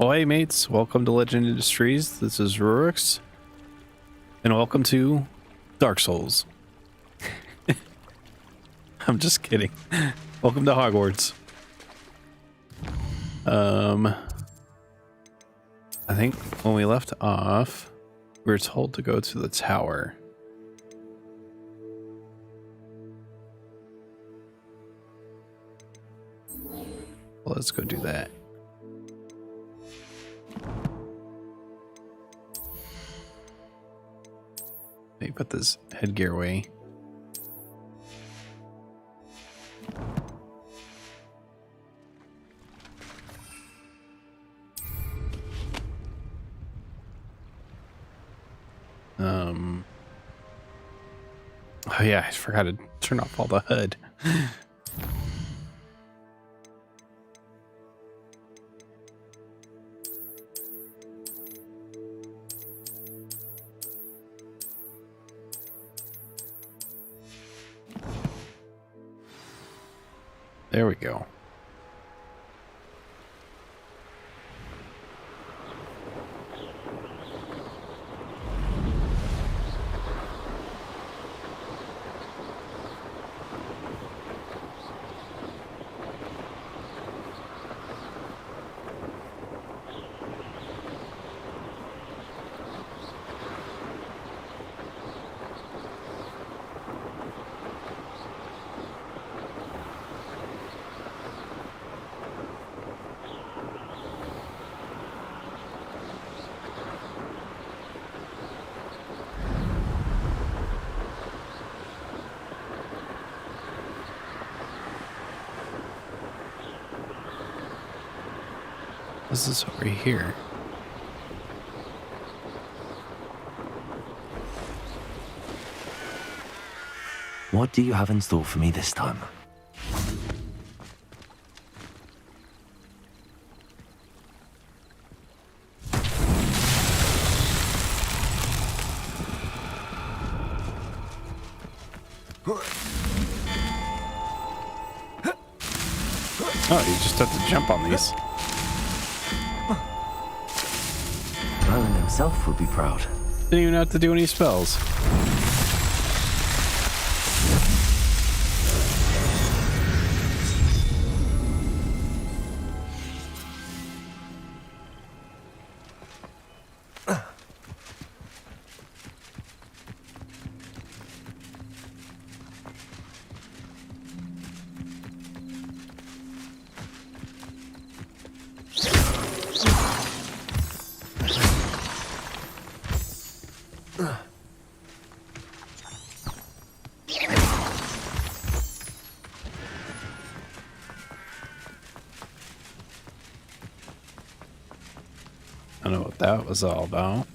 Oh, hey mates, welcome to Legend Industries. This is Ruroux, and welcome to Dark Souls. I'm just kidding. Welcome to Hogwarts. I think when we left off, we were told to go to the tower. Well, let's go do that. Let me put this headgear away. Oh yeah, I forgot to turn off all the HUD. There we go. This is over here. What do you have in store for me this time? Oh, you just have to jump on these. Merlin himself would be proud. Didn't even have to do any spells. I don't know what that was all about.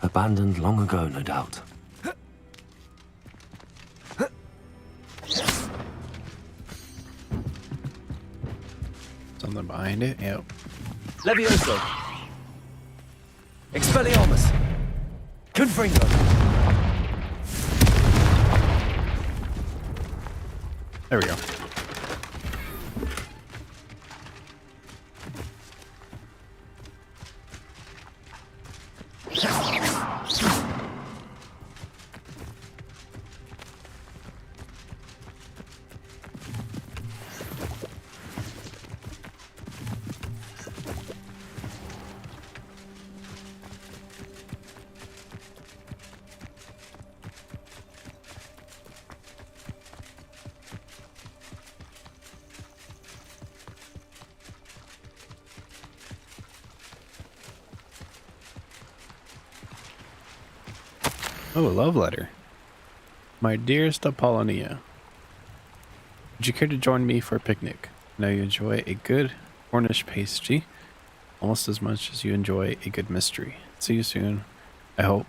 Abandoned long ago, no doubt. Something behind it? Yep. Levioso! Expelliarmus! Confringo! There we go. Oh, a love letter. My dearest Apollonia, would you care to join me for a picnic? I know you enjoy a good Cornish pastry almost as much as you enjoy a good mystery. See you soon. I hope.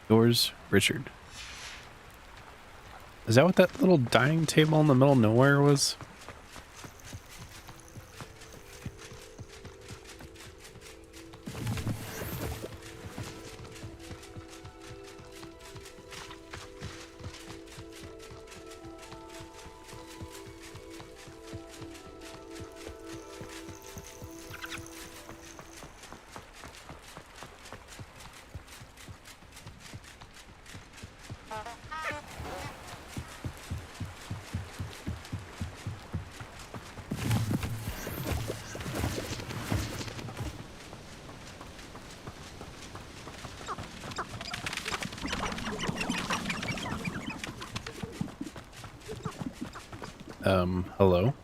Yours, Richard. Is that what that little dining table in the middle of nowhere was? Hello?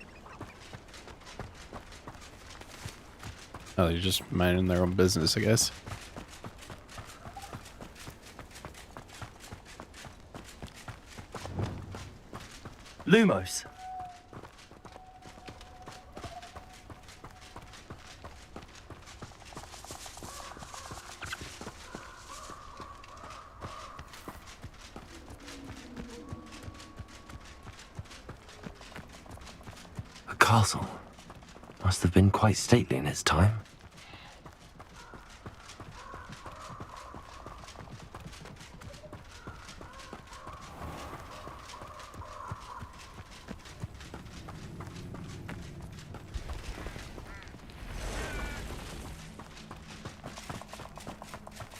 Oh, they're just minding their own business, I guess. Lumos. A castle. Must have been quite stately in its time.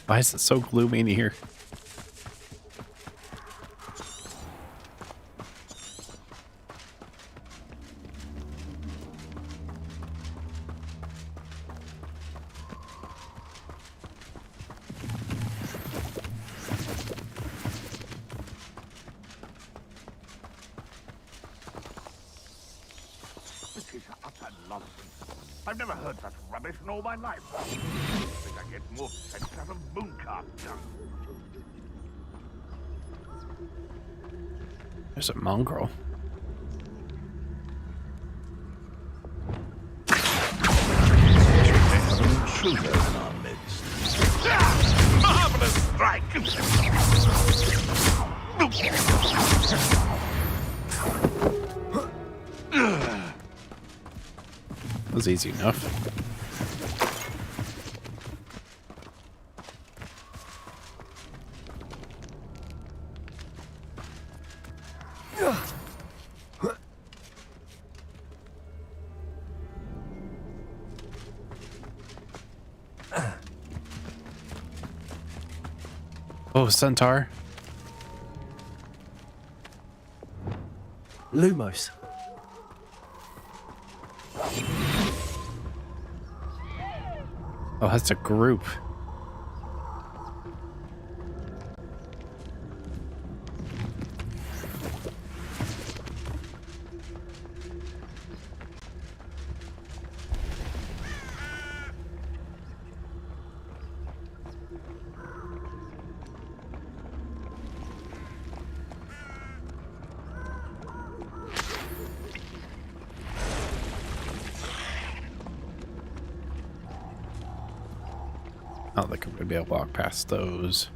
Why is it so gloomy in here? This is utter nonsense. I've never heard such rubbish in all my life. I think I get more sense out of mooncalf dung. There's a mongrel. Intruder in our midst. Marvelous strike! That was easy enough. Oh, centaur. Lumos. Oh, that's a group. I don't think I'm gonna be able to walk past those.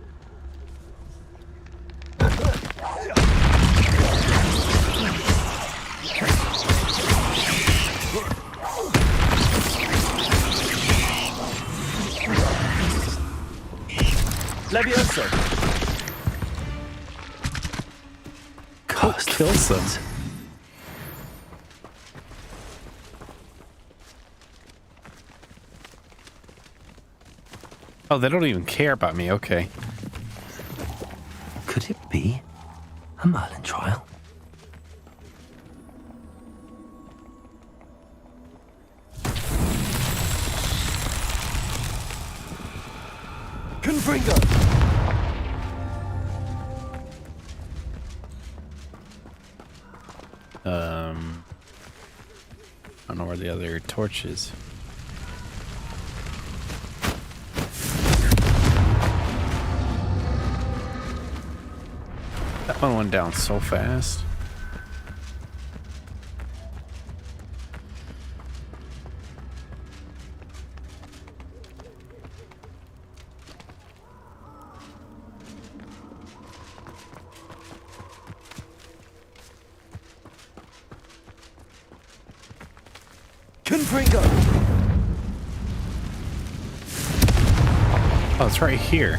Levioso. Oh, kills them. Oh, they don't even care about me. Okay. Could it be a Merlin trial? Confringo! I don't know where the other torch is. one went down so fast. Confringo! Oh, it's right here.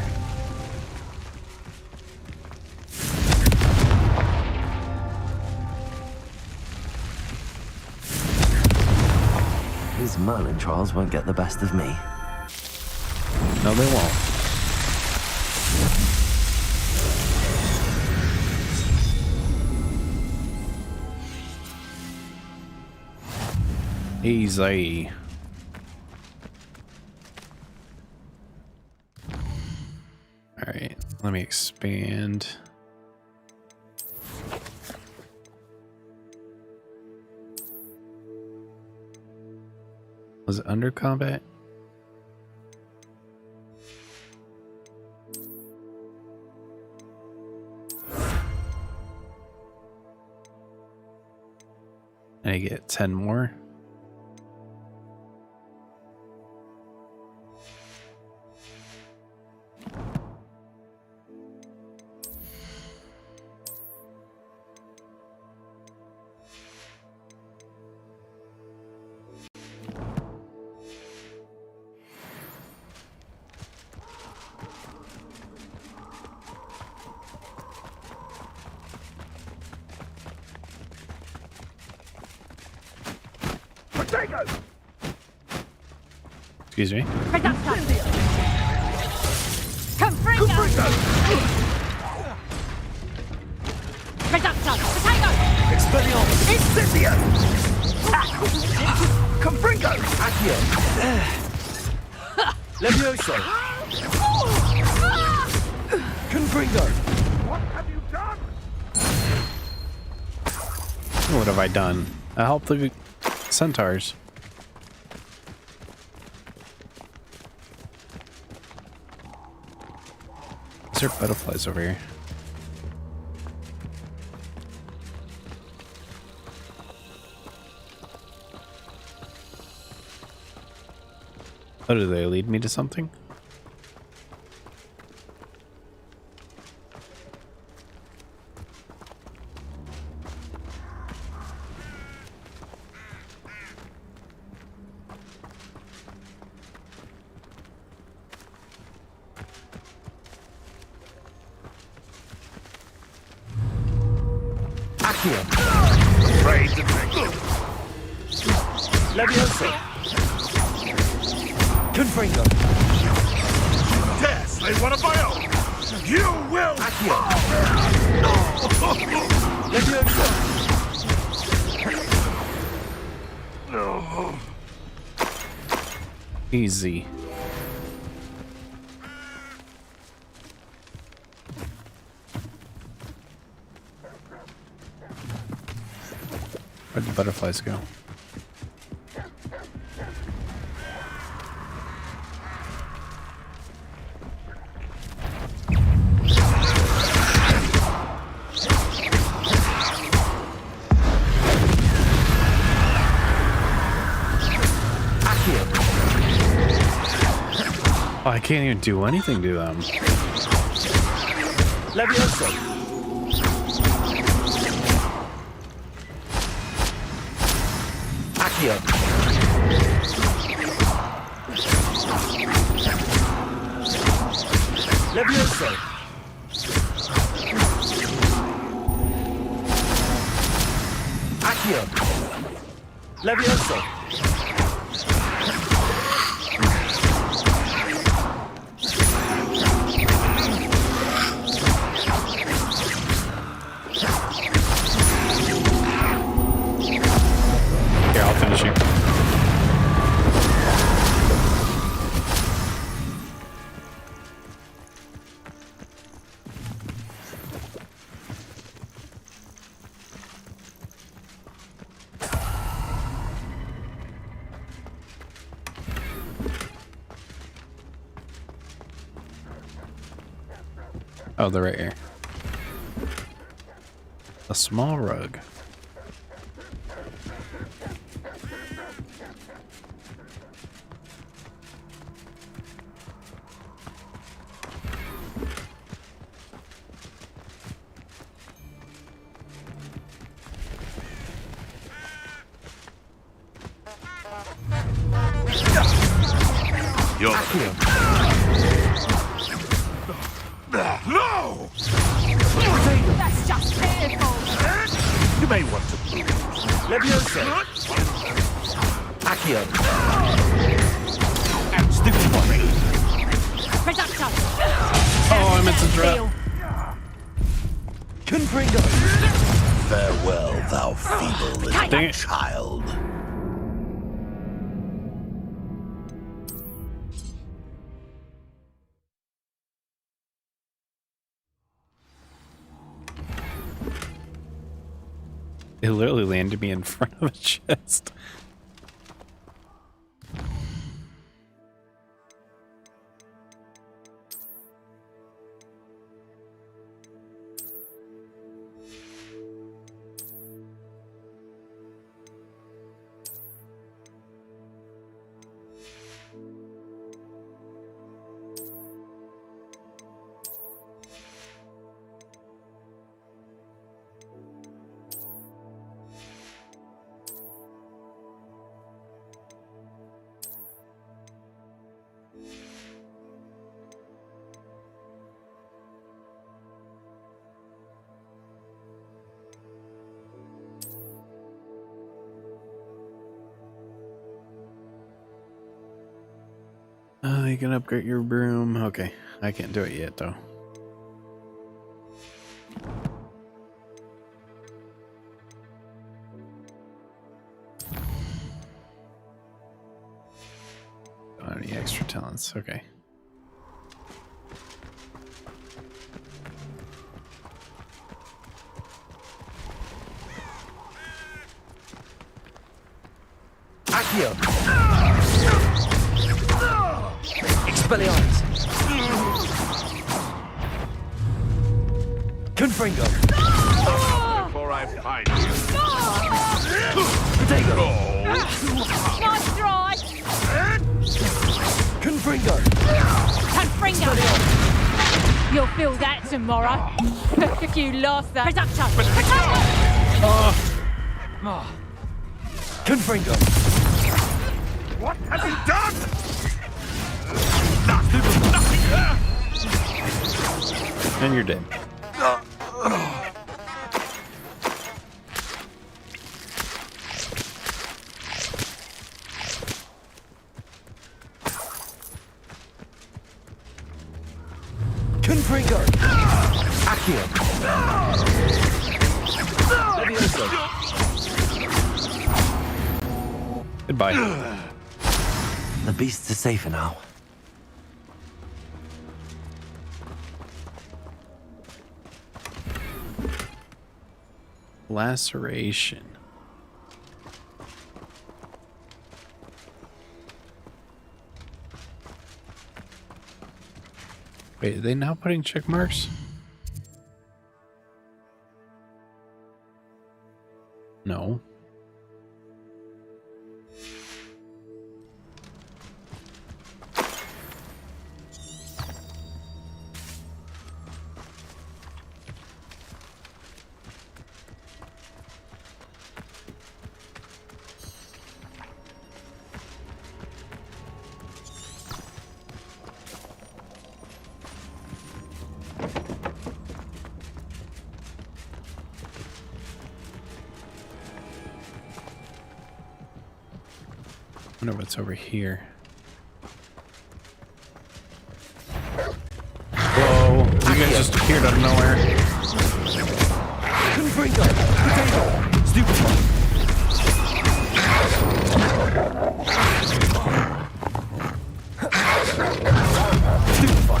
These Merlin trials won't get the best of me. No, they won't. Easy. All right, let me expand. Was it under combat? And I get 10 more. Potato! Excuse me. Confringo! Reducto! Potato! Expelliarmus! Incendio! Confringo! Accio! Levioso! Confringo! What have you done? What have I done? I helped the centaurs. Is there butterflies over here? Oh, do they lead me to something? Accio! Afraid to take Levioso! Confringo! Dare slay one of my own! You will! Accio! Levioso! No. Easy. Where'd the butterflies go? Oh, I can't even do anything to them. Levioso! Accio! Levioso! Accio! Levioso! Here, I'll finish you. Oh, they're right here. A small rug. You're no! That's just pitiful. You may want to move. Levioso. Accio. And stupefy. Reductor. Oh, I meant to drop. Confringo. Farewell, thou feeble little Dang it. child. It literally landed me in front of a chest. You can upgrade your broom. Okay, I can't do it yet though. Don't have any extra talents. Okay. Accio. Expelliarmus. Confringo. Before I find you. Potato. Nice try. Confringo. Confringo. You'll feel that tomorrow. If you lost that. Reductor. Confringo. What have you done? And you're dead. Confringo. Accio. Levioso. Goodbye. The beasts are safer now. Laceration. Wait, are they now putting check marks? No. I wonder what's over here. Whoa, you guys just appeared out of nowhere. Confringo. Potato. Stupefy. Stupefy.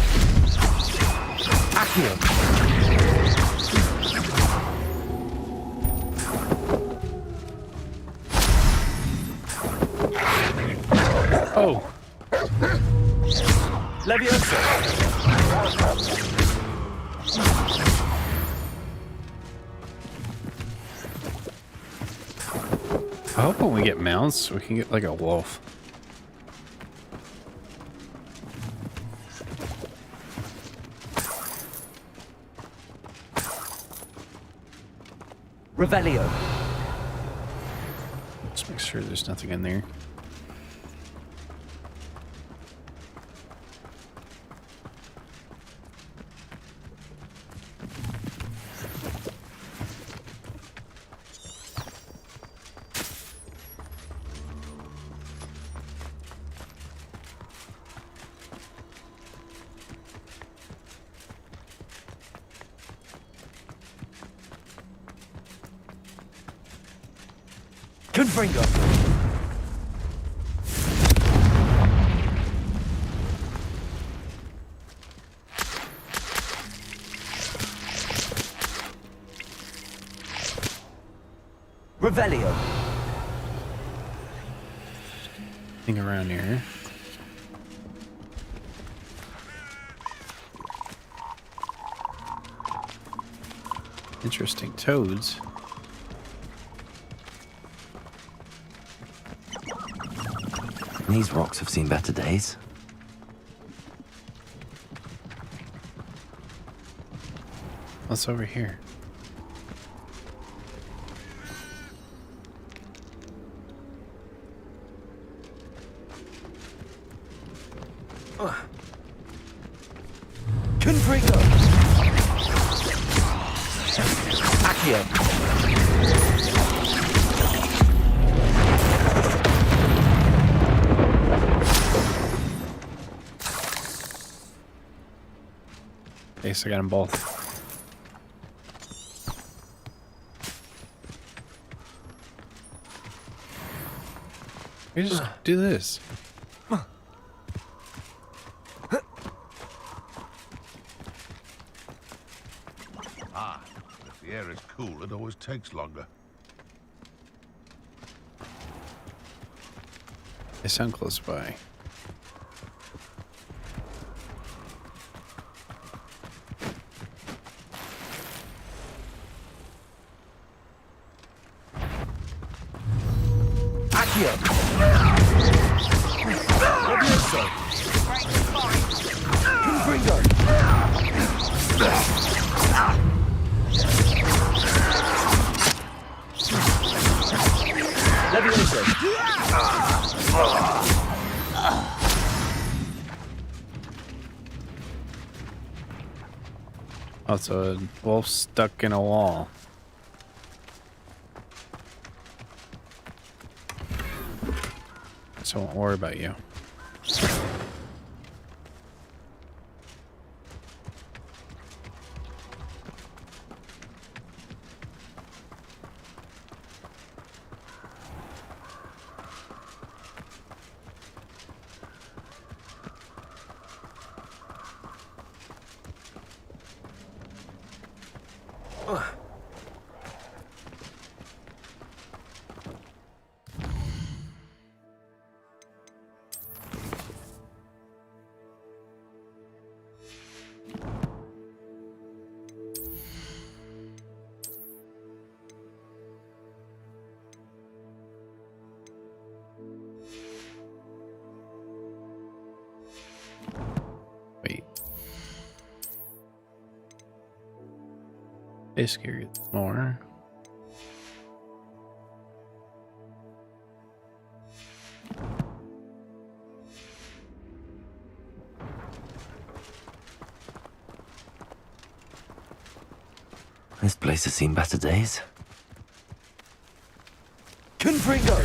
Accio. Oh, Levioso. I hope when we get mounts, we can get like a wolf. Revelio. Let's make sure there's nothing in there. Confringo. Revelio. Thing around here. Interesting toads. These rocks have seen better days. What's over here? Confringo. Accio. Okay, so I got them both. We just do this. Ah, if the air is cool, it always takes longer. They sound close by. Oh, it's a wolf stuck in a wall. So I won't worry about you. Wait. Basically, more. This place has seen better days. Confringo!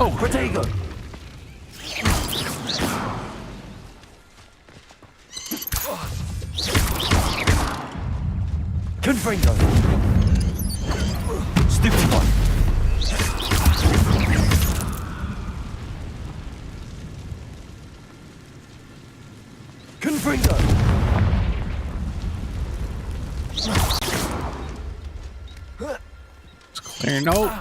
Oh, Protego! Confringo! Stupid one! Confringo! There, no.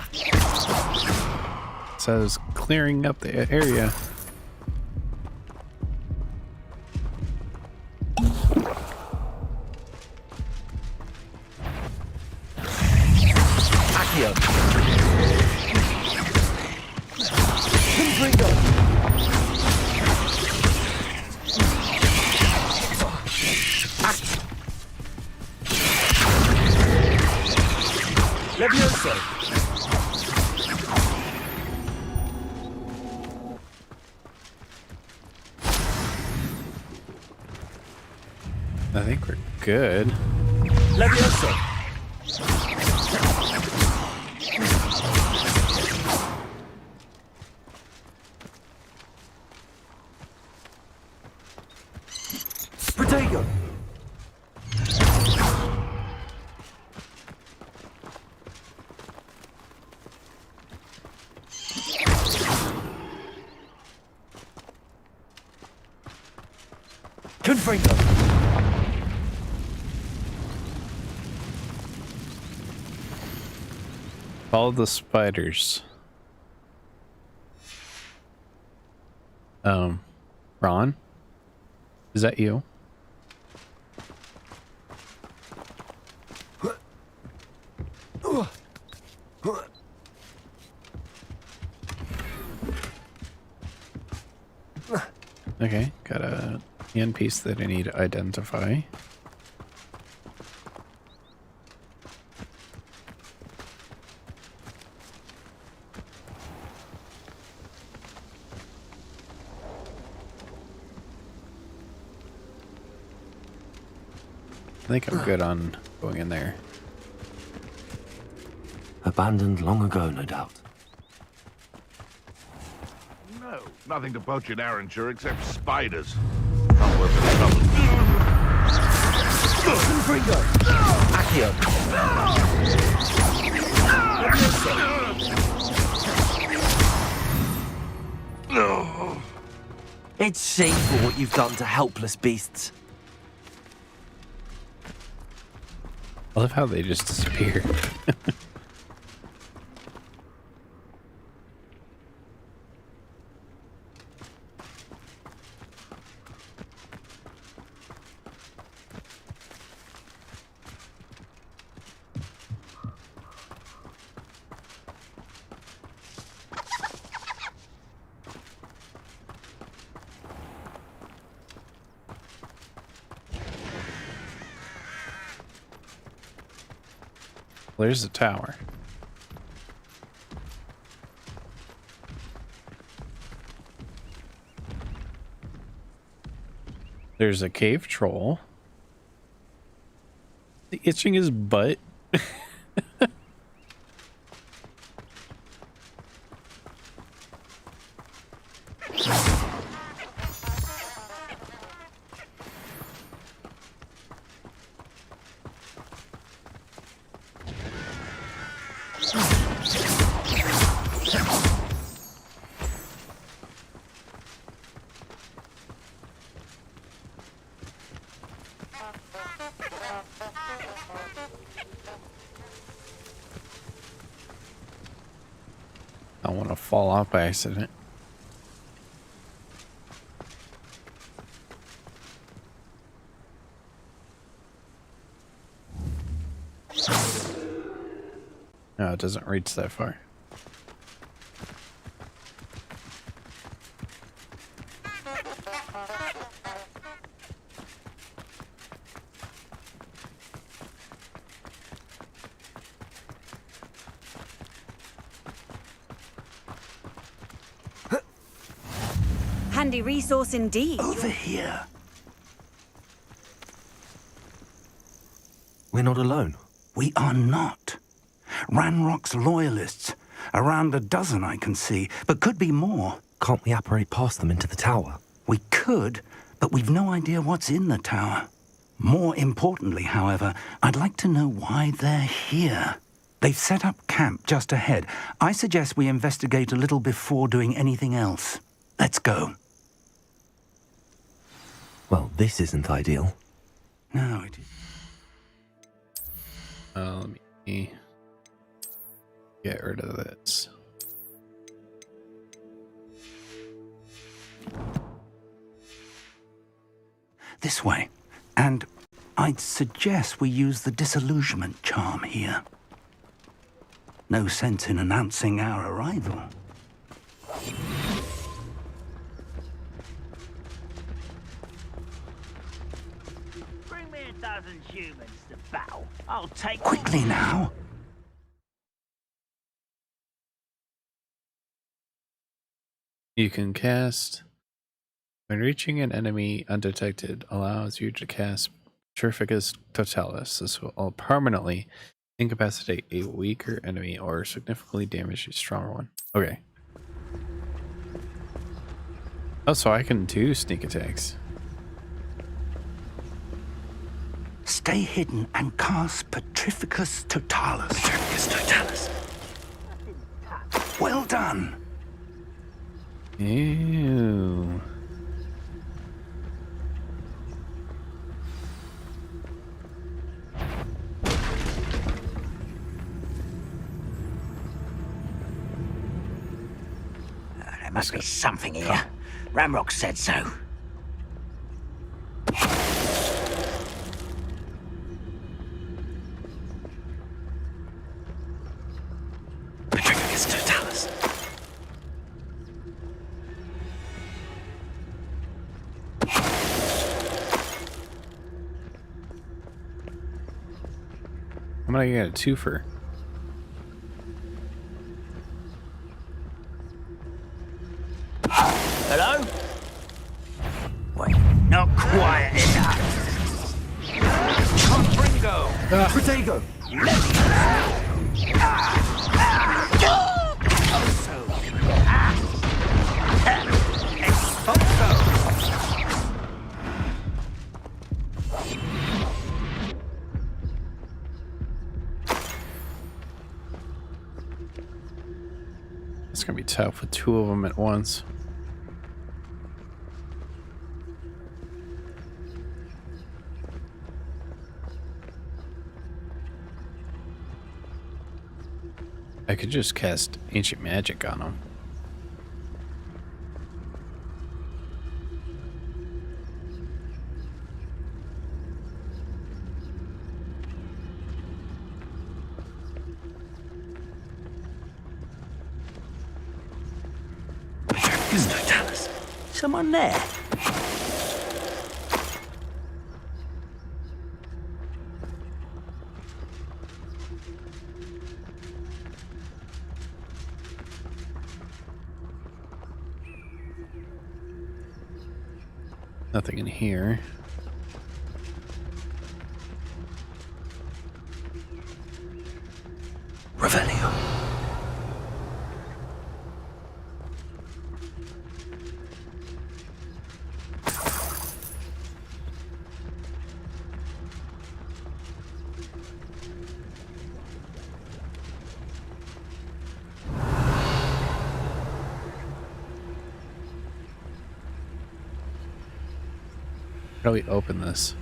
So I was clearing up the area. Accio. Confringo. Levioso. I think we're good. Levioso. Protego. Confringo. Follow the spiders. Ron? Is that you? Okay, got a hand piece that I need to identify. I think I'm good on going in there. Abandoned long ago, no doubt. No, nothing to poach in Arrowshire except spiders. Not worth the trouble. Confringo. Accio. No. It's shameful what you've done to helpless beasts. I love how they just disappear. There's the tower. There's a cave troll. The itching his butt. I want to fall off by accident. No, it doesn't reach that far. Handy resource indeed. Over here. We're not alone. We are not. Ranrock's loyalists. Around a dozen I can see, but could be more. Can't we apparate past them into the tower? We could, but we've no idea what's in the tower. More importantly, however, I'd like to know why they're here. They've set up camp just ahead. I suggest we investigate a little before doing anything else. Let's go. Well, this isn't ideal. No, it is. Let me get rid of this. This way. And I'd suggest we use the disillusionment charm here. No sense in announcing our arrival. Bring me 1,000 humans to battle. I'll take Quickly now. You can cast when reaching an enemy undetected allows you to cast Petrificus Totalis. This will permanently incapacitate a weaker enemy or significantly damage a stronger one. Okay. Oh, so I can do sneak attacks. Stay hidden and cast Petrificus Totalis. Petrificus Totalis. Well done. Ew. There must be something here. Ramrock said so. Petrificus Totalis. I'm gonna get a twofer. Hello? Wait, not quiet enough. Confringo! Protego. It's gonna be tough with two of them at once. I could just cast ancient magic on them. Petrificus Totalis. Someone there? Nothing in here. Revelio. How do we open this?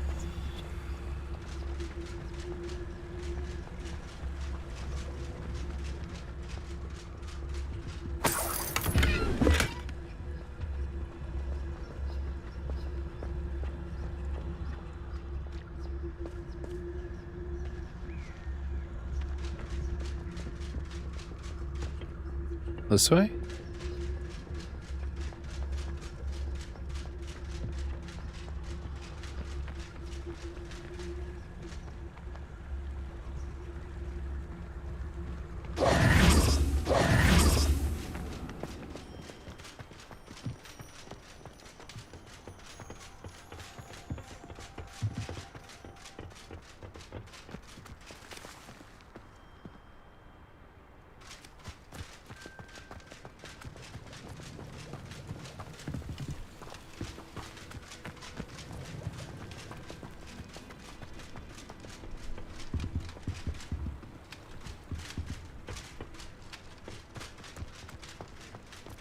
This way?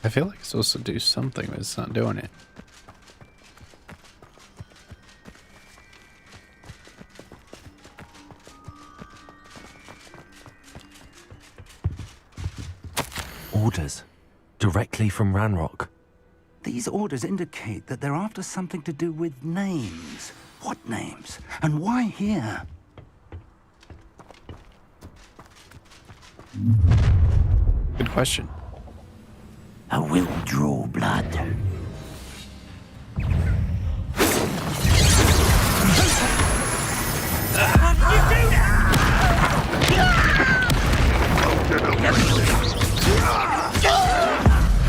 I feel like it's supposed to do something, but it's not doing it. Orders. Directly from Ranrock. These orders indicate that they're after something to do with names. What names? And why here? Good question. I will draw blood.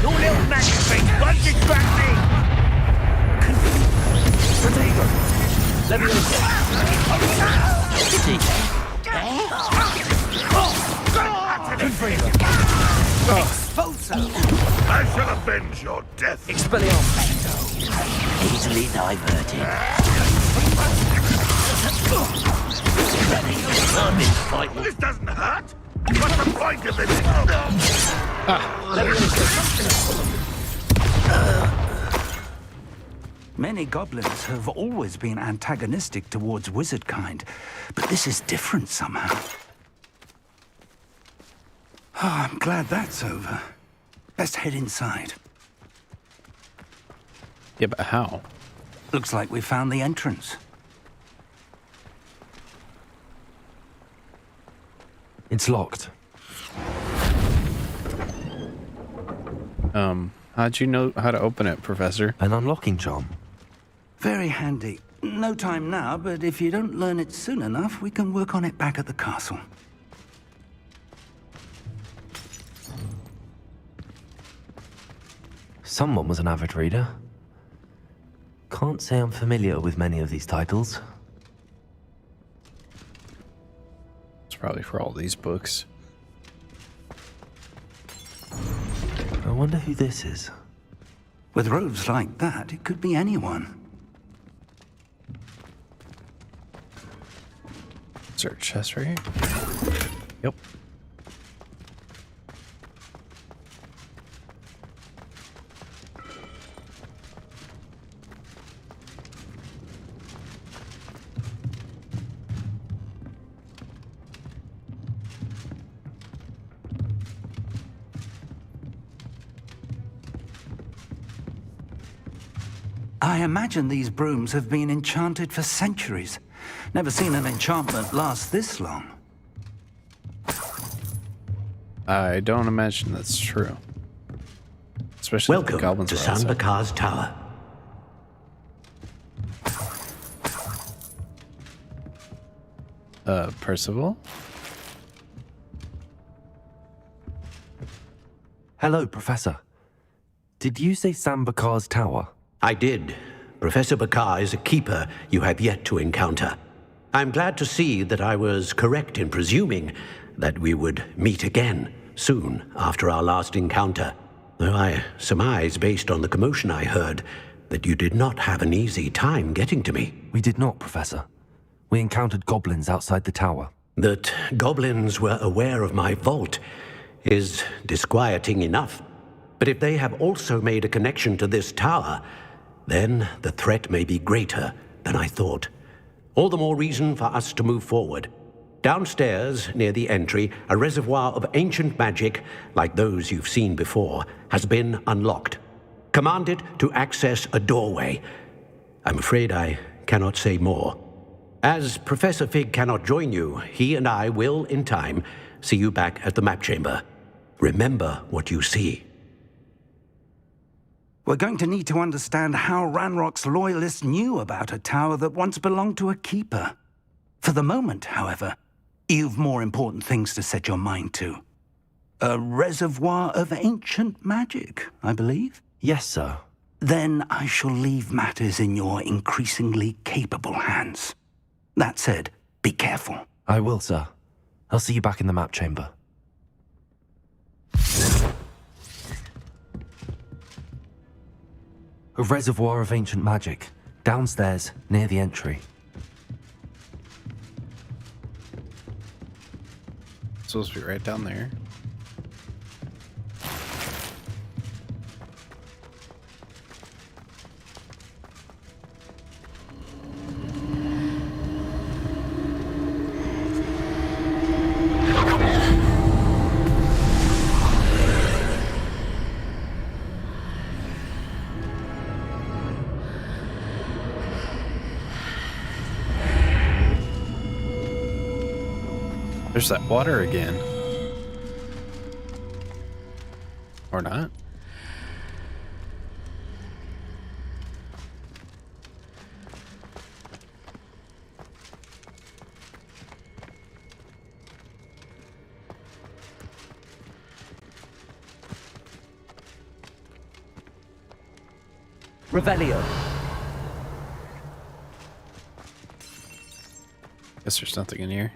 Your little magic thing won't distract me! I shall avenge your death. Easily diverted. This doesn't hurt. What's the point of it? Many goblins have always been antagonistic towards wizard kind, but this is different somehow. Oh, I'm glad that's over. Best head inside. Yeah, but how? Looks like we found the entrance. It's locked. How'd you know how to open it, Professor? An unlocking charm. Very handy. No time now, but if you don't learn it soon enough, we can work on it back at the castle. Someone was an avid reader. Can't say I'm familiar with many of these titles. It's probably for all these books. I wonder who this is. With robes like that, it could be anyone. Is there a chest right here? Yep. I imagine these brooms have been enchanted for centuries. Never seen an enchantment last this long. I don't imagine that's true. Especially if the Welcome goblins to were outside. Sanbakar's Tower. Percival? Hello, Professor. Did you say Sambakar's Tower? I did. Professor Bakar is a keeper you have yet to encounter. I'm glad to see that I was correct in presuming that we would meet again soon after our last encounter. Though I surmise, based on the commotion I heard, that you did not have an easy time getting to me. We did not, Professor. We encountered goblins outside the tower. That goblins were aware of my vault is disquieting enough. But if they have also made a connection to this tower, then the threat may be greater than I thought. All the more reason for us to move forward. Downstairs, near the entry, a reservoir of ancient magic, like those you've seen before, has been unlocked. Command it to access a doorway. I'm afraid I cannot say more. As Professor Fig cannot join you, he and I will, in time, see you back at the map chamber. Remember what you see. We're going to need to understand how Ranrock's loyalists knew about a tower that once belonged to a keeper. For the moment, however, you've more important things to set your mind to. A reservoir of ancient magic, I believe? Yes, sir. Then I shall leave matters in your increasingly capable hands. That said, be careful. I will, sir. I'll see you back in the map chamber. A reservoir of ancient magic, downstairs, near the entry. It's supposed to be right down there. There's that water again. Or not. Revelio. Guess there's nothing in here.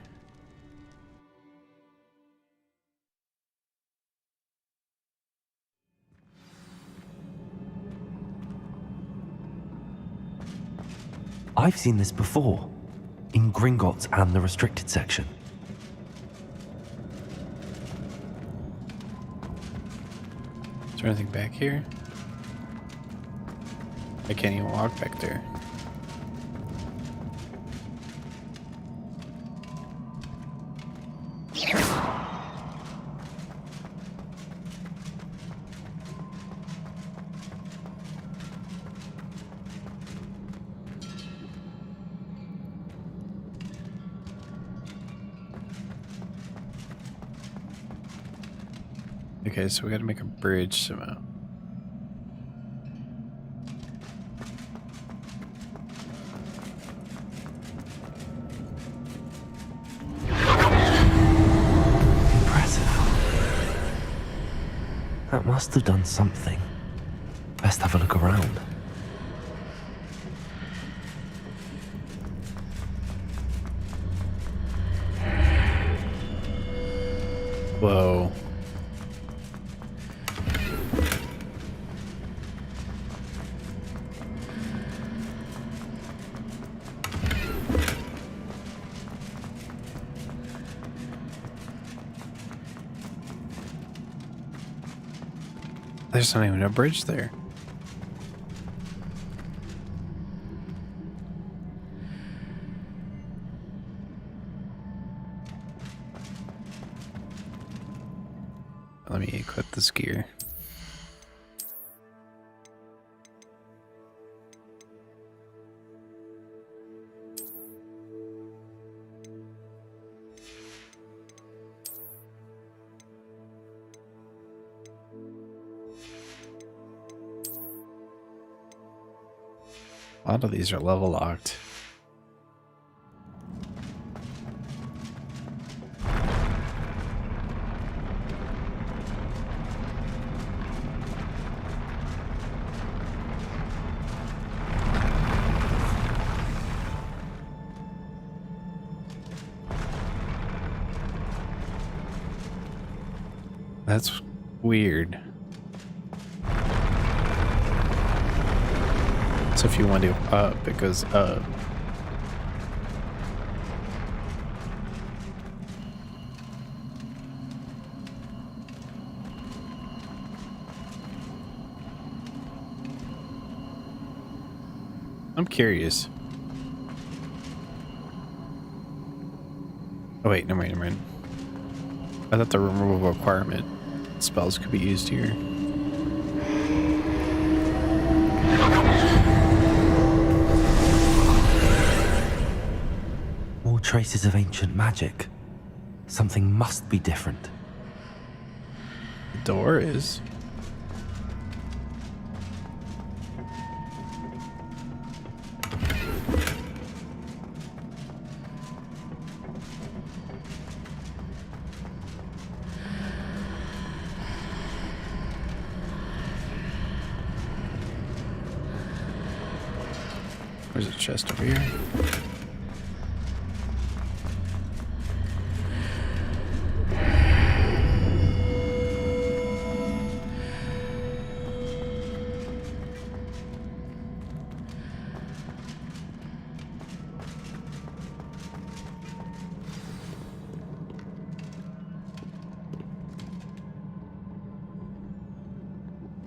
I've seen this before, in Gringotts and the restricted section. Is there anything back here? I can't even walk back there. Okay, so we gotta make a bridge somehow. That must have done something. Best have a look around. Whoa. There's not even a bridge there. Let me equip this gear. A lot of these are level locked. That's weird. So if you want to go up, it goes up. I'm curious. Oh wait, never mind. I thought the removal requirement spells could be used here. More traces of ancient magic. Something must be different. The door is. There's a chest over here.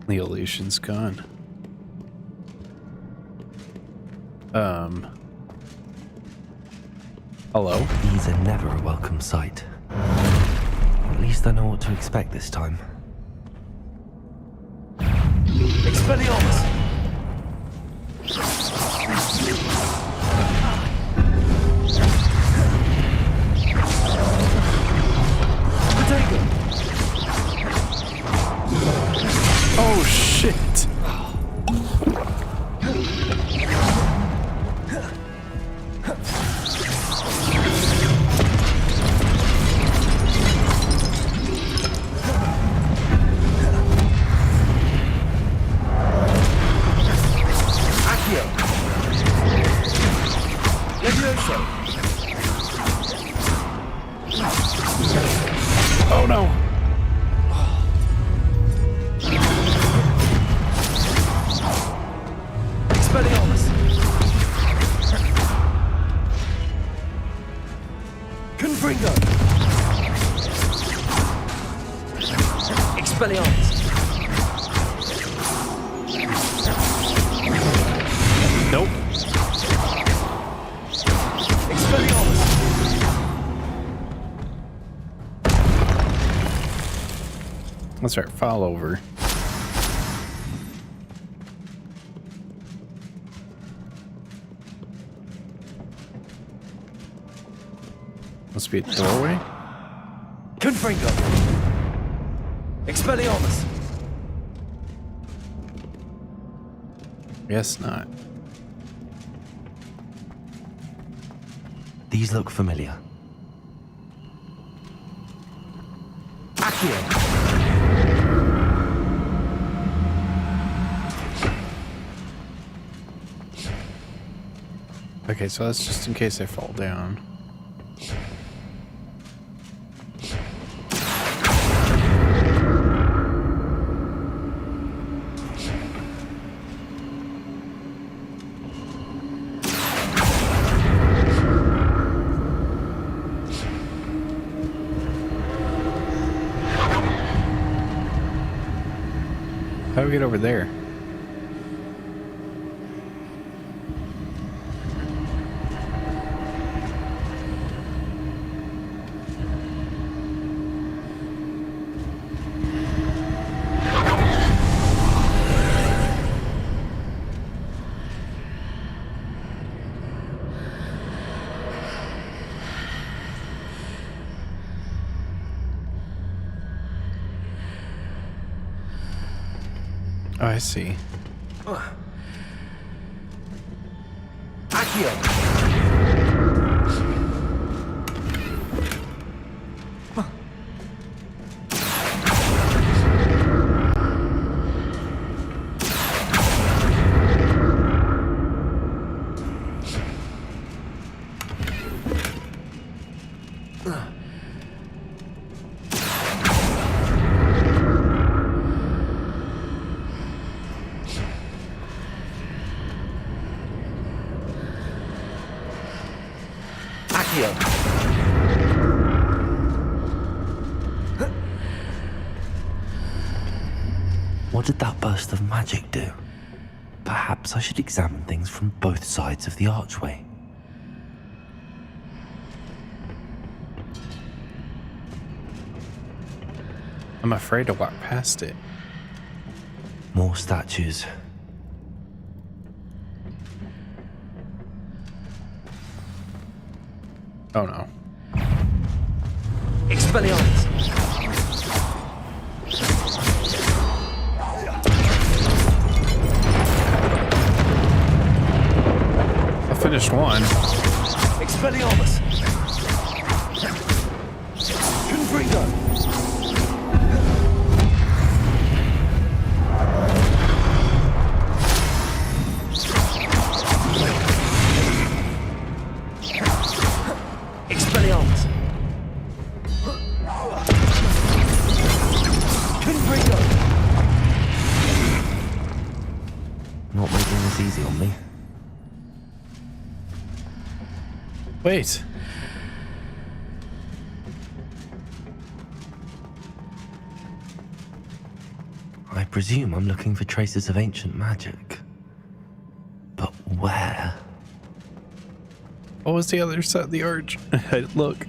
The illusion's gone. Hello? These are never a welcome sight. At least I know what to expect this time. Expelliarmus! Levioso! Oh no! Expelliarmus! Confringo! Expelliarmus! Nope. Expelliarmus! That's right, fall over. Must be a doorway? Confringo! Expelliarmus! Guess not. These look familiar. Accio! Okay, so that's just in case I fall down. How do we get over there? Oh, I see. Accio! What did that burst of magic do? Perhaps I should examine things from both sides of the archway. I'm afraid to walk past it. More statues. Oh no. Expelliarmus! I finished one. Expelliarmus! Confringo! Expelliarmus! Confringo! Not making this easy on me. Wait. I presume I'm looking for traces of ancient magic. But where? What was the other side of the arch? Look.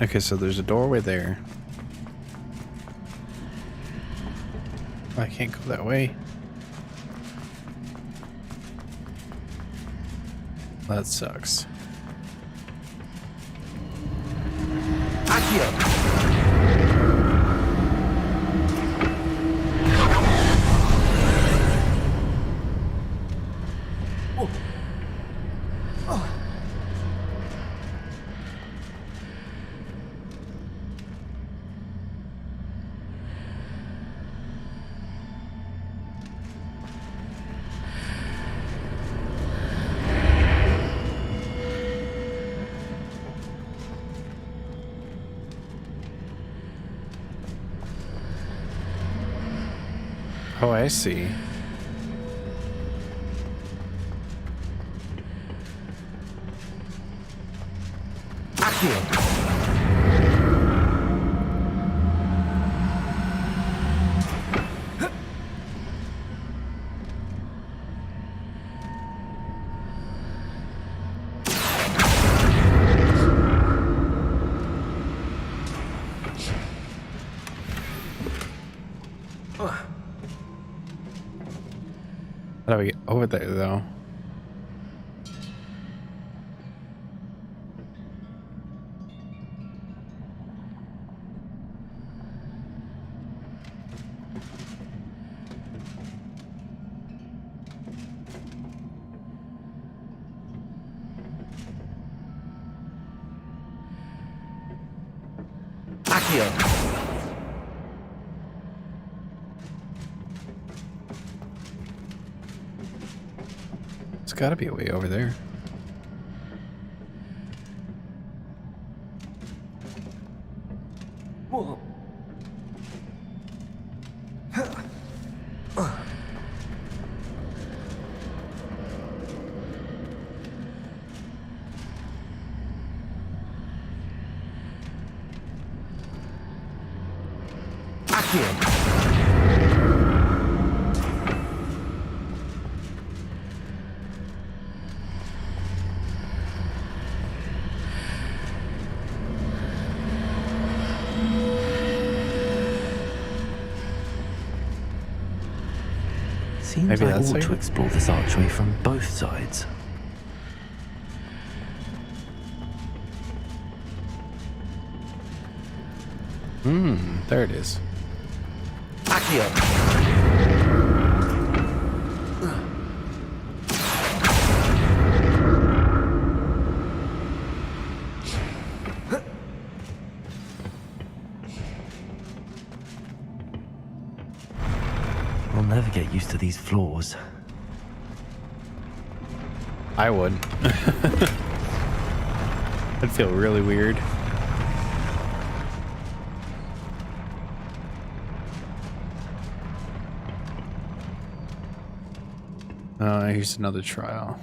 Okay, so there's a doorway there. I can't go that way. That sucks. Accio. Oh, I see. Accio. How do we get over there, though? Accio. There's gotta be a way over there. Whoa. Accio. Seems Maybe I that's ought it. to explore this archway from both sides. There it is. Accio. I'll never get used to these floors. I would. I'd feel really weird. Here's another trial.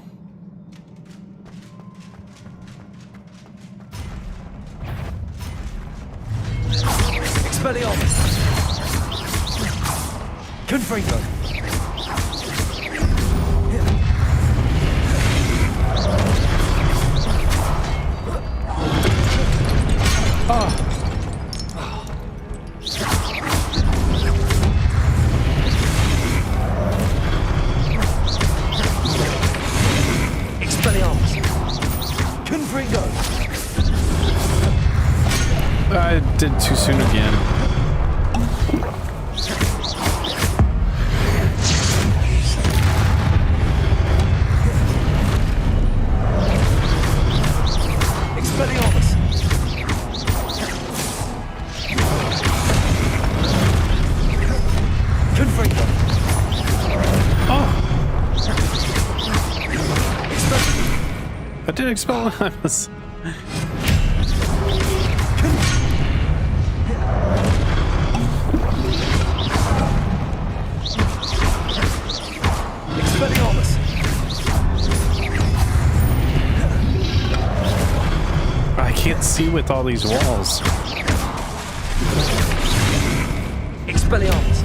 Expelliarmus. Confringo. Expelliarmus. Confringo. I did too soon again. Expelliarmus. Confringo. I did Expelliarmus. Expelliarmus. I can't see with all these walls. Expelliarmus.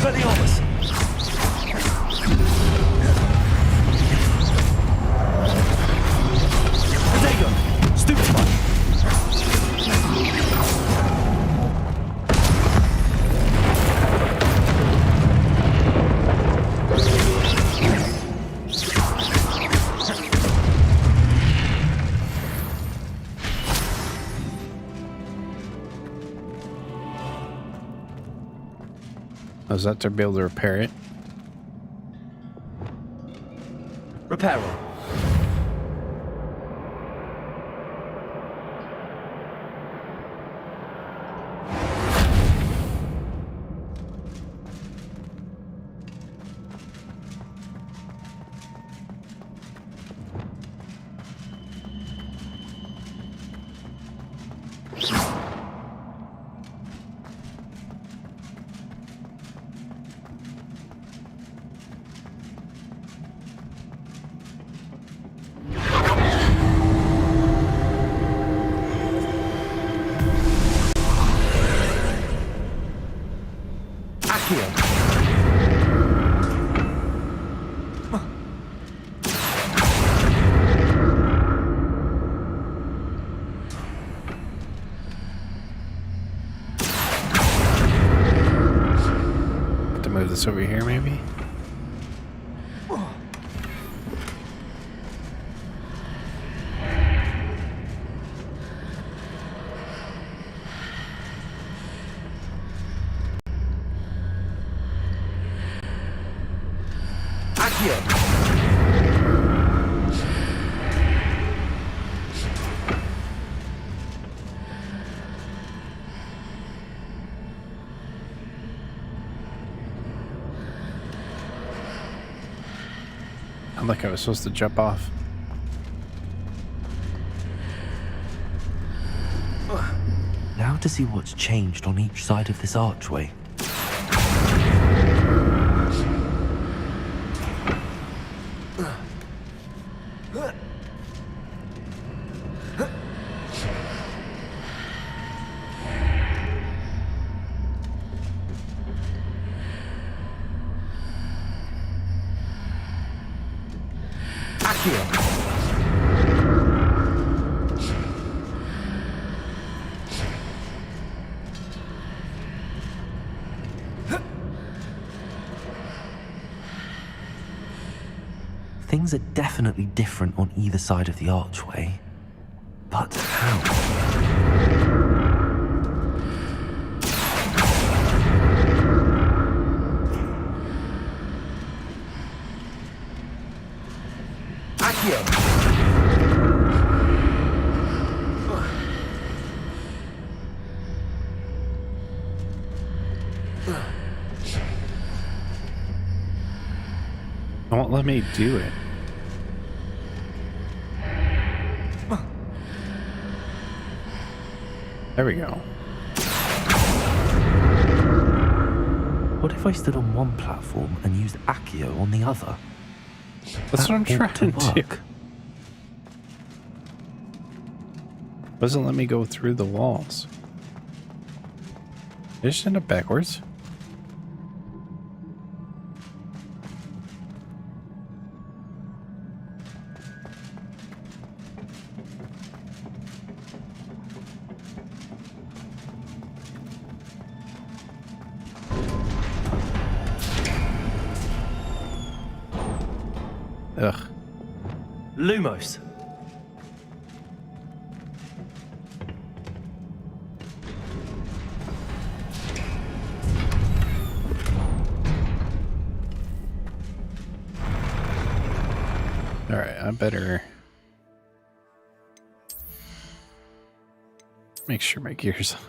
Expelliarmus! Protego! Stupefy! Is that to be able to repair it? Reparo. Accio. Have to move this over here, maybe? Accio. I'm like I was supposed to jump off. Now to see what's changed on each side of this archway. Accio. Things are definitely different on either side of the archway. But how? Accio. It won't let me do it. There we go. What if I stood on one platform and used Accio on the other? That's what I'm That ought trying to do. work. Doesn't let me go through the walls. Did I just end up backwards? Ugh. Lumos. Alright, I better make sure my gear's on.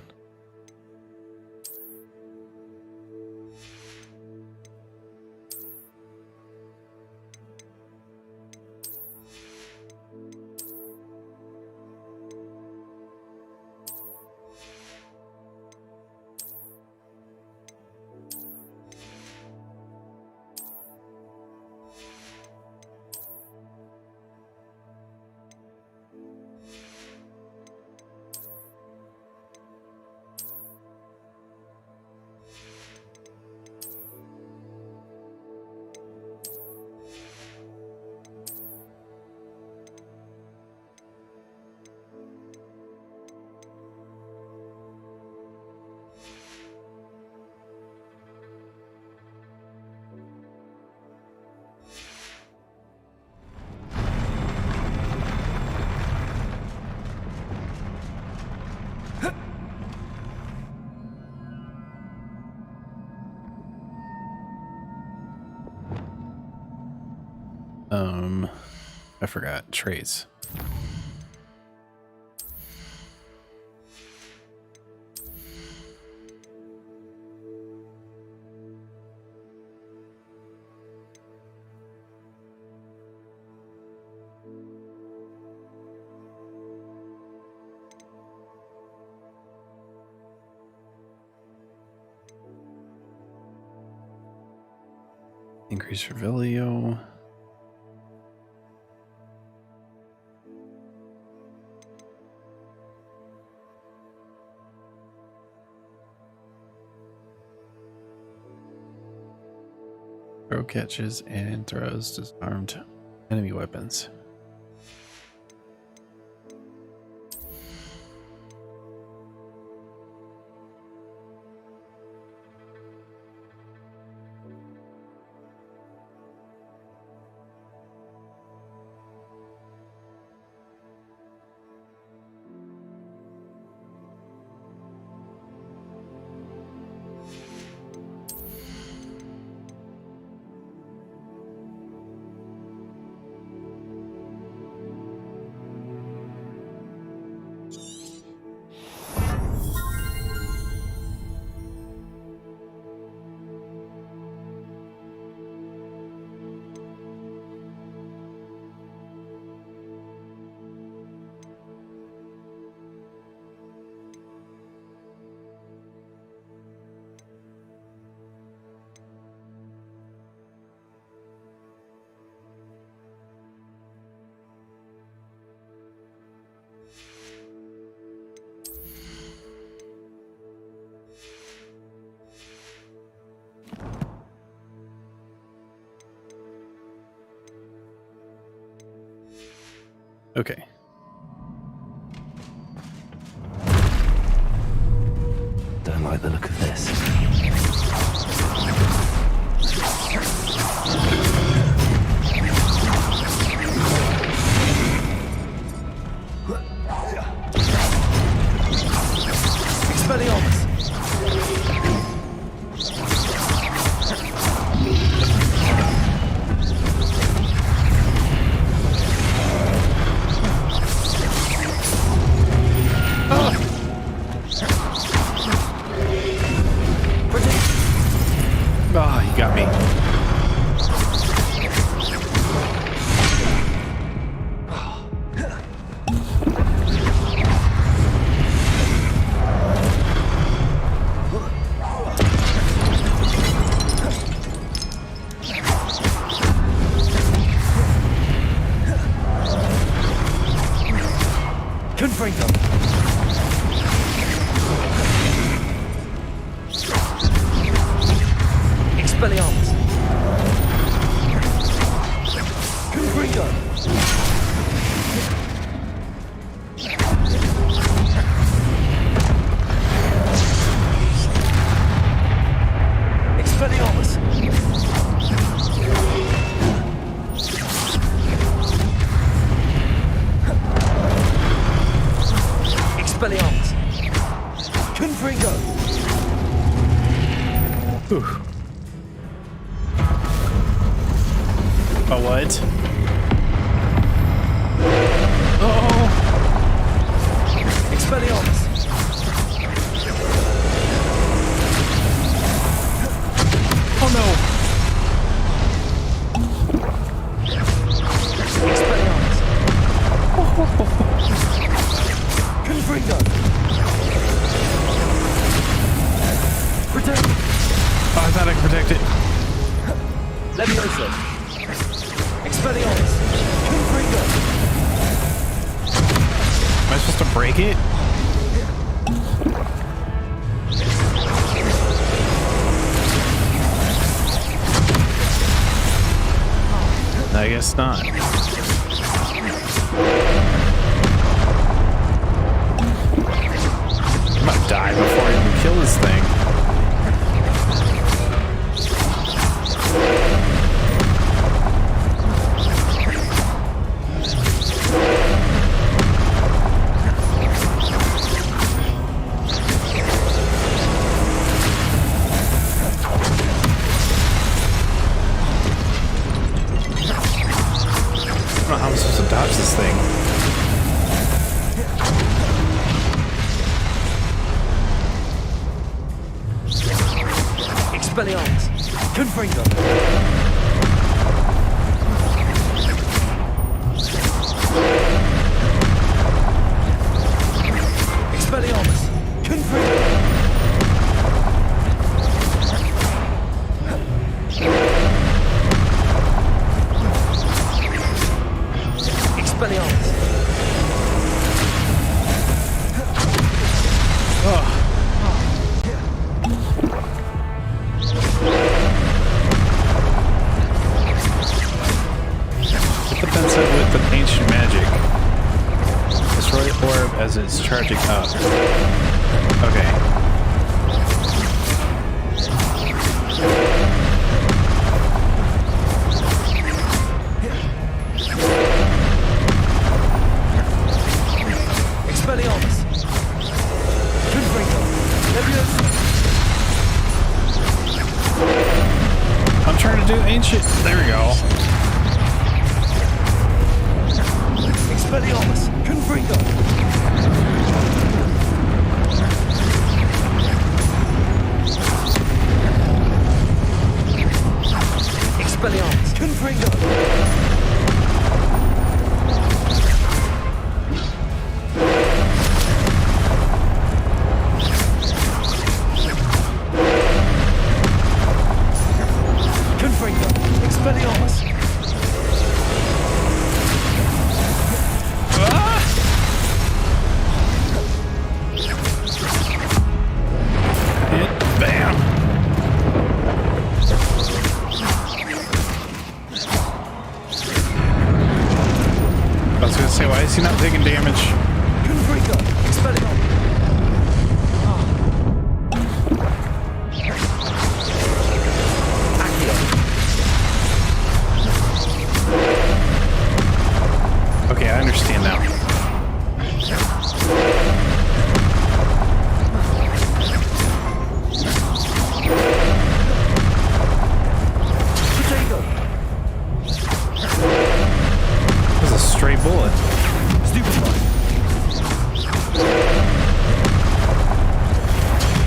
I forgot traits. Increase Revelio. Throw catches and throws disarmed enemy weapons. Okay. Don't like the look of this. Expelliarmus! Oh, you got me. Confringo! Expelliarmus! Confringo! Expelliarmus! Expelliarmus! Confringo! Oh, what? Oh! Expelliarmus! Oh no! Expelliarmus! Confringo! Protect! Oh, I thought I could protect it. Levioso! Expelliarmus! Confringo! Am I supposed to break it? I guess not. I'm about to die before I even kill this thing. Expelliarmus! Confringo! Expelliarmus! Confringo! Expelliarmus! Defensive with the ancient magic. Destroy the orb as it's charging up. Okay. Expelliarmus! Confringo! Leviosa! I'm trying to do ancient. There we go. Expelliarmus! Confringo! Expelliarmus! Confringo! Confringo! Expelliarmus! Bam! I was gonna say, why is he not taking damage? Confringo! Expelliarmus! Okay, I understand now. Potato! That was a stray bullet. Stupefy!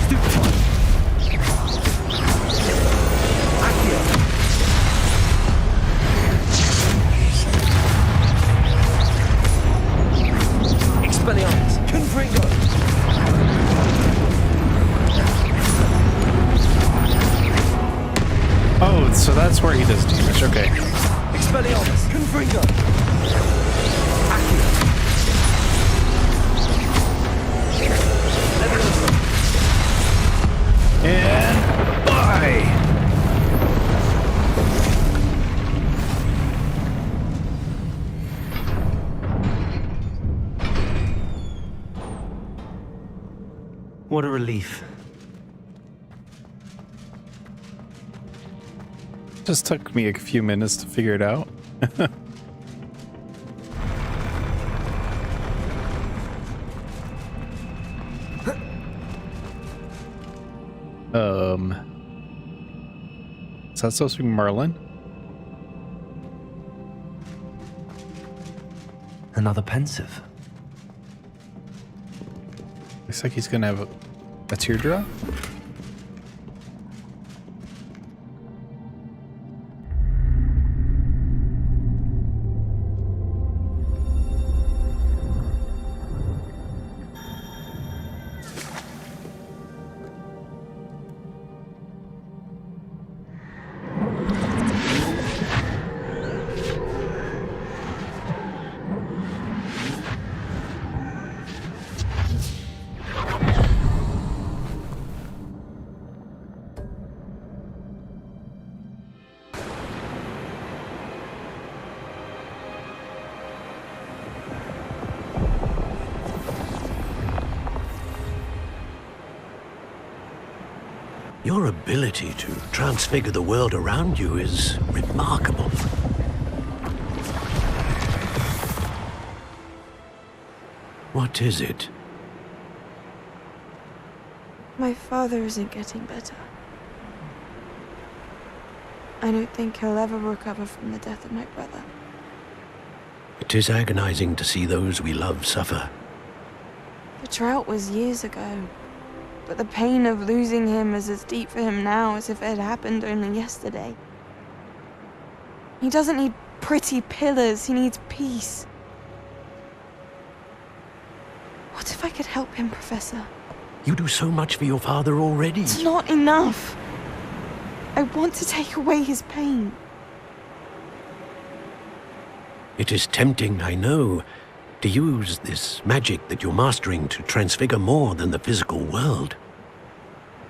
Stupefy! Accio! Expelliarmus! Confringo! Oh, so that's where he does damage. Okay. Expelliarmus! Confringo! Accio! Leviosa! And bye. What a relief. Just took me a few minutes to figure it out. Is that supposed to be Merlin? Another pensive. Looks like he's gonna have a teardrop. Your ability to transfigure the world around you is remarkable. What is it? My father isn't getting better. I don't think he'll ever recover from the death of my brother. It is agonizing to see those we love suffer. The drought was years ago. but the pain of losing him is as deep for him now as if it had happened only yesterday. He doesn't need pretty pillars, he needs peace. What if I could help him, Professor? You do so much for your father already. It's not enough. I want to take away his pain. It is tempting, I know, to use this magic that you're mastering to transfigure more than the physical world.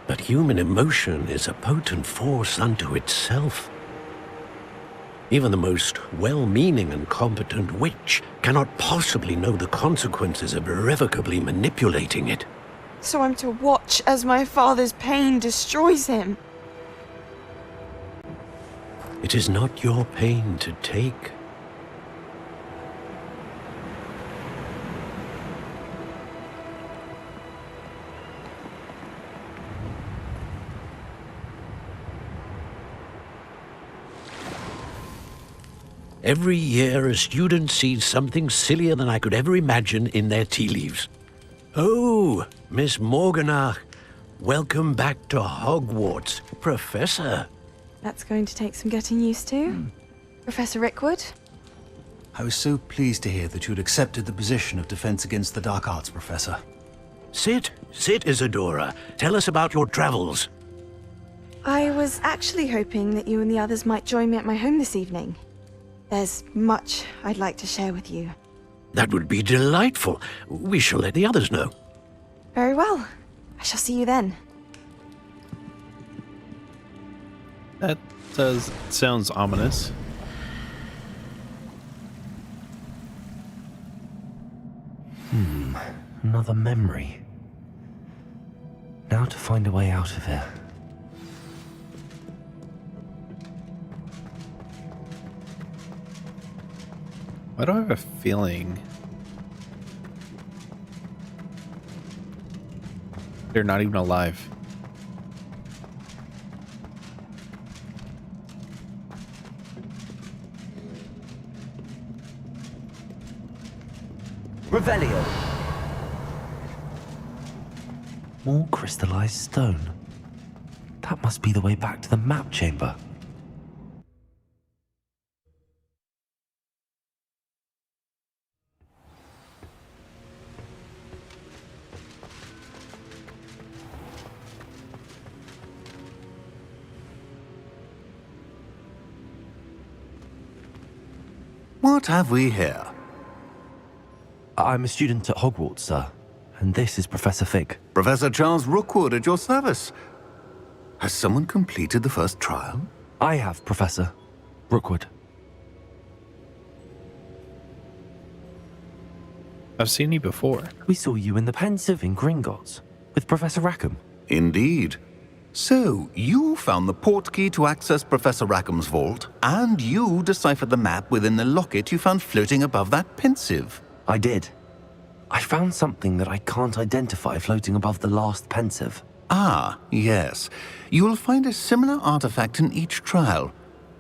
But human emotion is a potent force unto itself. Even the most well-meaning and competent witch cannot possibly know the consequences of irrevocably manipulating it. So I'm to watch as my father's pain destroys him. It is not your pain to take. Every year, a student sees something sillier than I could ever imagine in their tea leaves. Oh, Miss Morganach, welcome back to Hogwarts, Professor. That's going to take some getting used to. Professor Rickwood? I was so pleased to hear that you'd accepted the position of Defense Against the Dark Arts, Professor. Sit, Isadora. Tell us about your travels. I was actually hoping that you and the others might join me at my home this evening. There's much I'd like to share with you. That would be delightful. We shall let the others know. Very well. I shall see you then. That sounds ominous. Another memory. Now to find a way out of here. Why do I have a feeling they're not even alive? Revelio. More crystallized stone. That must be the way back to the map chamber. What have we here? I'm a student at Hogwarts, sir, and this is Professor Fig. Professor Charles Rookwood at your service. Has someone completed the first trial? I have, Professor Rookwood. I've seen you before. We saw you in the Pensive in Gringotts with Professor Rackham. Indeed. So, you found the portkey to access Professor Rackham's vault, and you deciphered the map within the locket you found floating above that Pensive. I did. I found something that I can't identify floating above the last Pensive. Ah, yes. You will find a similar artifact in each trial.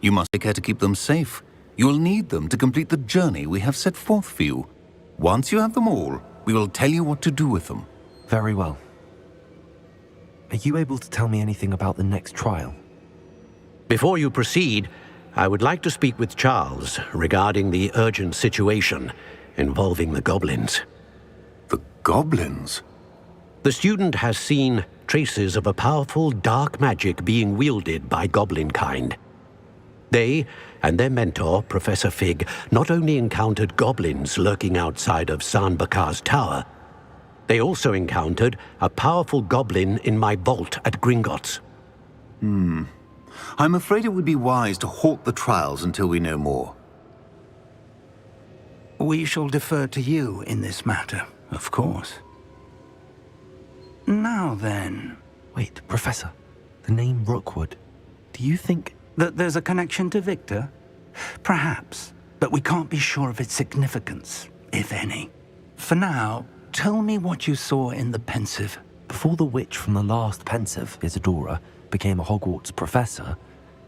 You must take care to keep them safe. You will need them to complete the journey we have set forth for you. Once you have them all, we will tell you what to do with them. Very well. Are you able to tell me anything about the next trial? Before you proceed, I would like to speak with Charles regarding the urgent situation involving the goblins. The goblins? The student has seen traces of a powerful dark magic being wielded by goblin kind. They and their mentor, Professor Fig, not only encountered goblins lurking outside of San Bakar's tower, they also encountered a powerful goblin in my vault at Gringotts. I'm afraid it would be wise to halt the trials until we know more. We shall defer to you in this matter, of course. Now then... Wait, Professor. The name Rookwood. Do you think... that there's a connection to Victor? Perhaps, but we can't be sure of its significance, if any. For now, tell me what you saw in the Pensive. Before the witch from the last Pensive, Isadora, became a Hogwarts professor,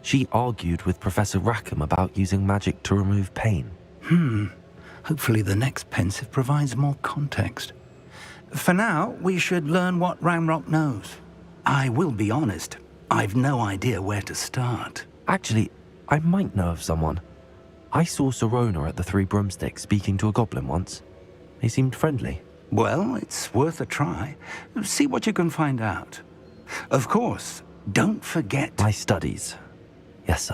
she argued with Professor Rackham about using magic to remove pain. Hopefully the next Pensive provides more context. For now, we should learn what Ramrock knows. I will be honest, I've no idea where to start. Actually, I might know of someone. I saw Sirona at the Three Broomsticks speaking to a goblin once. They seemed friendly. Well, it's worth a try. See what you can find out. Of course, don't forget... My studies. Yes,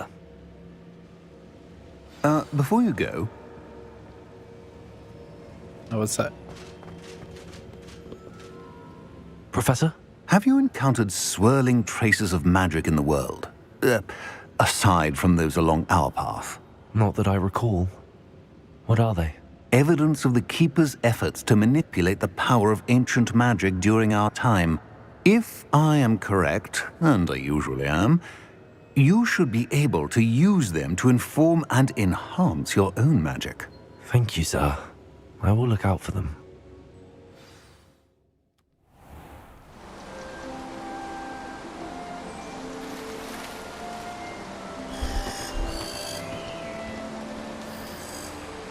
sir. Before you go... Oh, what's that? Professor? Have you encountered swirling traces of magic in the world? Aside from those along our path? Not that I recall. What are they? Evidence of the Keeper's efforts to manipulate the power of ancient magic during our time. If I am correct, and I usually am, you should be able to use them to inform and enhance your own magic. Thank you, sir. I will look out for them.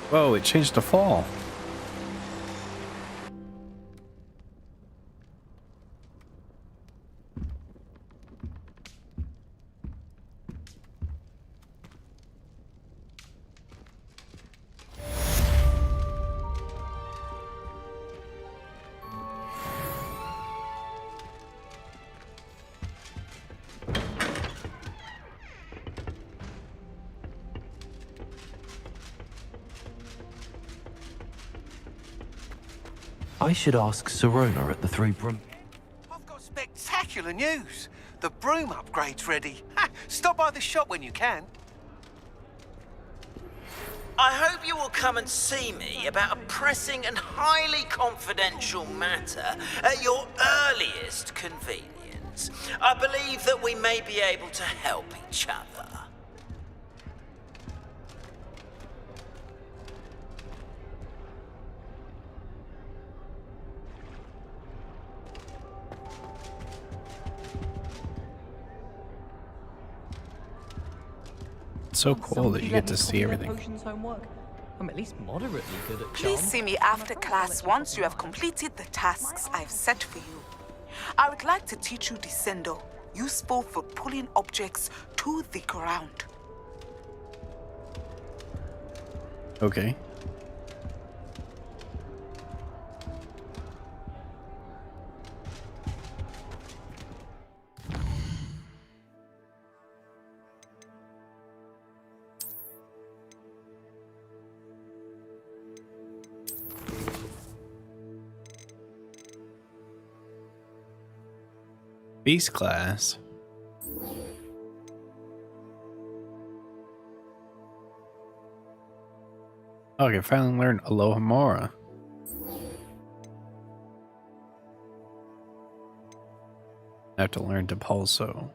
Whoa, it changed to fall. I should ask Sirona at the Three Broom... I've got spectacular news. The broom upgrade's ready. Ha! Stop by the shop when you can. I hope you will come and see me about a pressing and highly confidential matter at your earliest convenience. I believe that we may be able to help each other. It's so cool that you get to see everything. I'm at least moderately good at Please see me after class once you have completed the tasks I've set for you. I would like to teach you Descendo, useful for pulling objects to the ground. Okay. Beast class. Okay, finally learn Alohomora. I have to learn Depulso.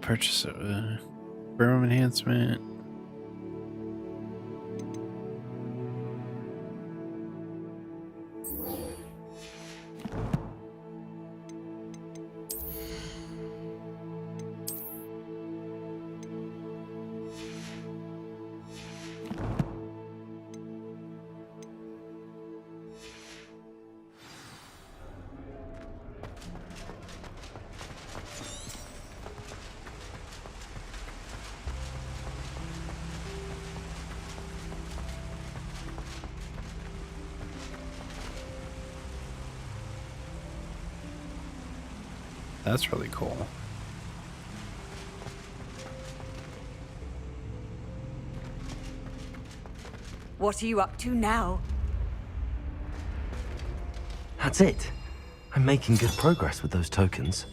Purchase a room enhancement. That's really cool. What are you up to now? That's it. I'm making good progress with those tokens.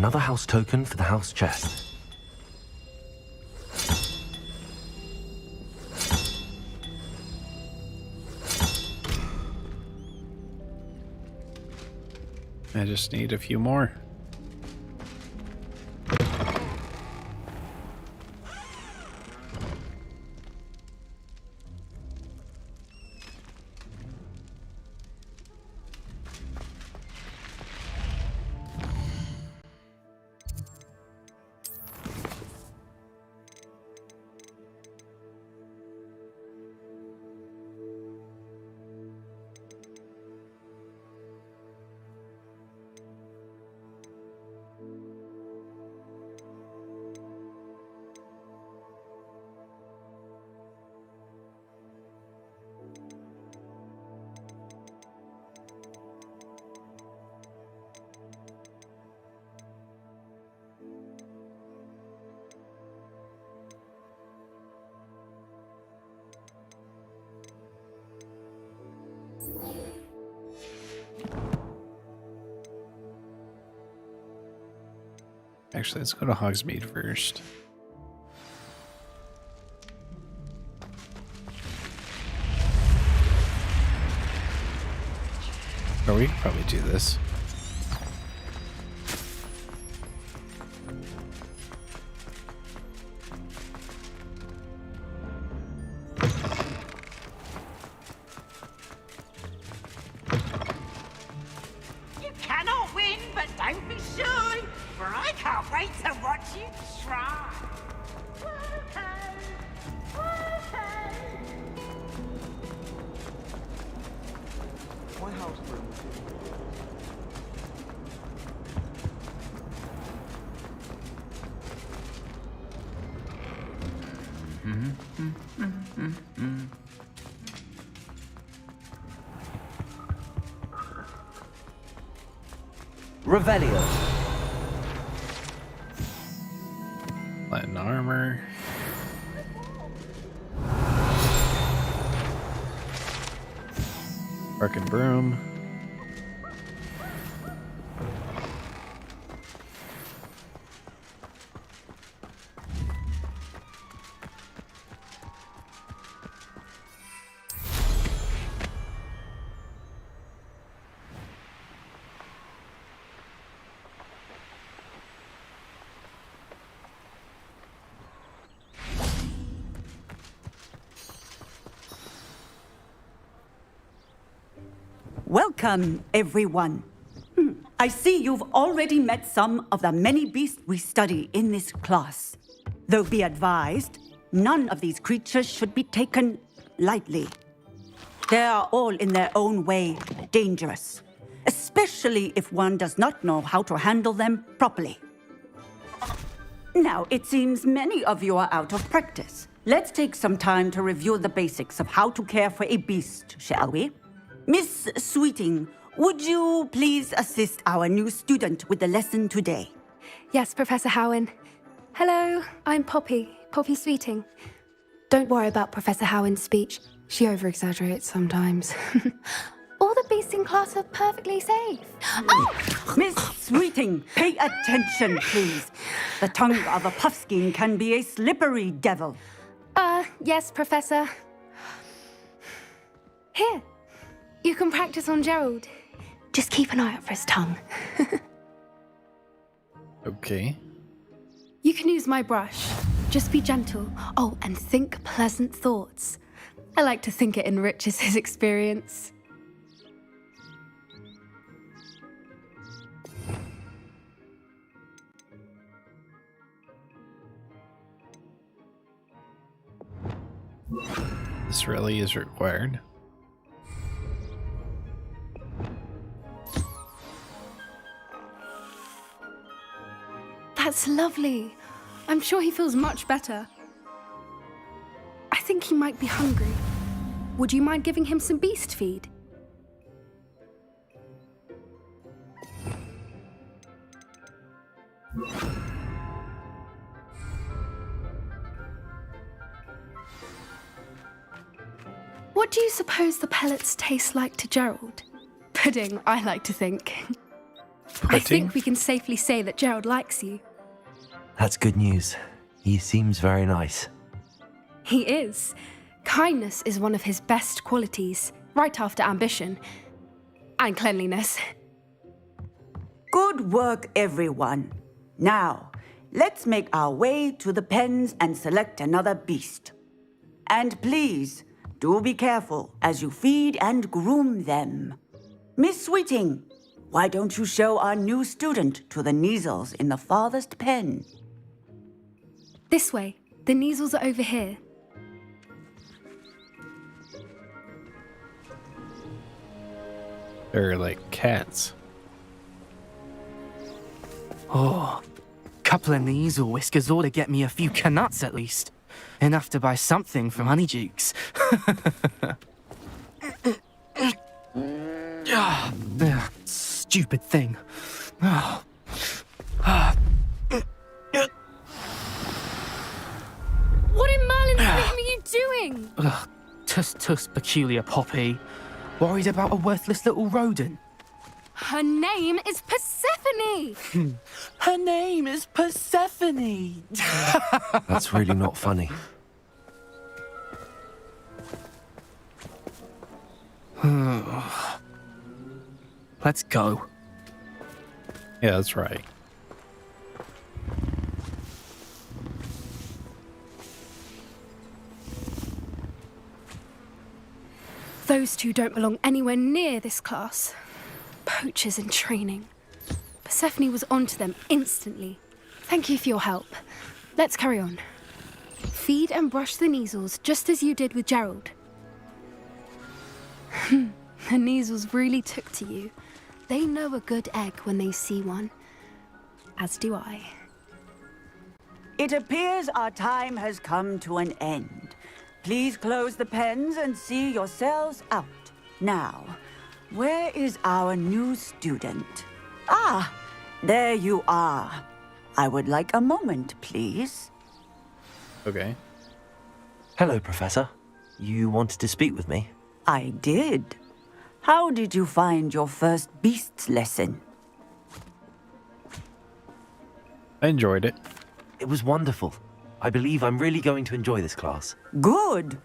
Another house token for the house chest. I just need a few more. Actually, let's go to Hogsmeade first. Or we can probably do this. You cannot win, but don't be shy, for I can't wait to watch you try. My house room. Revelio. Latin armor. Bark and broom. Welcome, everyone. I see you've already met some of the many beasts we study in this class. Though be advised, none of these creatures should be taken lightly. They are all in their own way dangerous, especially if one does not know how to handle them properly. Now, it seems many of you are out of practice. Let's take some time to review the basics of how to care for a beast, shall we? Miss Sweeting, would you please assist our new student with the lesson today? Yes, Professor Howen. Hello, I'm Poppy Sweeting. Don't worry about Professor Howen's speech. She over-exaggerates sometimes. All the beasts in class are perfectly safe. Oh! Miss Sweeting, pay attention, please. The tongue of a puffskein can be a slippery devil. Yes, Professor. Here. You can practice on Gerald. Just keep an eye out for his tongue. Okay. You can use my brush. Just be gentle. Oh, and think pleasant thoughts. I like to think it enriches his experience. This really is required. That's lovely. I'm sure he feels much better. I think he might be hungry. Would you mind giving him some beast feed? What do you suppose the pellets taste like to Gerald? Pudding, I like to think. I think we can safely say that Gerald likes you. That's good news. He seems very nice. He is. Kindness is one of his best qualities, right after ambition. And cleanliness. Good work, everyone. Now, let's make our way to the pens and select another beast. And please, do be careful as you feed and groom them. Miss Sweeting, why don't you show our new student to the Neasels in the farthest pen? This way. The Neasels are over here. They're like cats. Oh, couple of Neasel whiskers ought to get me a few canuts at least. Enough to buy something from Honeydukes. Stupid thing. What in Merlin's name are you doing? Tuss, peculiar Poppy. Worried about a worthless little rodent. Her name is Persephone! Her name is Persephone! That's really not funny. Let's go. Yeah, that's right. Those two don't belong anywhere near this class. Poachers in training. Persephone was onto them instantly. Thank you for your help. Let's carry on. Feed and brush the Neasels just as you did with Gerald. The Neasels really took to you. They know a good egg when they see one. As do I. It appears our time has come to an end. Please close the pens and see yourselves out. Now, where is our new student? Ah, there you are. I would like a moment, please. Okay. Hello, Professor. You wanted to speak with me? I did. How did you find your first beasts lesson? I enjoyed it. It was wonderful. I believe I'm really going to enjoy this class. Good.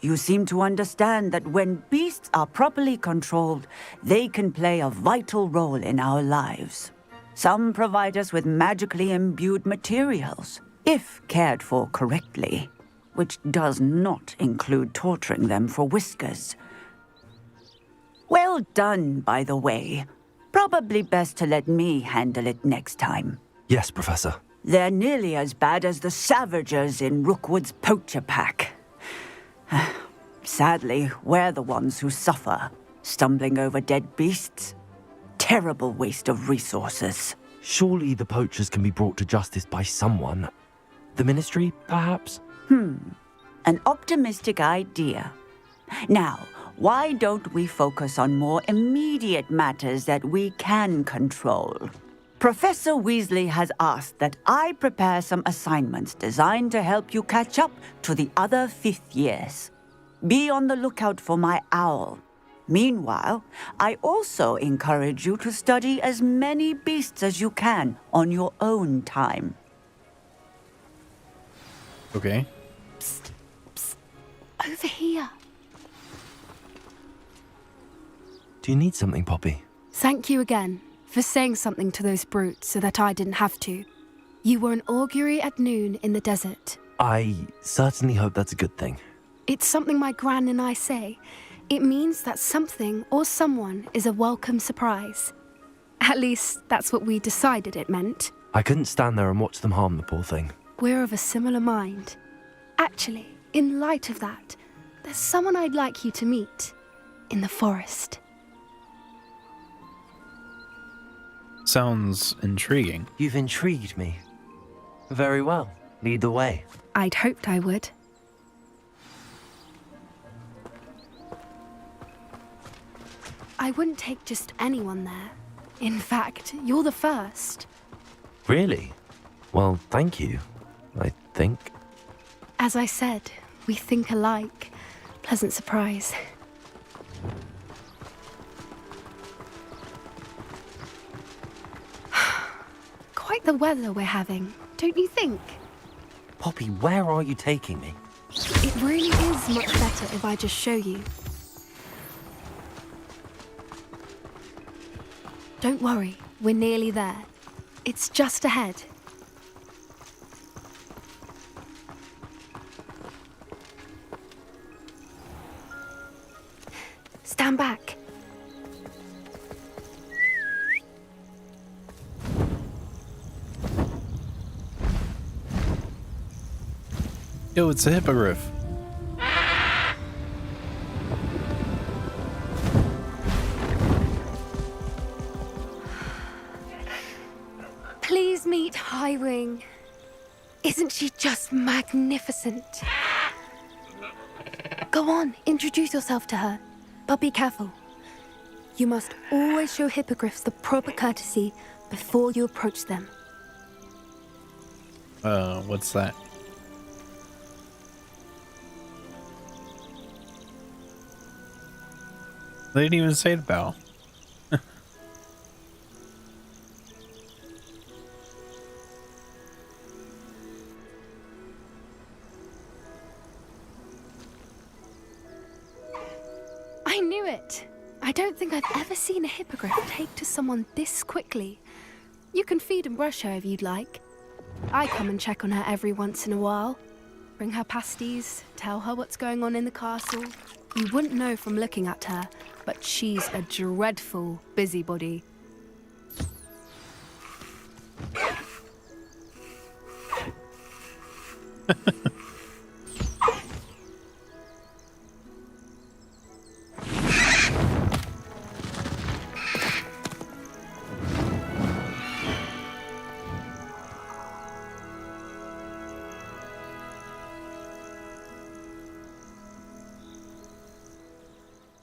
You seem to understand that when beasts are properly controlled, they can play a vital role in our lives. Some provide us with magically imbued materials, if cared for correctly, which does not include torturing them for whiskers. Well done, by the way. Probably best to let me handle it next time. Yes, Professor. They're nearly as bad as the Savagers in Rookwood's poacher pack. Sadly, we're the ones who suffer, stumbling over dead beasts. Terrible waste of resources. Surely the poachers can be brought to justice by someone. The Ministry, perhaps? An optimistic idea. Now, why don't we focus on more immediate matters that we can control? Professor Weasley has asked that I prepare some assignments designed to help you catch up to the other 5th years. Be on the lookout for my owl. Meanwhile, I also encourage you to study as many beasts as you can on your own time. Okay. Psst, psst. Over here. Do you need something, Poppy? Thank you again for saying something to those brutes so that I didn't have to. You were an augury at noon in the desert. I certainly hope that's a good thing. It's something my gran and I say. It means that something or someone is a welcome surprise. At least, that's what we decided it meant. I couldn't stand there and watch them harm the poor thing. We're of a similar mind. Actually, in light of that, there's someone I'd like you to meet. In the forest. Sounds intriguing. You've intrigued me. Very well. Lead the way. I'd hoped I would. I wouldn't take just anyone there. In fact, you're the first. Really? Well, thank you, I think. As I said, we think alike. Pleasant surprise. the weather we're having, don't you think? Poppy, where are you taking me? It really is much better if I just show you. Don't worry, we're nearly there. It's just ahead. Stand back. Yo, it's a hippogriff. Please meet Highwing. Isn't she just magnificent? Go on, introduce yourself to her. But be careful. You must always show hippogriffs the proper courtesy before you approach them. What's that? They didn't even say the bell. I knew it. I don't think I've ever seen a hippogriff take to someone this quickly. You can feed and brush her if you'd like. I come and check on her every once in a while. Bring her pasties, tell her what's going on in the castle. You wouldn't know from looking at her, but she's a dreadful busybody.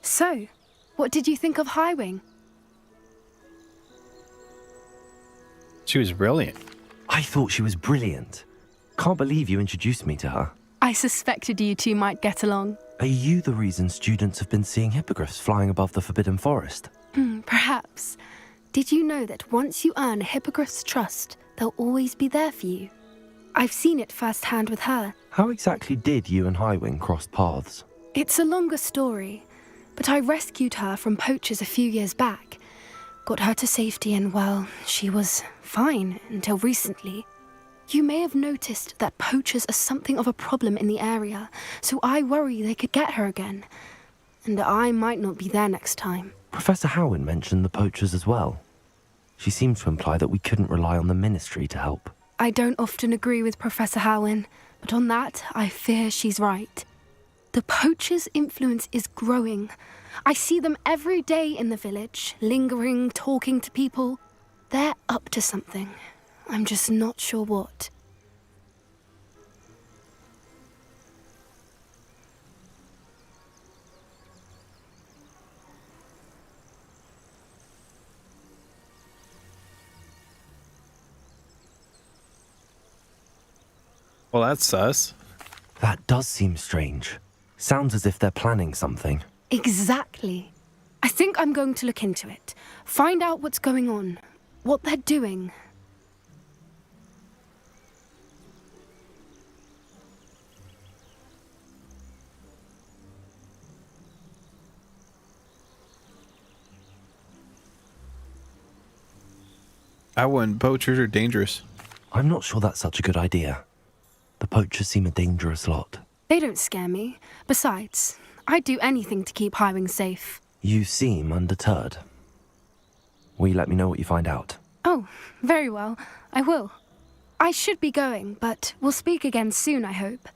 So, what did you think of Highwing? She was brilliant. I thought she was brilliant. Can't believe you introduced me to her. I suspected you two might get along. Are you the reason students have been seeing hippogriffs flying above the Forbidden Forest? Perhaps. Did you know that once you earn a hippogriff's trust, they'll always be there for you? I've seen it firsthand with her. How exactly did you and Highwing cross paths? It's a longer story, but I rescued her from poachers a few years back. Got her to safety and, well, she was fine until recently. You may have noticed that poachers are something of a problem in the area, so I worry they could get her again. And I might not be there next time. Professor Howin mentioned the poachers as well. She seemed to imply that we couldn't rely on the ministry to help. I don't often agree with Professor Howin, but on that, I fear she's right. The poachers' influence is growing. I see them every day in the village, lingering, talking to people. They're up to something. I'm just not sure what. Well, that's sus. That does seem strange. Sounds as if they're planning something. Exactly. I think I'm going to look into it. Find out what's going on. What they're doing. I wouldn't. Poachers are dangerous. I'm not sure that's such a good idea. The poachers seem a dangerous lot. They don't scare me. Besides, I'd do anything to keep Highwing safe. You seem undeterred. Will you let me know what you find out? Oh, very well. I will. I should be going, but we'll speak again soon, I hope.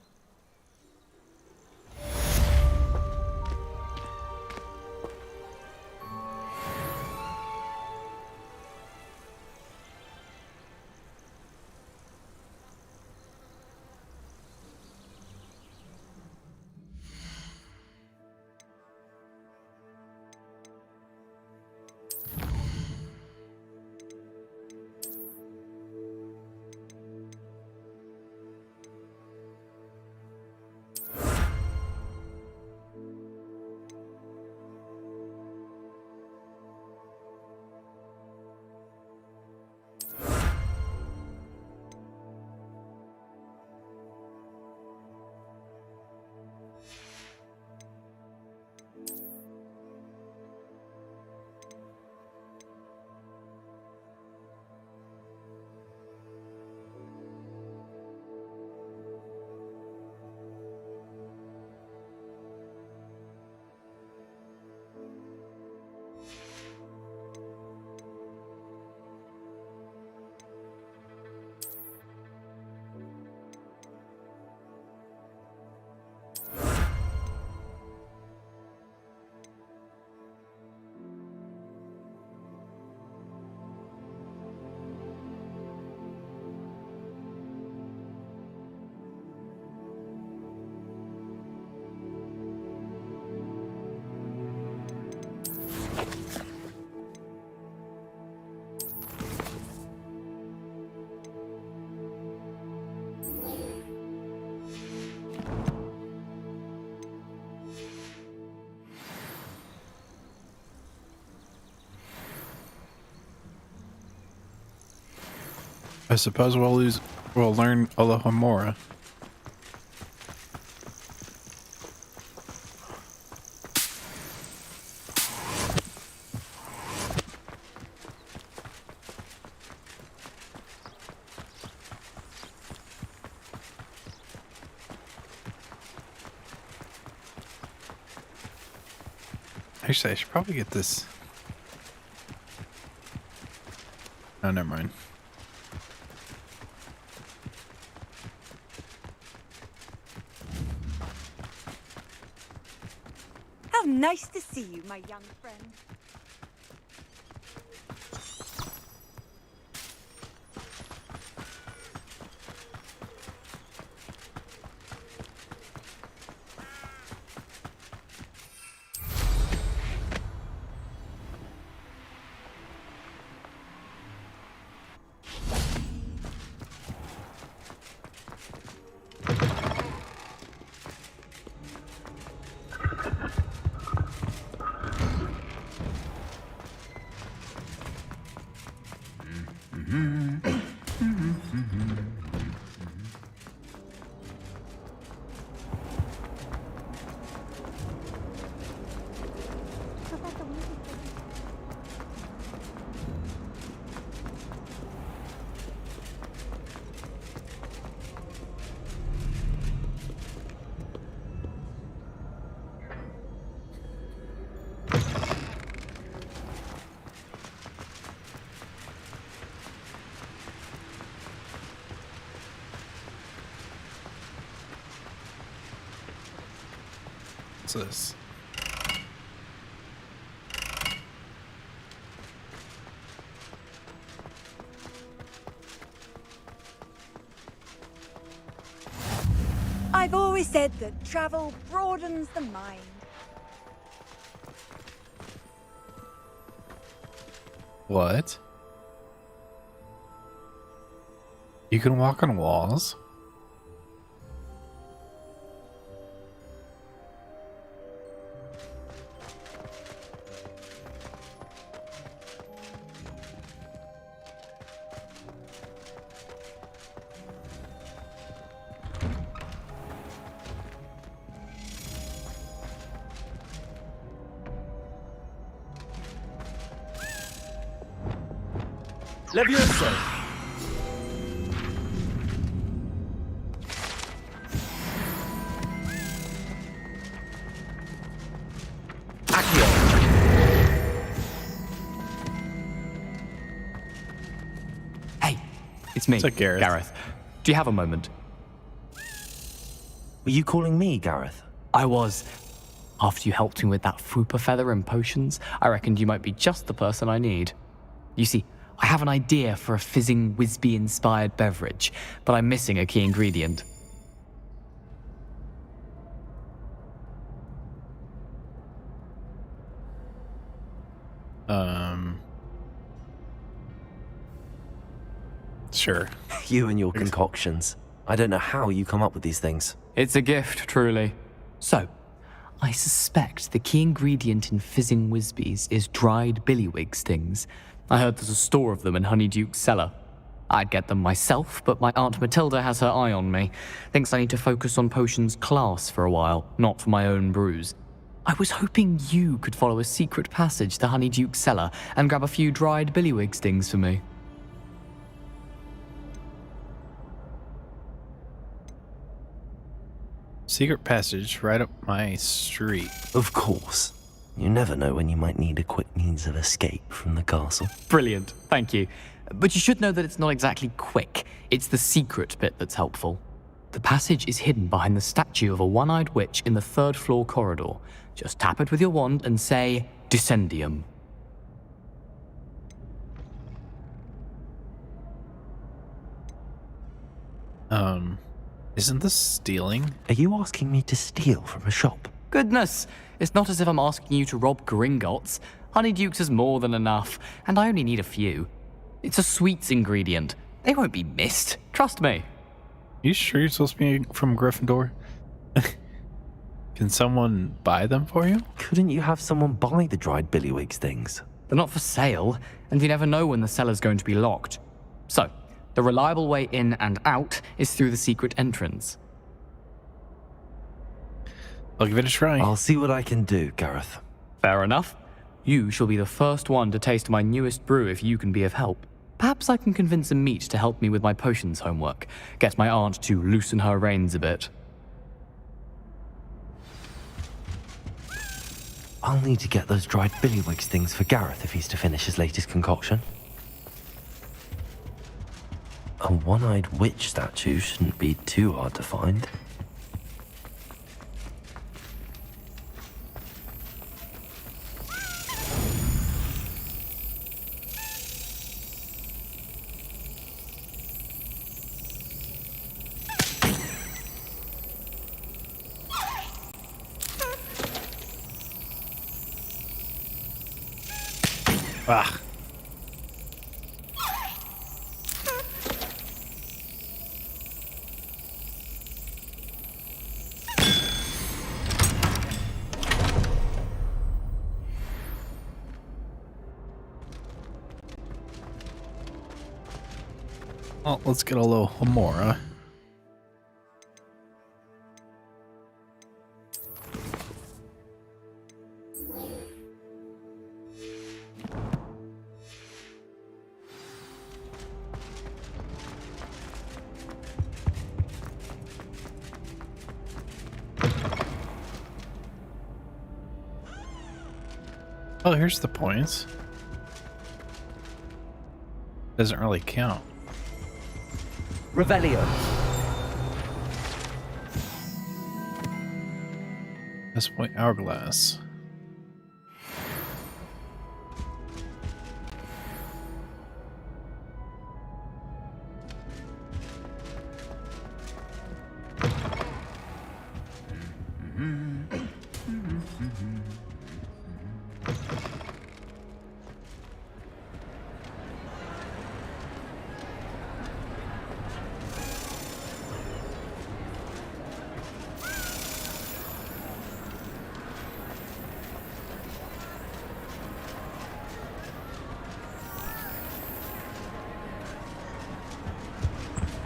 I suppose we'll learn Alohomora. Actually, I should probably get this. Oh, never mind. How nice to see you, my young friend. What's this? I've always said that travel broadens the mind. What? You can walk on walls? Levioso! Hey, it's me, It's like Gareth. Gareth. Do you have a moment? Were you calling me, Gareth? I was. After you helped me with that Fupa feather and potions, I reckoned you might be just the person I need. You see, I have an idea for a fizzing Wisby-inspired beverage, but I'm missing a key ingredient. Sure. You and your concoctions. I don't know how you come up with these things. It's a gift, truly. So, I suspect the key ingredient in fizzing Wisbies is dried billywig stings. I heard there's a store of them in Honeyduke's cellar. I'd get them myself, but my Aunt Matilda has her eye on me. Thinks I need to focus on potions class for a while, not for my own brews. I was hoping you could follow a secret passage to Honeyduke's cellar and grab a few dried billywig stings for me. Secret passage right up my street. Of course. You never know when you might need a quick means of escape from the castle. Brilliant, thank you. But you should know that it's not exactly quick. It's the secret bit that's helpful. The passage is hidden behind the statue of a one-eyed witch in the third-floor corridor. Just tap it with your wand and say, Descendium. Isn't this stealing? Are you asking me to steal from a shop? Goodness, it's not as if I'm asking you to rob Gringotts. Honeyduke's is more than enough, and I only need a few. It's a sweets ingredient. They won't be missed, trust me. You sure you're supposed to be from Gryffindor? Can someone buy them for you? Couldn't you have someone buy the dried billywig stings? They're not for sale, and you never know when the cellar's going to be locked. So, The reliable way in and out is through the secret entrance. I'll give it a try. I'll see what I can do, Gareth. Fair enough. You shall be the first one to taste my newest brew if you can be of help. Perhaps I can convince a meat to help me with my potions homework. Get my aunt to loosen her reins a bit. I'll need to get those dried billywigs things for Gareth if he's to finish his latest concoction. A one-eyed witch statue shouldn't be too hard to find. Ah. Well, let's get a little Homora. Oh, here's the points. Doesn't really count. Revelio. This point hourglass.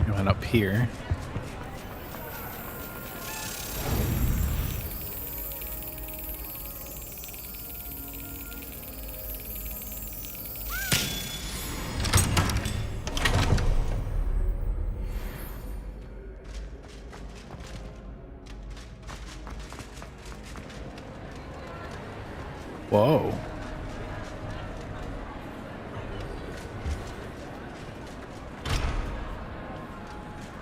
Going up here. Whoa.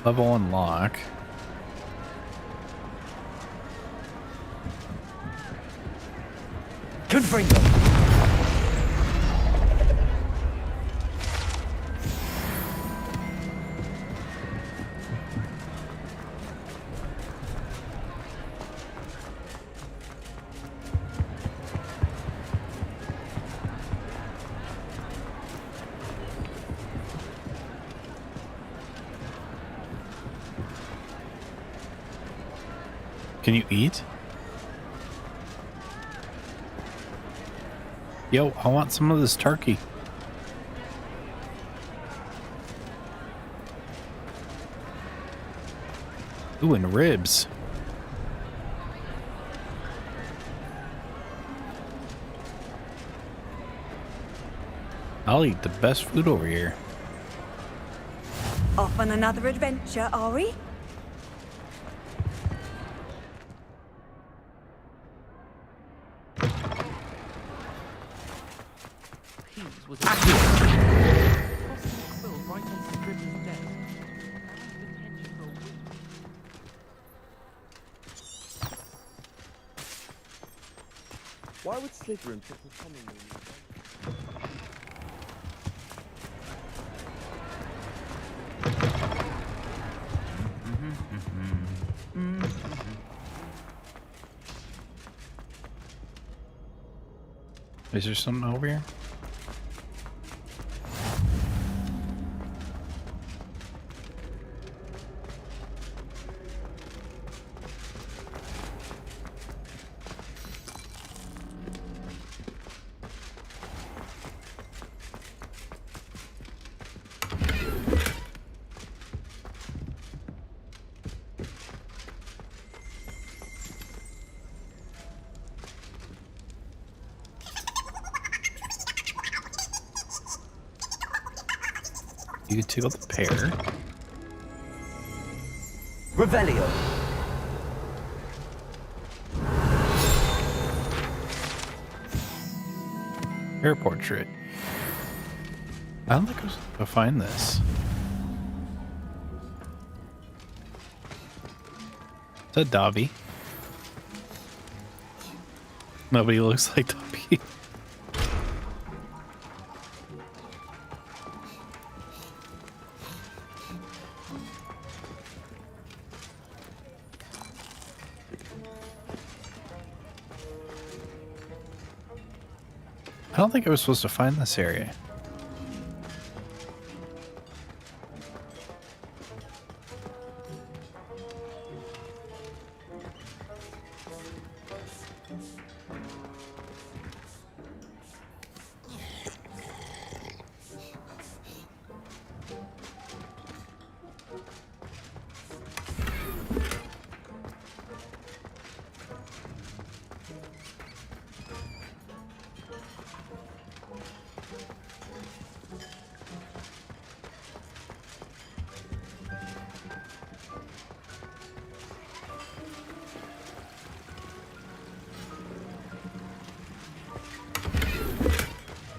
Level unlock. Confringo. Can you eat? Yo, I want some of this turkey. Ooh, and ribs. I'll eat the best food over here. Off on another adventure, are we? Why would Slytherin pick the common room? Is there something over here? You can tickle the pear. Revelio. Pear portrait. I don't think I was able to find this. Is that Dobby? Nobody looks like Dobby. I don't think I was supposed to find this area.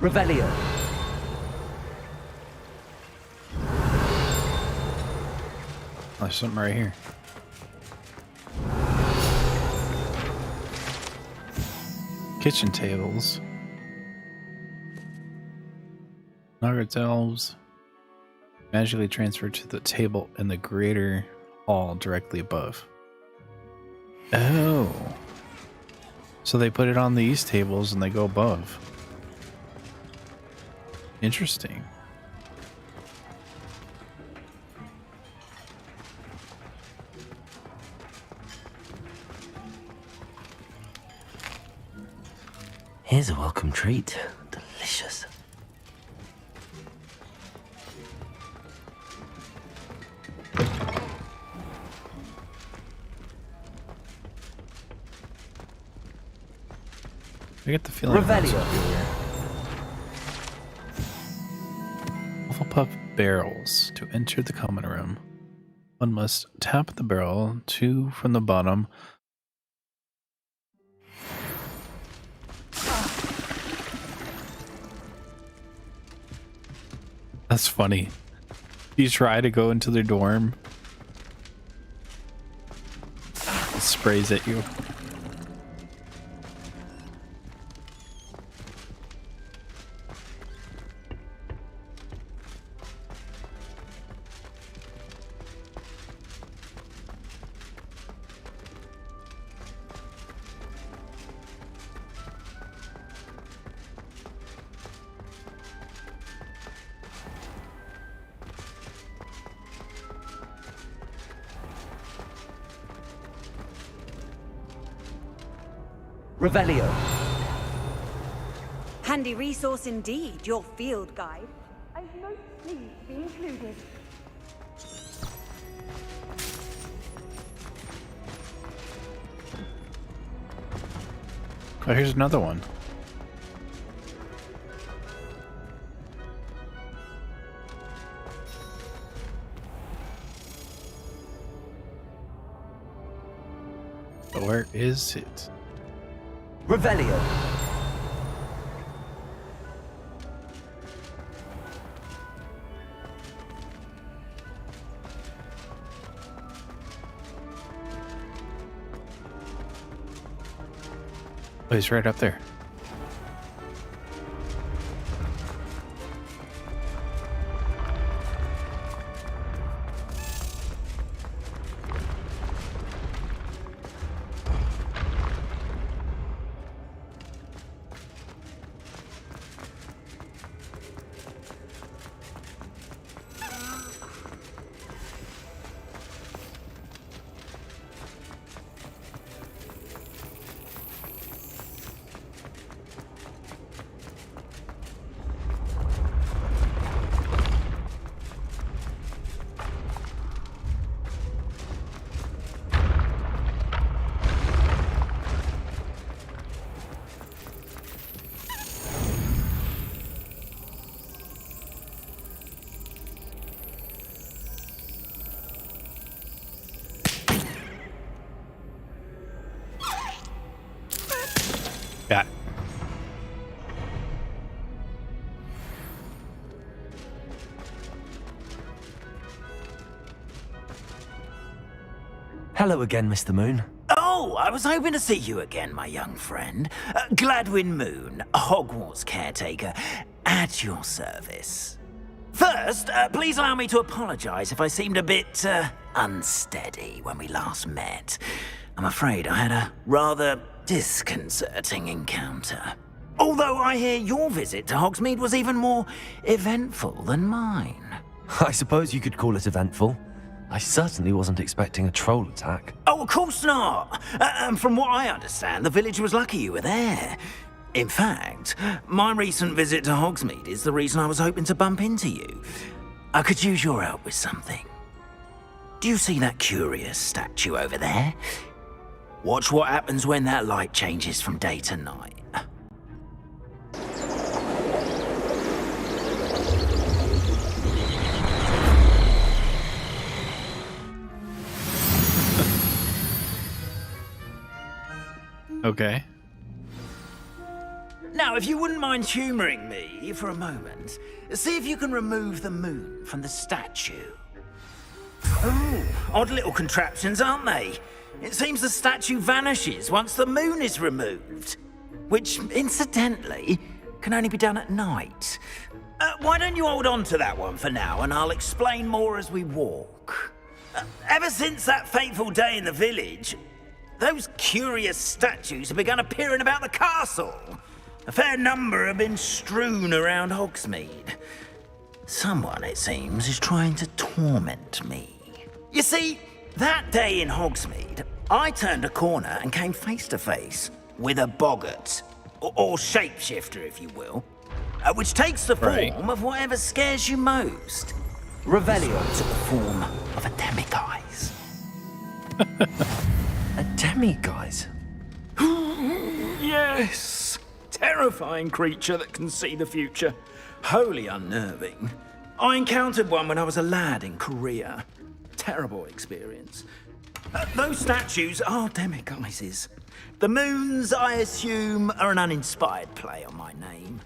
Revelio. There's something right here. Kitchen tables. Hogwarts elves magically transferred to the table in the greater hall directly above. Oh. So they put it on these tables and they go above. Interesting. Here's a welcome treat. Delicious. I get the feeling. Revelio. Hufflepuff barrels. To enter the common room, one must tap the barrel 2 from the bottom. That's funny. You try to go into their dorm, it sprays at you. Revelio. Handy resource indeed, your field guide. I've no plea to be included. Oh, here's another one. But where is it? Revelio. Oh, he's right up there. Got it. Hello again, Mr. Moon. Oh, I was hoping to see you again, my young friend. Gladwin Moon, Hogwarts caretaker, at your service. First, please allow me to apologize if I seemed a bit unsteady when we last met. I'm afraid I had a rather disconcerting encounter. Although I hear your visit to Hogsmeade was even more eventful than mine. I suppose you could call it eventful. I certainly wasn't expecting a troll attack. Oh, of course not. And from what I understand, the village was lucky you were there. In fact, my recent visit to Hogsmeade is the reason I was hoping to bump into you. I could use your help with something. Do you see that curious statue over there? Watch what happens when that light changes from day to night. Okay. Now, if you wouldn't mind humouring me for a moment, see if you can remove the moon from the statue. Oh, odd little contraptions, aren't they? It seems the statue vanishes once the moon is removed. Which, incidentally, can only be done at night. Why don't you hold on to that one for now, and I'll explain more as we walk. Ever since that fateful day in the village, those curious statues have begun appearing about the castle. A fair number have been strewn around Hogsmeade. Someone, it seems, is trying to torment me. You see, that day in Hogsmeade, I turned a corner and came face to face with a boggart, or shapeshifter, if you will, which takes the form of whatever scares you most. Revelio took the form of a demiguise. A demiguise? Yes! Terrifying creature that can see the future. Wholly unnerving. I encountered one when I was a lad in Korea. Terrible experience. Those statues are demiguises. The moons, I assume, are an uninspired play on my name.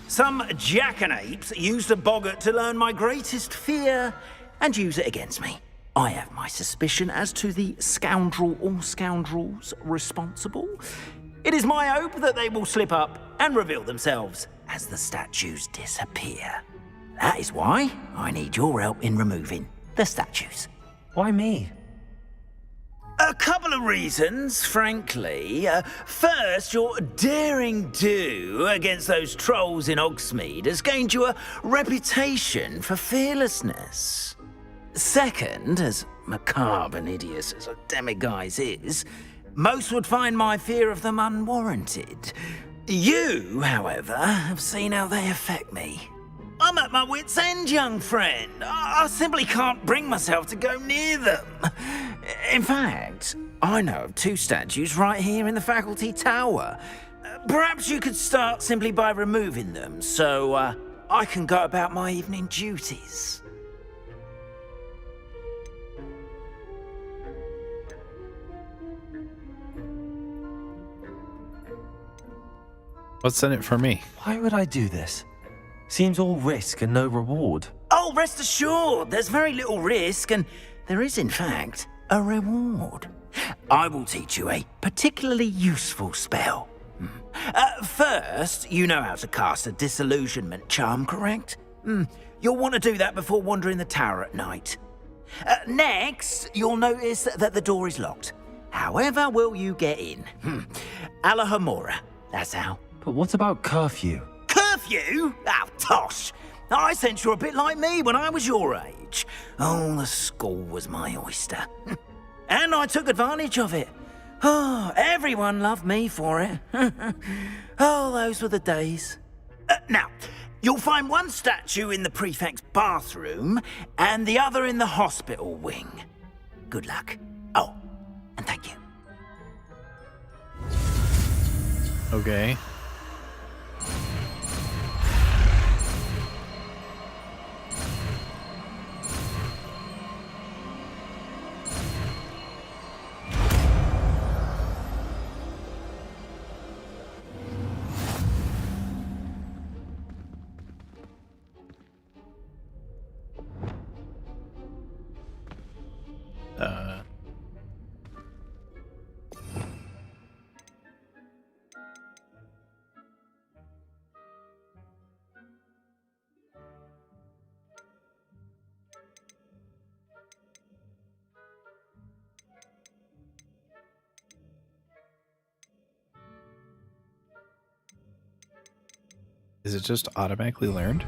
Some jackanapes used a boggart to learn my greatest fear and use it against me. I have my suspicion as to the scoundrel or scoundrels responsible. It is my hope that they will slip up and reveal themselves as the statues disappear. That is why I need your help in removing the statues. Why me? A couple of reasons, frankly. First, your daring do against those trolls in Hogsmeade has gained you a reputation for fearlessness. Second, as macabre and hideous as a demiguise is, most would find my fear of them unwarranted. You, however, have seen how they affect me. I'm at my wit's end, young friend. I simply can't bring myself to go near them. In fact, I know of two statues right here in the faculty tower. Perhaps you could start simply by removing them, so I can go about my evening duties. What's in it for me? Why would I do this? Seems all risk and no reward. Oh, rest assured, there's very little risk, and there is, in fact, a reward. I will teach you a particularly useful spell. First, you know how to cast a disillusionment charm, correct? You'll want to do that before wandering the tower at night. Next, you'll notice that the door is locked. However will you get in? Alahomora, that's how. But what about curfew? Curfew? Oh, tosh! I sense you're a bit like me when I was your age. Oh, the school was my oyster. And I took advantage of it. Oh, everyone loved me for it. Oh, those were the days. Now, you'll find one statue in the prefect's bathroom and the other in the hospital wing. Good luck. Oh, and thank you. Okay. Is it just automatically learned?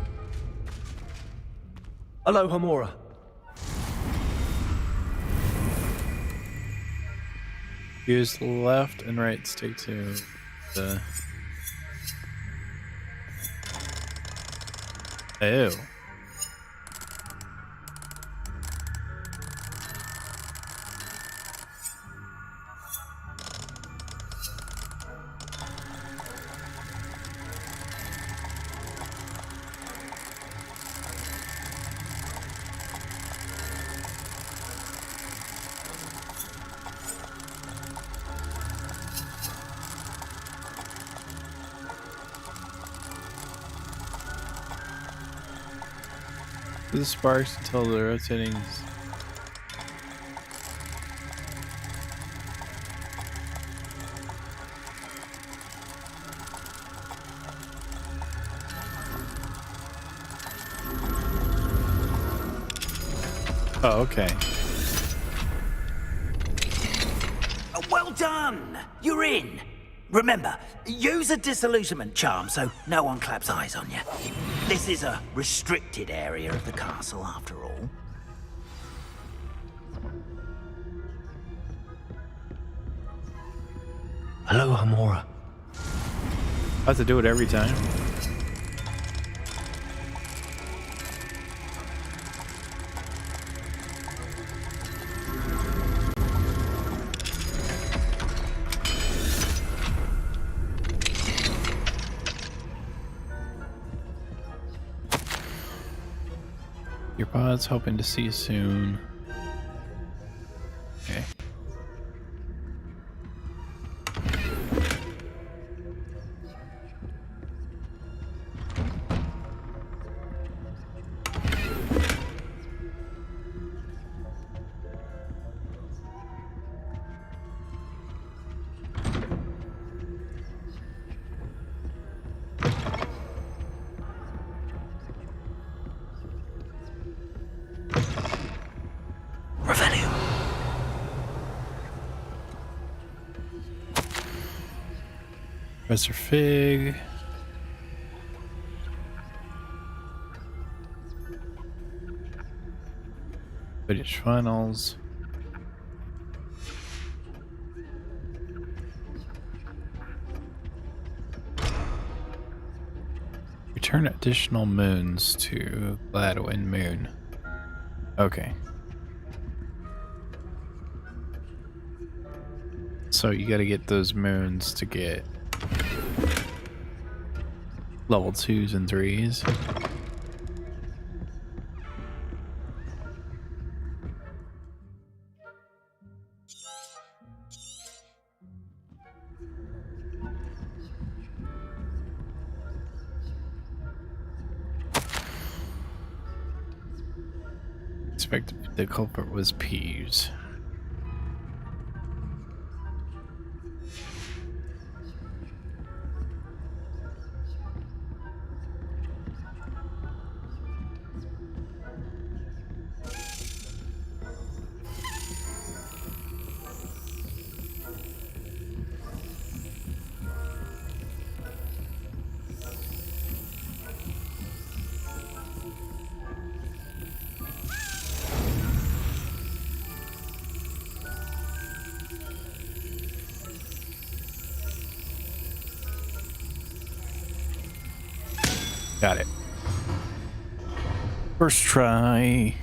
Hello, Hamora. Use left and right stick to the... Oh. The sparks until the rotating. Oh, okay. Well done! You're in! Remember, use a disillusionment charm so no one claps eyes on you. This is a restricted area of the castle, after all. Hello, Hamora. I have to do it every time. Your pod's hoping to see you soon. Okay. Professor Fig. British finals. Return additional moons to Gladwin Moon. Okay. So you gotta get those moons to get level 2s and 3s. Expect the culprit was Peeves. Got it. First try.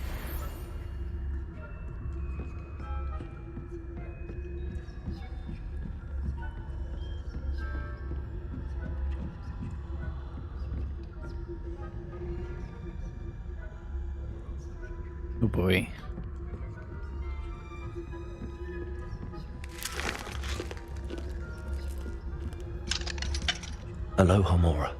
Oh boy. Hello, Hamora.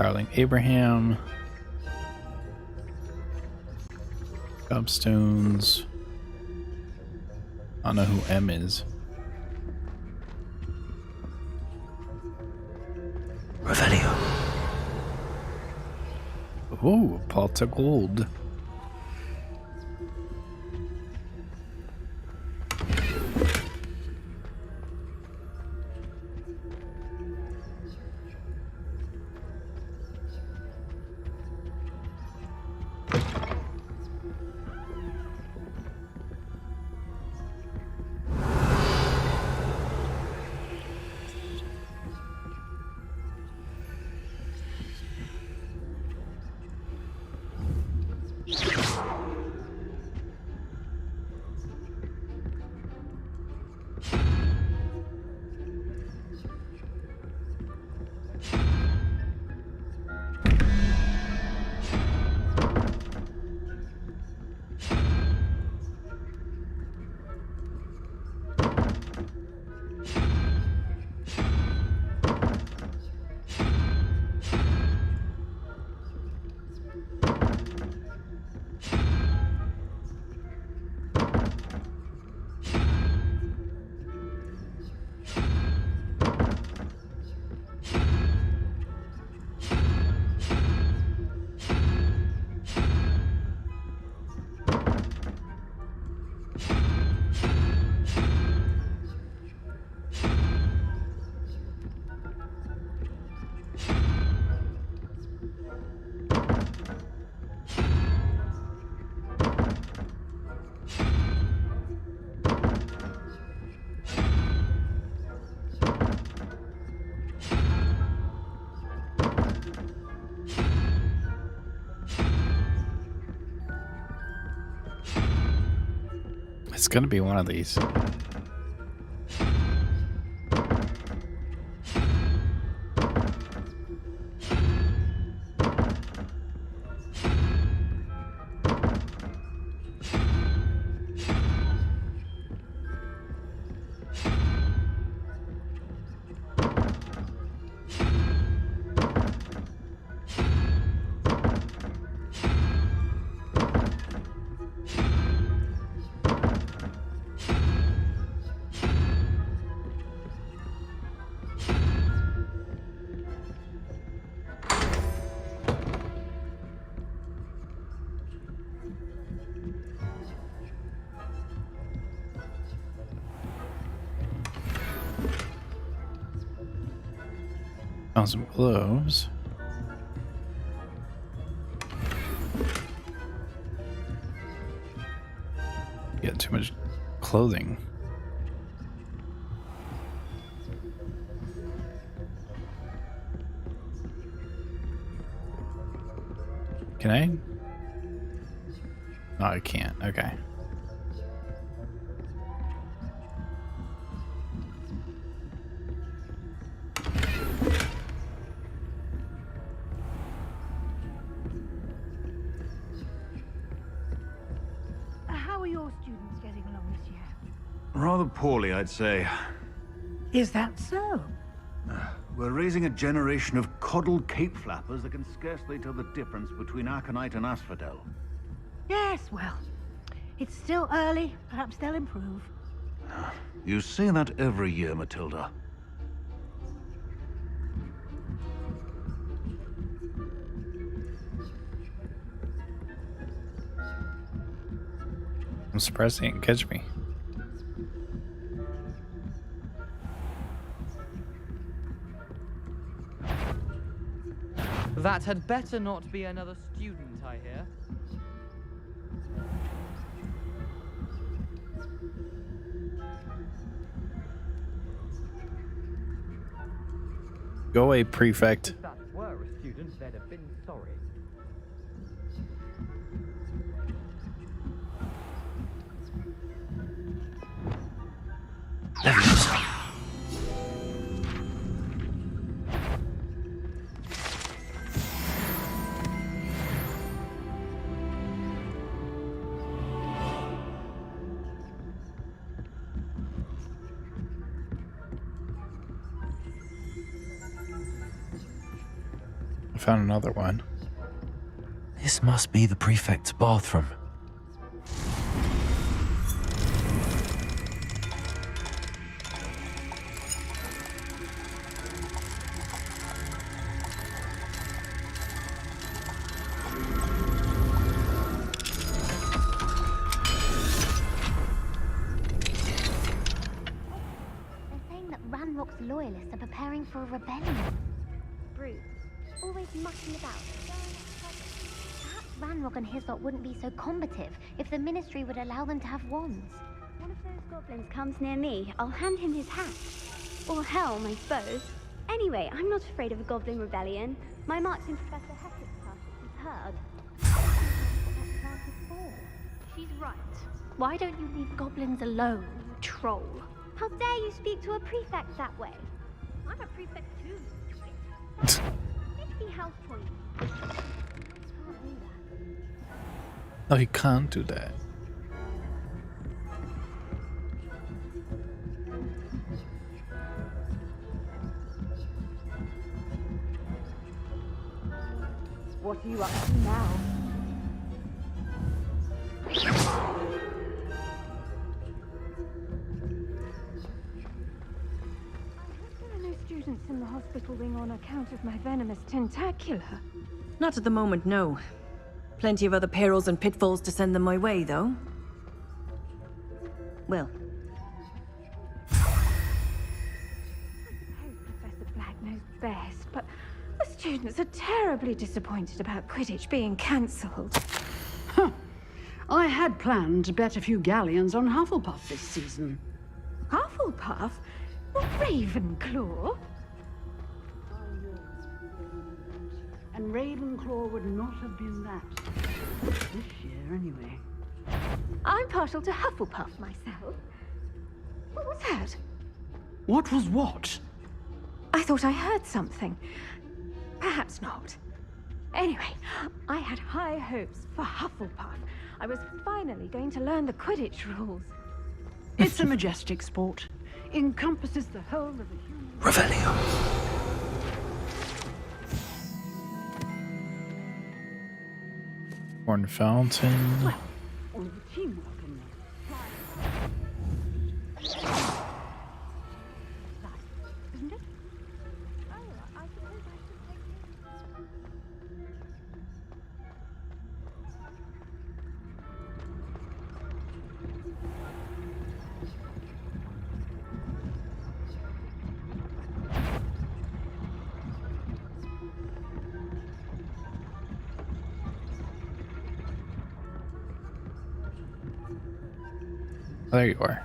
Darling Abraham. Gobstones. I don't know who M is. Revelio. Ooh, pot of gold. It's gonna be one of these. Found some gloves. Get too much clothing. Can I? No, I can't. Okay. How are your students getting along this year? Rather poorly, I'd say. Is that so? We're raising a generation of coddled cape flappers that can scarcely tell the difference between aconite and asphodel. Yes, well, it's still early. Perhaps they'll improve. You say that every year, Matilda. I'm surprised they didn't catch me. That had better not be another student, I hear. Go away, prefect. If that were a student, they'd have been sorry. I found another one. This must be the prefect's bathroom. Ranrock's loyalists are preparing for a rebellion. Brutes, always mucking about. Perhaps Ranrock and his lot wouldn't be so combative if the Ministry would allow them to have wands. One of those goblins comes near me, I'll hand him his hat. Or helm, I suppose. Anyway, I'm not afraid of a goblin rebellion. My marks in Professor Hector's class, you've heard. She's right. Why don't you leave goblins alone, you troll? How dare you speak to a prefect that way? I'm a prefect too. 50 house points. No, he can't do that. What are you up to now? Students in the hospital wing on account of my venomous tentacular. Not at the moment, no. Plenty of other perils and pitfalls to send them my way, though. Well. I suppose Professor Black knows best, but the students are terribly disappointed about Quidditch being cancelled. Huh. I had planned to bet a few galleons on Hufflepuff this season. Hufflepuff? Ravenclaw? And Ravenclaw would not have been that. This year, anyway. I'm partial to Hufflepuff myself. What was that? What was what? I thought I heard something. Perhaps not. Anyway, I had high hopes for Hufflepuff. I was finally going to learn the Quidditch rules. It's a majestic sport. Encompasses the whole of the human... Revelio. Horn Fountain. Well, all the teamwork in there. Isn't it? Oh, I suppose I should take Oh, there you are.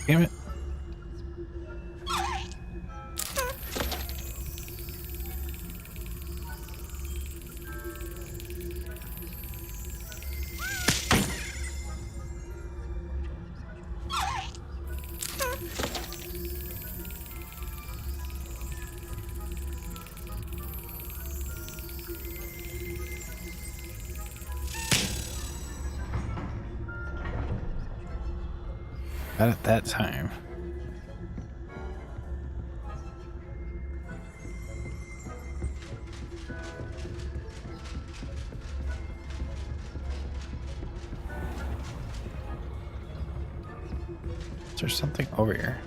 Damn it. Not at that time. Is there something over here?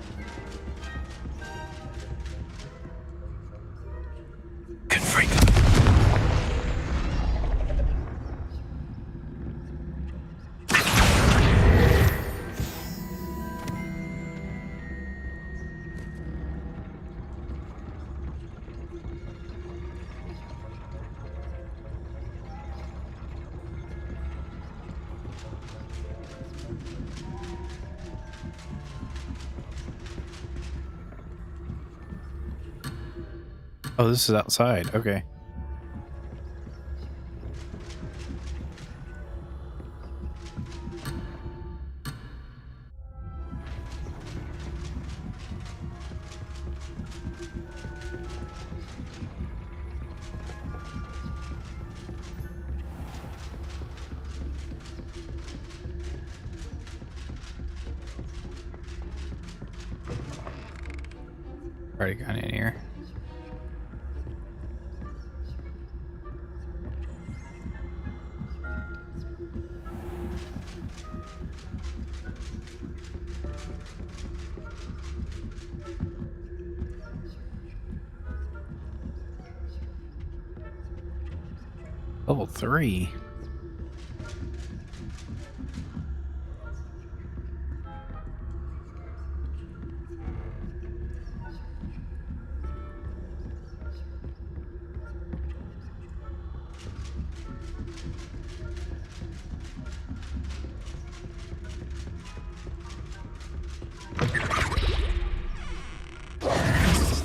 Oh, this is outside. Okay. Already got in here. Level 3.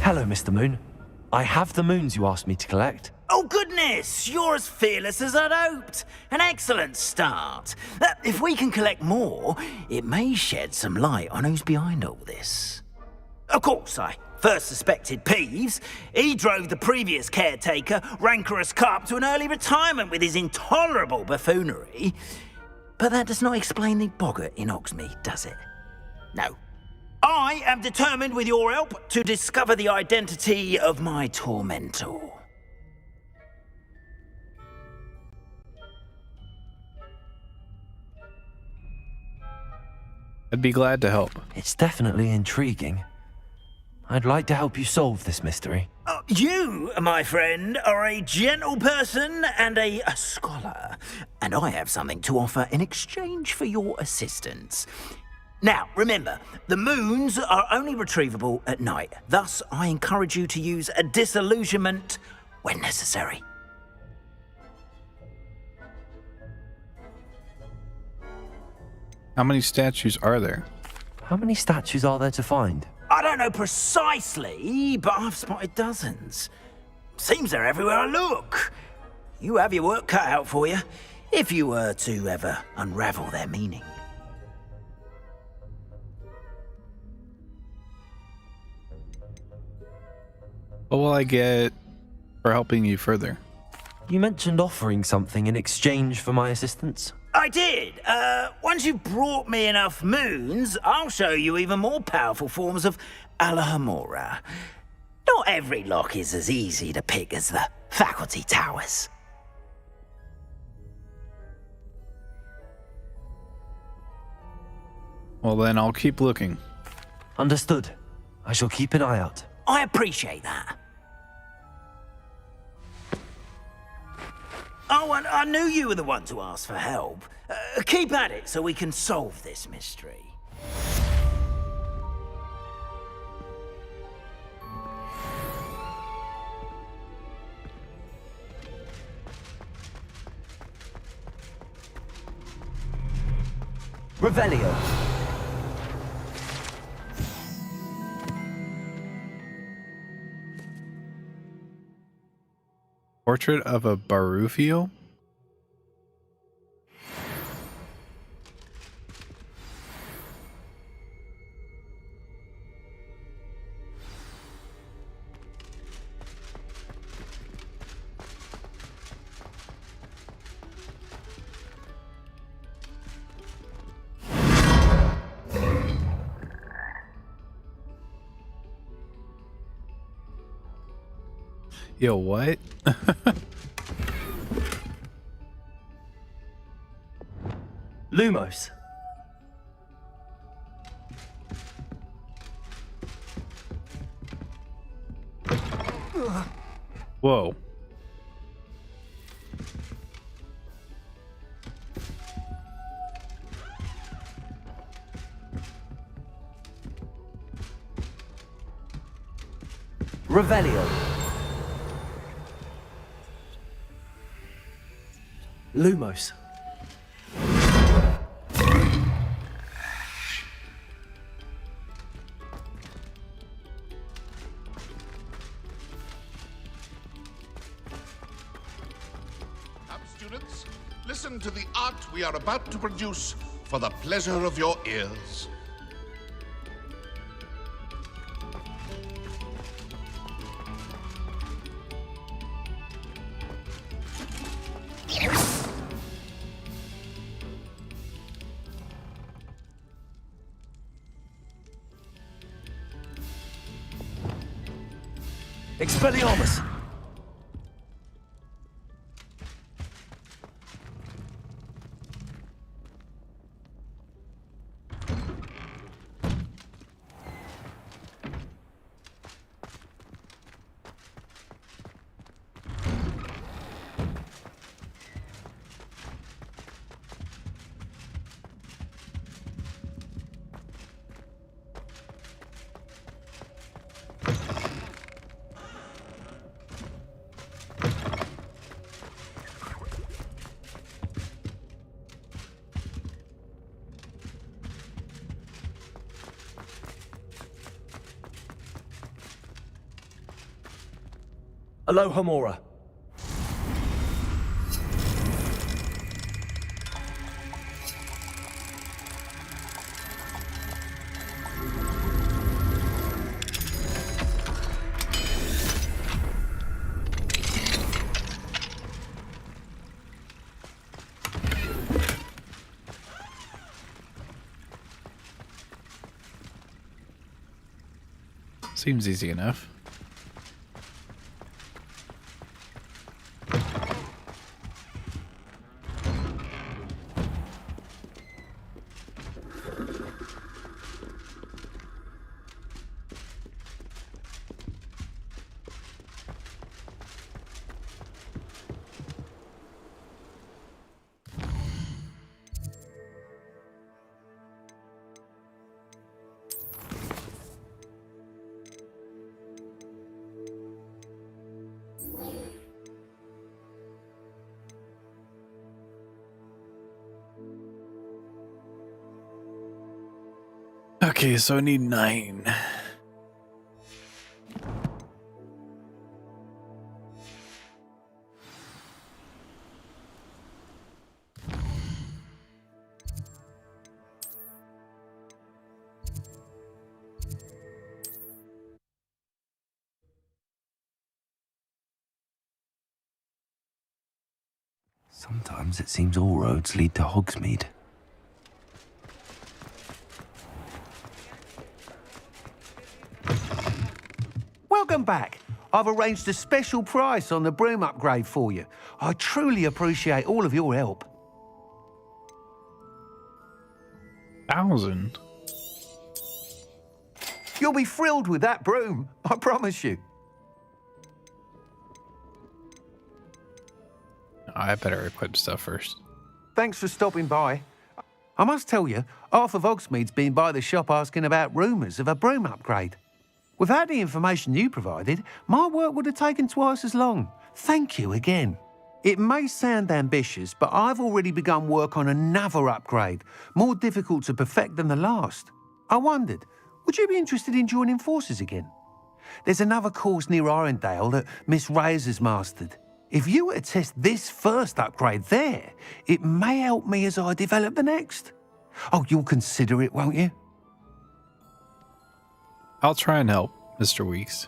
Hello, Mr. Moon. I have the moons you asked me to collect. Oh, goodness! You're as fearless as I'd hoped. An excellent start. If we can collect more, it may shed some light on who's behind all this. Of course, I first suspected Peeves. He drove the previous caretaker, Rancorous Carp, to an early retirement with his intolerable buffoonery. But that does not explain the boggart in Hogsmeade, does it? No. I am determined, with your help, to discover the identity of my tormentor. I'd be glad to help. It's definitely intriguing. I'd like to help you solve this mystery. You, my friend, are a gentle person and a scholar, and I have something to offer in exchange for your assistance. Now, remember, the moons are only retrievable at night. Thus, I encourage you to use a disillusionment when necessary. How many statues are there? How many statues are there to find? I don't know precisely, but I've spotted dozens. Seems they're everywhere I look. You have your work cut out for you, if you were to ever unravel their meaning. What will I get for helping you further? You mentioned offering something in exchange for my assistance. I did. Once you've brought me enough moons, I'll show you even more powerful forms of Alohomora. Not every lock is as easy to pick as the faculty towers. Well, then I'll keep looking. Understood. I shall keep an eye out. I appreciate that. Oh, and I knew you were the one to ask for help. Keep at it so we can solve this mystery. Revelio. Portrait of a Barufio? Yo, what? Lumos. Whoa. Revelio. Lumos. listen to the art we are about to produce for the pleasure of your ears. Expelliarmus! Aloha Mora. Seems easy enough. Okay, so I need 9. Sometimes it seems all roads lead to Hogsmeade. Welcome back. I've arranged a special price on the broom upgrade for you. I truly appreciate all of your help. 1,000. You'll be thrilled with that broom, I promise you. I better equip stuff first. Thanks for stopping by. I must tell you, half of Hogsmeade's been by the shop asking about rumours of a broom upgrade. Without the information you provided, my work would have taken twice as long. Thank you again. It may sound ambitious, but I've already begun work on another upgrade, more difficult to perfect than the last. I wondered, would you be interested in joining forces again? There's another course near Irondale that Miss Reyes has mastered. If you were to test this first upgrade there, it may help me as I develop the next. Oh, you'll consider it, won't you? I'll try and help, Mr. Weeks.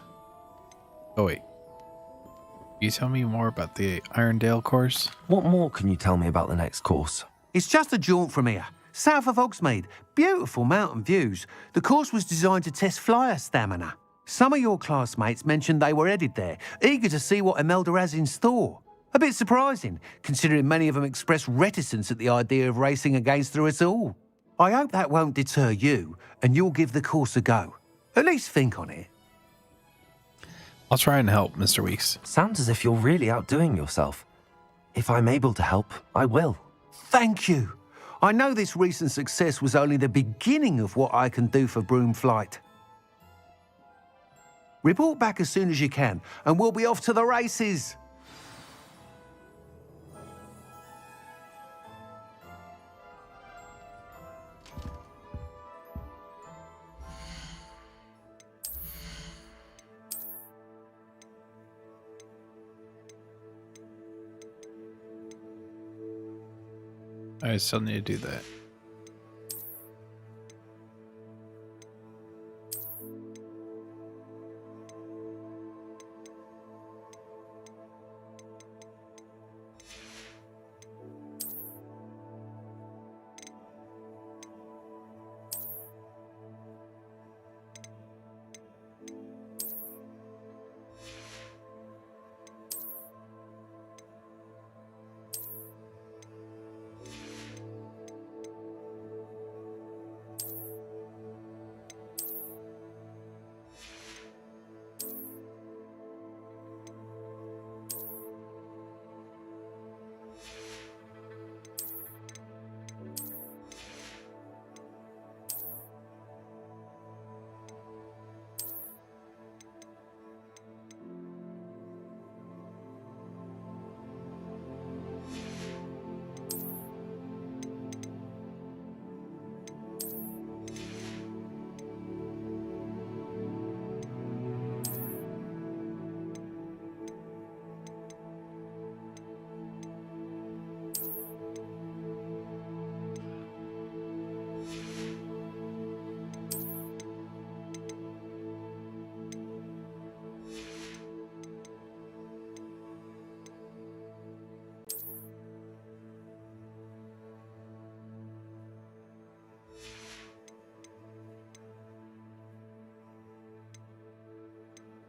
Oh wait. Can you tell me more about the Irondale course? What more can you tell me about the next course? It's just a jaunt from here, south of Hogsmeade. Beautiful mountain views. The course was designed to test flyer stamina. Some of your classmates mentioned they were headed there, eager to see what Imelda has in store. A bit surprising, considering many of them expressed reticence at the idea of racing against her at all. I hope that won't deter you, and you'll give the course a go. At least think on it. I'll try and help, Mr. Weeks. Sounds as if you're really outdoing yourself. If I'm able to help, I will. Thank you. I know this recent success was only the beginning of what I can do for broom flight. Report back as soon as you can, and we'll be off to the races. I still need to do that.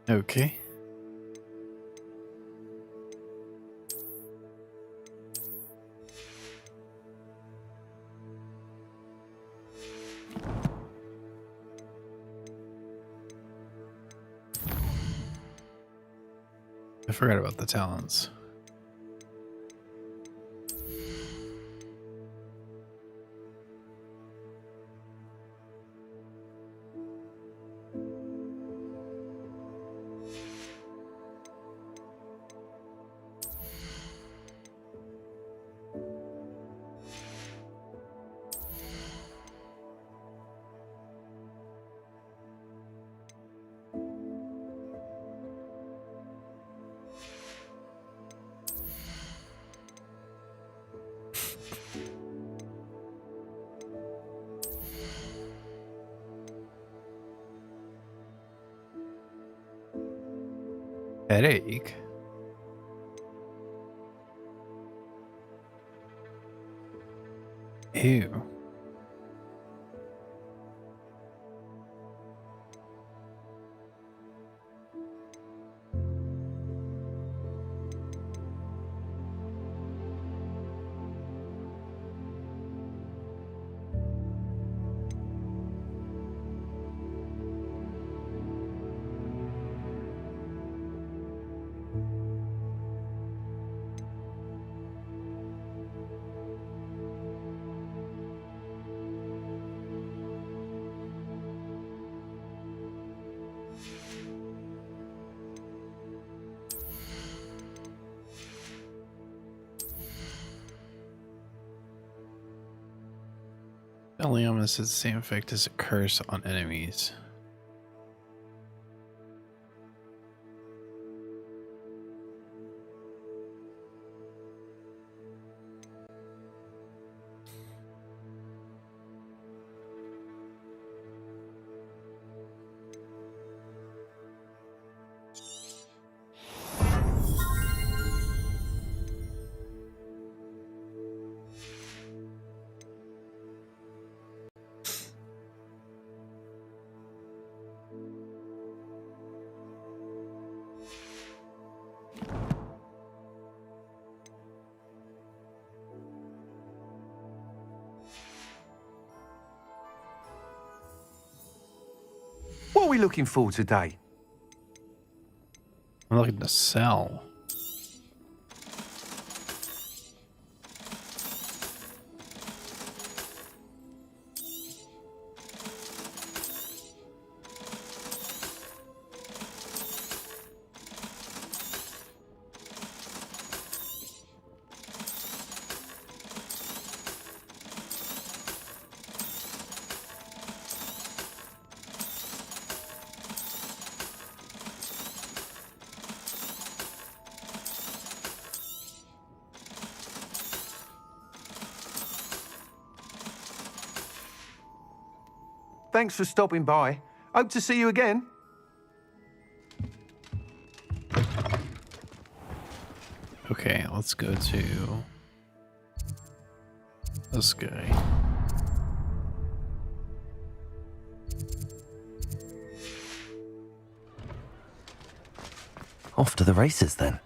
Okay. I forgot about the talents. Headache. Ew. Belliamus has the same effect as a curse on enemies. What are we looking for today? I'm looking to sell. Thanks for stopping by. Hope to see you again. Okay, let's go to this guy. Off to the races then.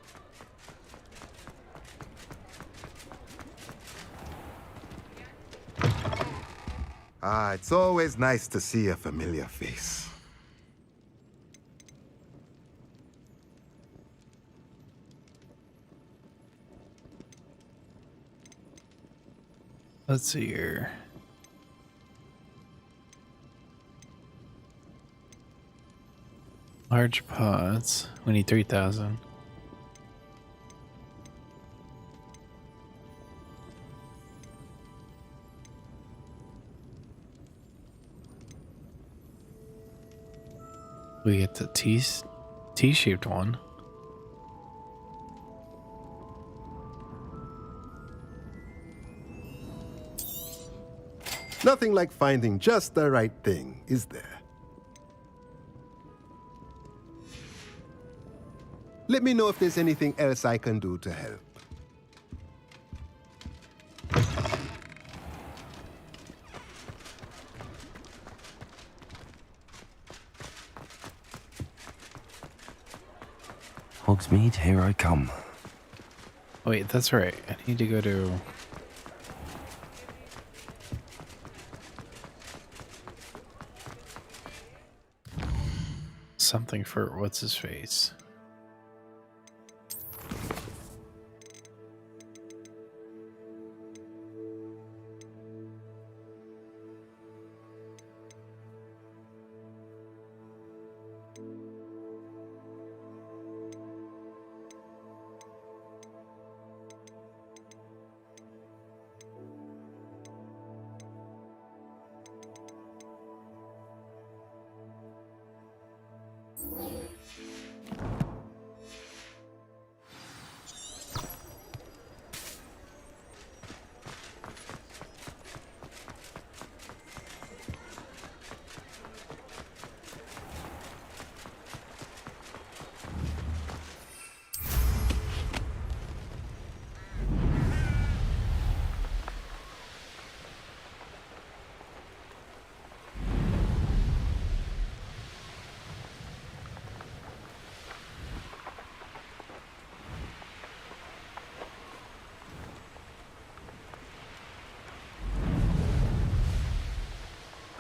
Ah, it's always nice to see a familiar face. Let's see here. Large pots. We need 3,000. We get the T-shaped one. Nothing like finding just the right thing, is there? Let me know if there's anything else I can do to help. Hogsmeade, here I come. Wait, that's right. I need to go to... something for what's-his-face.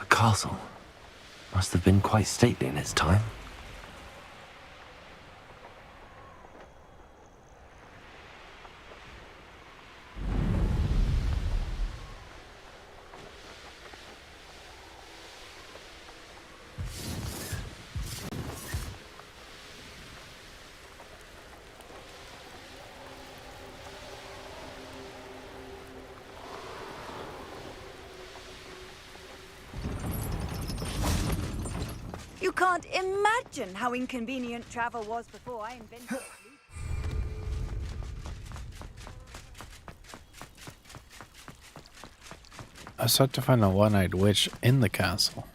Castle. Must have been quite stately in its time. You can't imagine how inconvenient travel was before I invented it. I sought to find a one-eyed witch in the castle.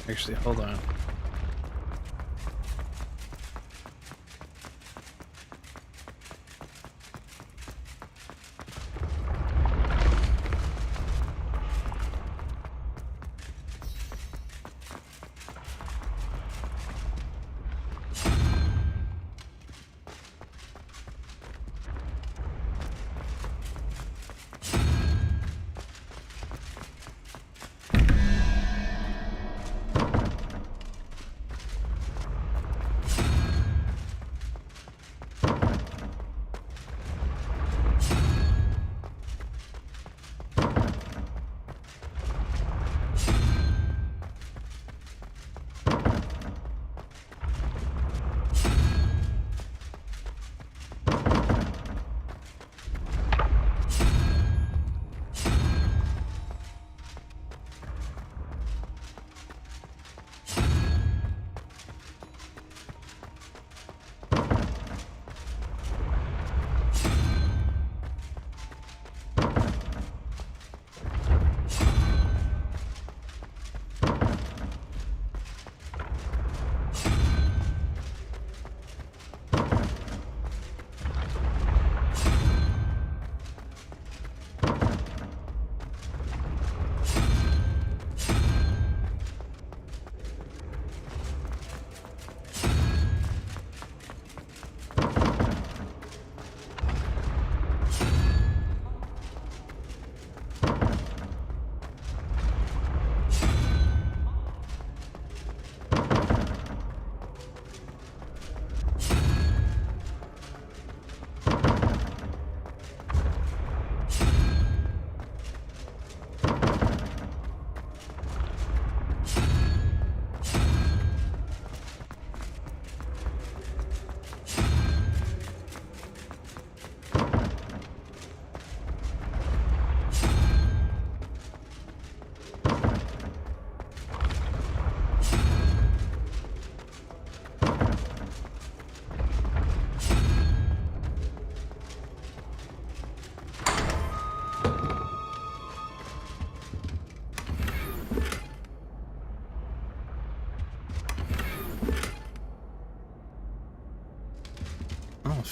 Actually, hold on.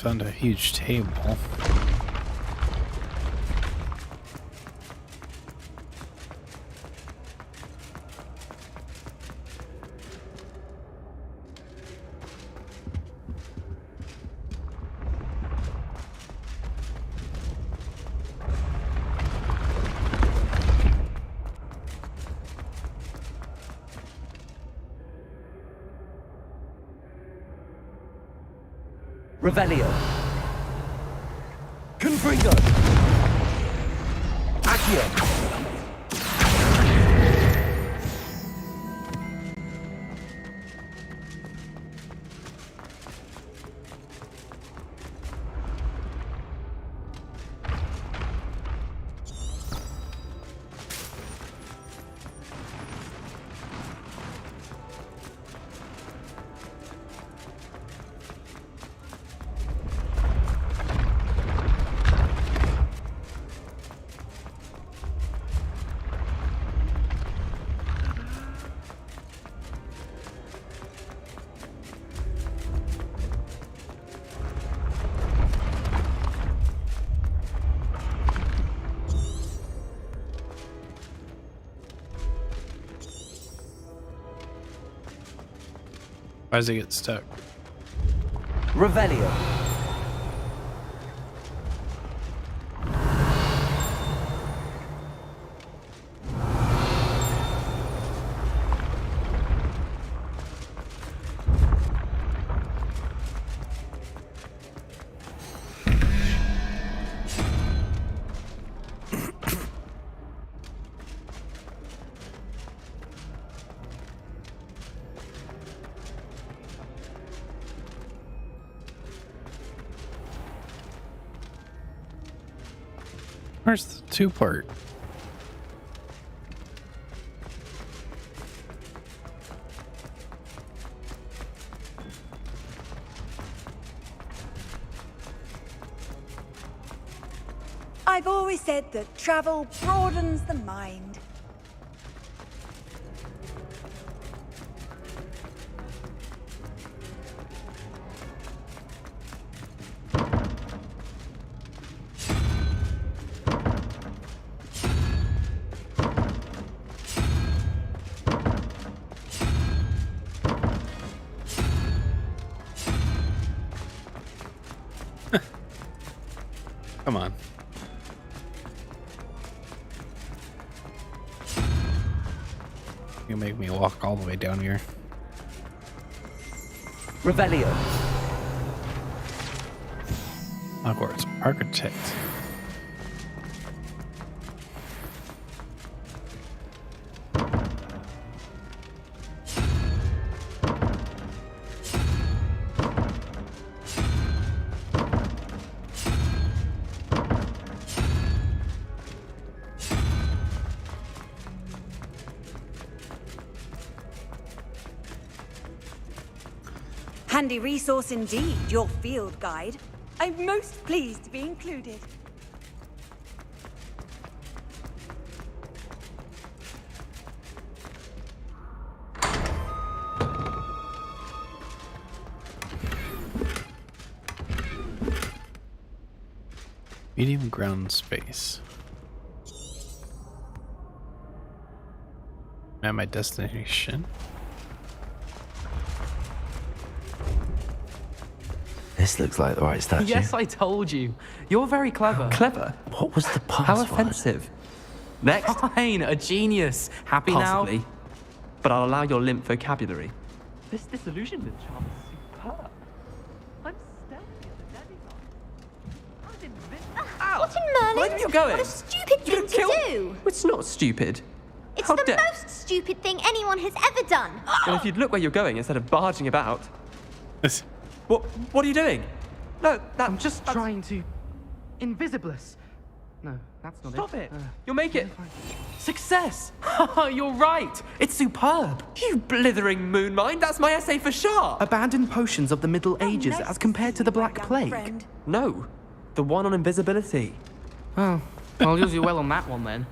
found a huge table. Revelio. Confringo. Accio. Why does it get stuck? Revelio. Where's the two-part? I've always said that travel broadens the mind. Come on. You make me walk all the way down here. Revelio. Hogwarts Architect. Handy resource indeed, your field guide. I'm most pleased to be included. Medium ground space. At my destination. This looks like the right statue. Yes, I told you. You're very clever. Clever? What was the password? How offensive. Next. Fine, a genius. Happy Possibly. now? But I'll allow your limp vocabulary. This disillusionment charm is superb. I'm stealthy as a demigod. Ow! What in Merlin? Where are you going? What a stupid thing to do! It's not stupid. It's How the dare- most stupid thing anyone has ever done. Well, if you'd look where you're going instead of barging about. What are you doing? No, I'm just trying to... Invisibless. No, that's not Stop it. it. You'll make it. Success. You're right. It's superb. You blithering moon mind. That's my essay for sure. Abandoned potions of the Middle Ages as compared to the Black Plague. No, the one on invisibility. Oh, I'll use you well on that one then.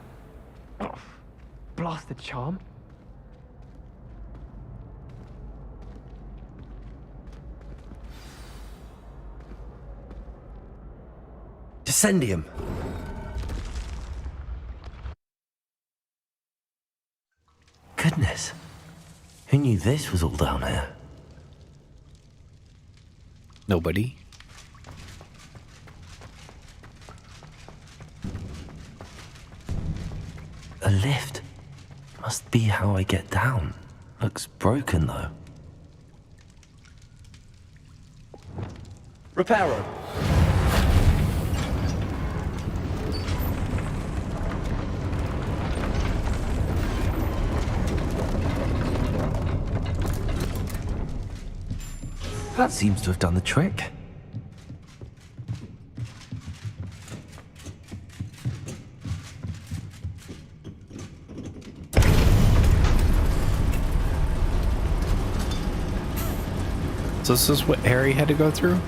Oh, blasted charm. Descendium. Goodness. Who knew this was all down here? Nobody. A lift. Must be how I get down. Looks broken though. Reparo. That seems to have done the trick. So this is what Harry had to go through?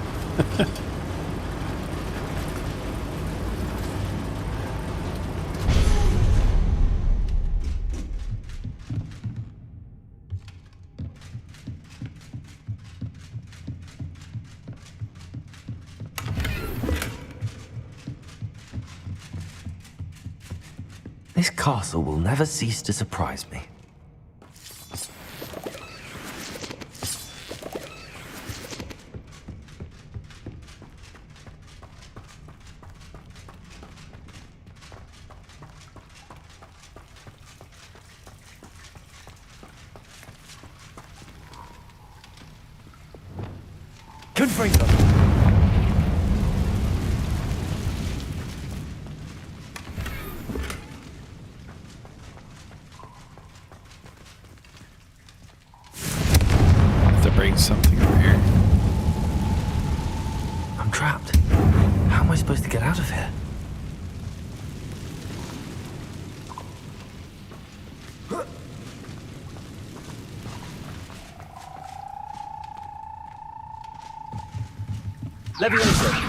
This castle will never cease to surprise me. Confringo. Break something over here. I'm trapped. How am I supposed to get out of here? Leviosa.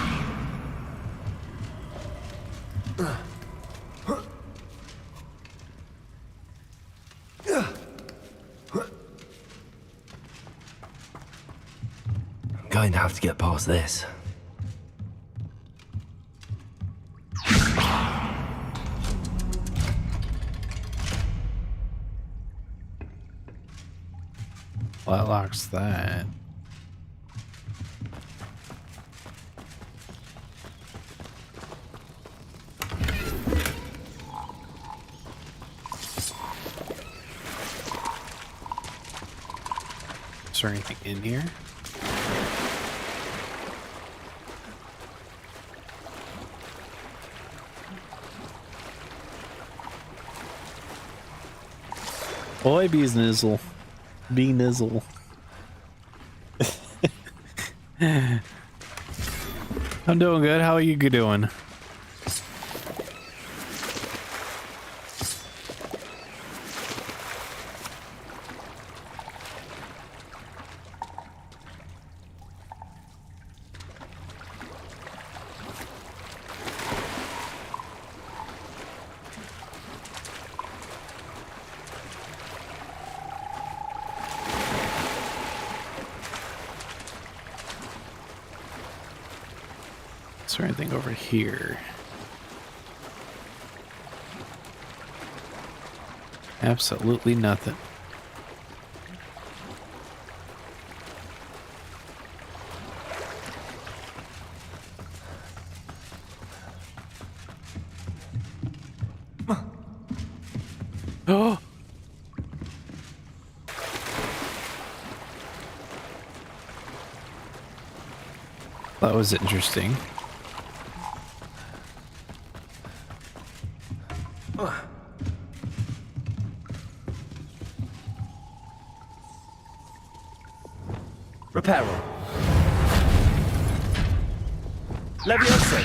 Going to have to get past this. Well, that locks that. Is there anything in here? Boy, bees nizzle. Bee nizzle. I'm doing good. How are you doing? Is there anything over here? Absolutely nothing. Oh! That was interesting. Reparo. Leviosa.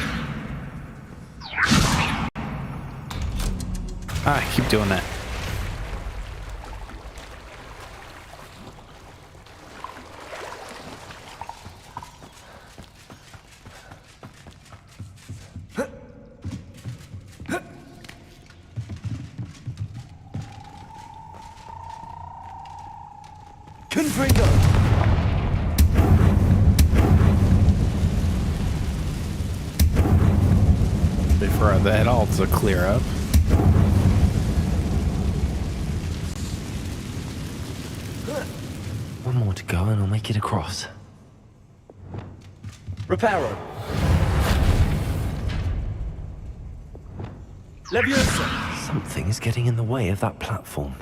I keep doing that. Confringo. before that all to clear up. One more to go and I'll make it across. Reparo. Leviosa. Something is getting in the way of that platform.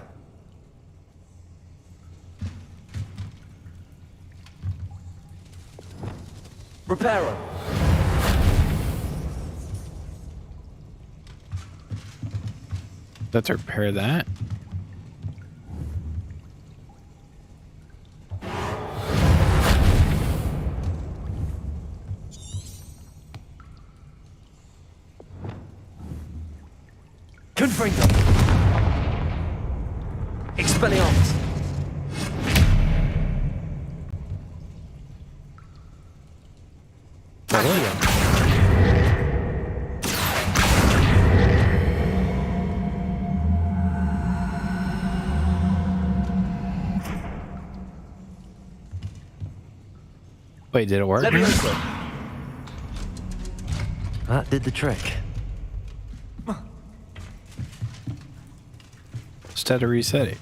Reparo. Let's repair that. Confringo. Expelliarmus. Wait, did it work? That did the trick. Just had to reset it.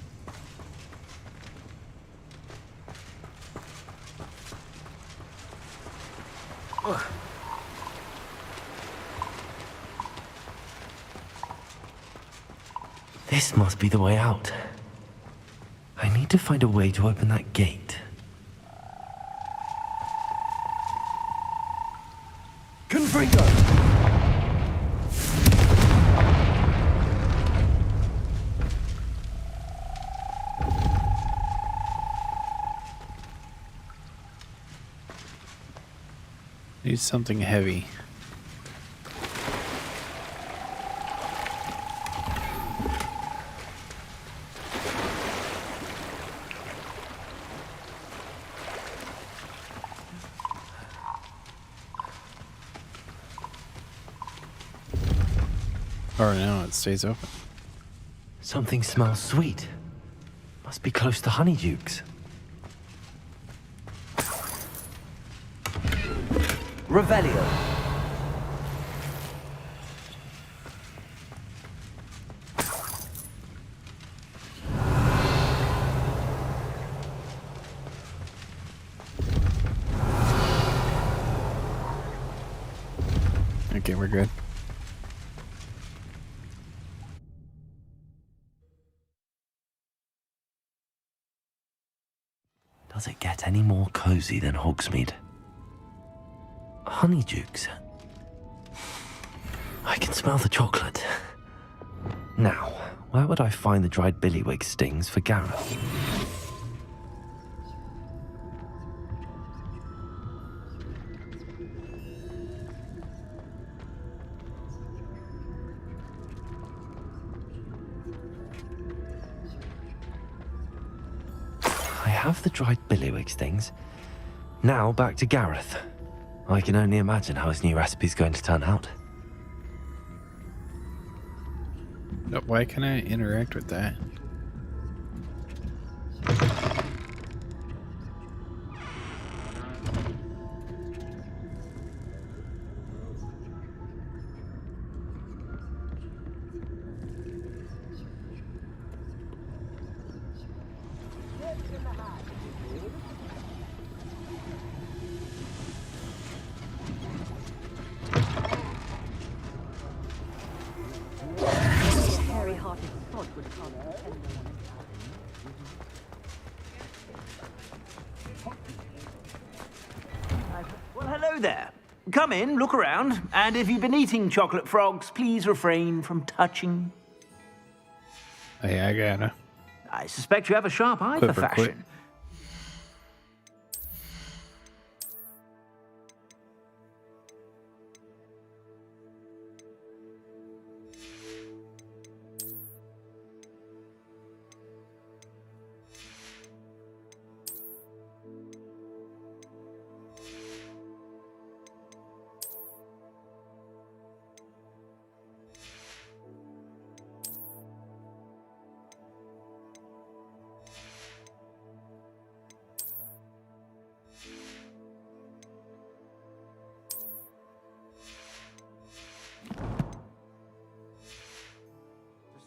This must be the way out. I need to find a way to open that gate. Confringo. Need something heavy. Or now it stays open. Something smells sweet. Must be close to Honeydukes. Revelio. Okay, we're good. Does it get any more cozy than Hogsmeade? Honeydukes. I can smell the chocolate. Now, where would I find the dried billywig stings for Gareth? I have the dried billywig stings. Now back to Gareth. I can only imagine how his new recipe's going to turn out. Why can I interact with that? Well, hello there. Come in, look around, and if you've been eating chocolate frogs, please refrain from touching. Hey, I gotta. I suspect you have a sharp eye Quit for for quit. fashion.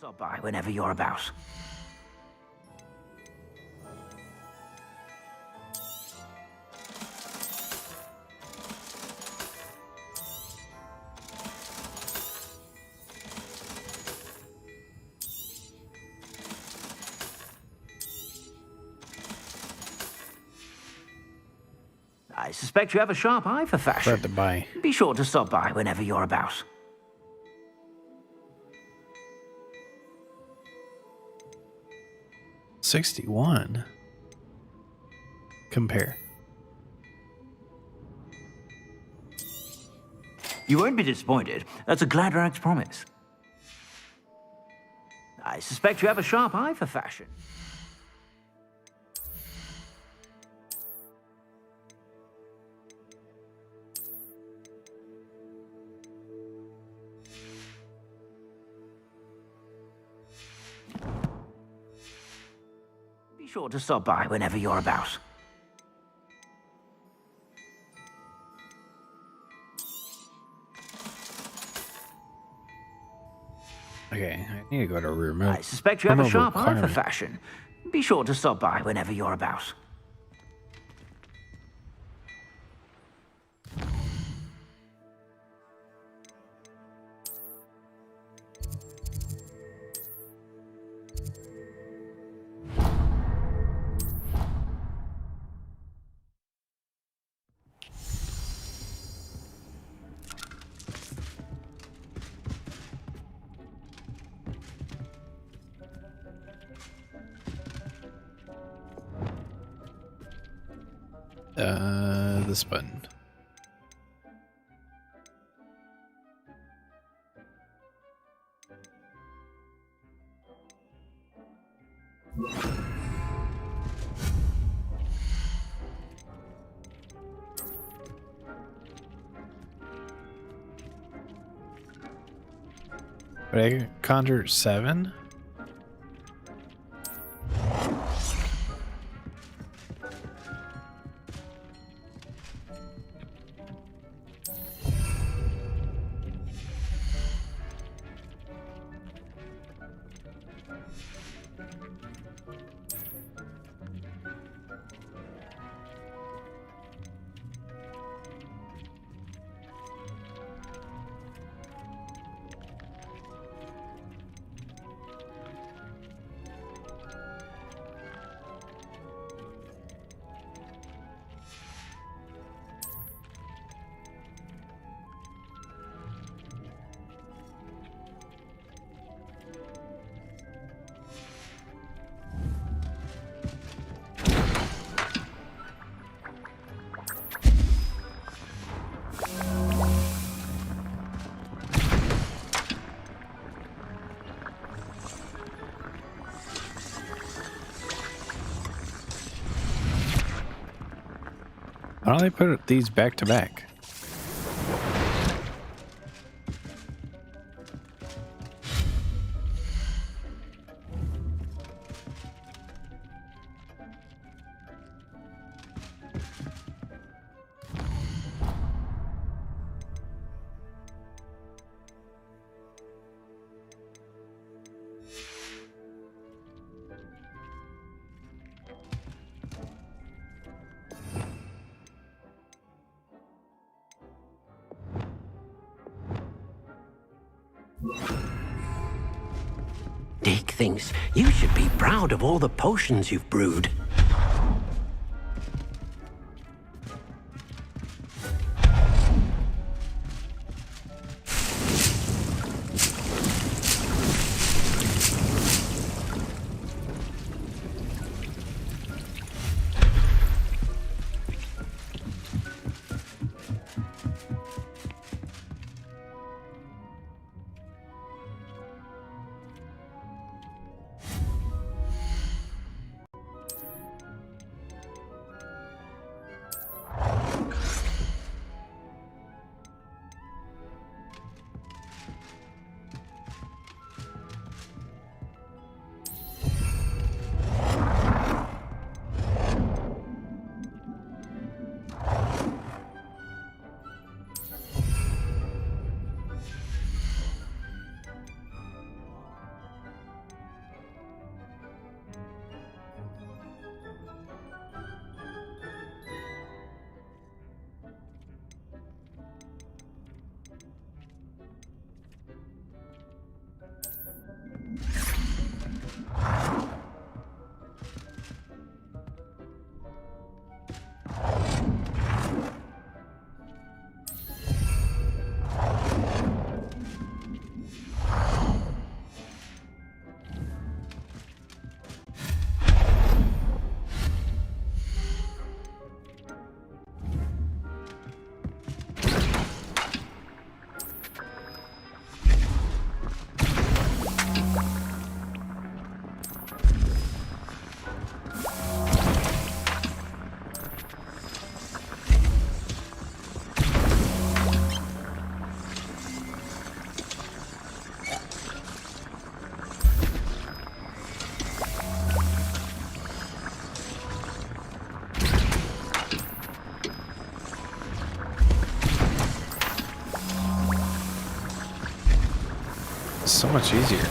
Stop by whenever you're about. I suspect you have a sharp eye for fashion. Glad to buy. Be sure to stop by whenever you're about. $61. Compare. You won't be disappointed. That's a Gladrag's promise. I suspect you have a sharp eye for fashion. Be sure to stop by whenever you're about. Okay, I need to go to remote. I suspect you have a remote sharp eye for requirement. fashion. Be sure to stop by whenever you're about. This button. But I conjured 7? Why don't they put these back to back? Deke thinks you should be proud of all the potions you've brewed. So much easier.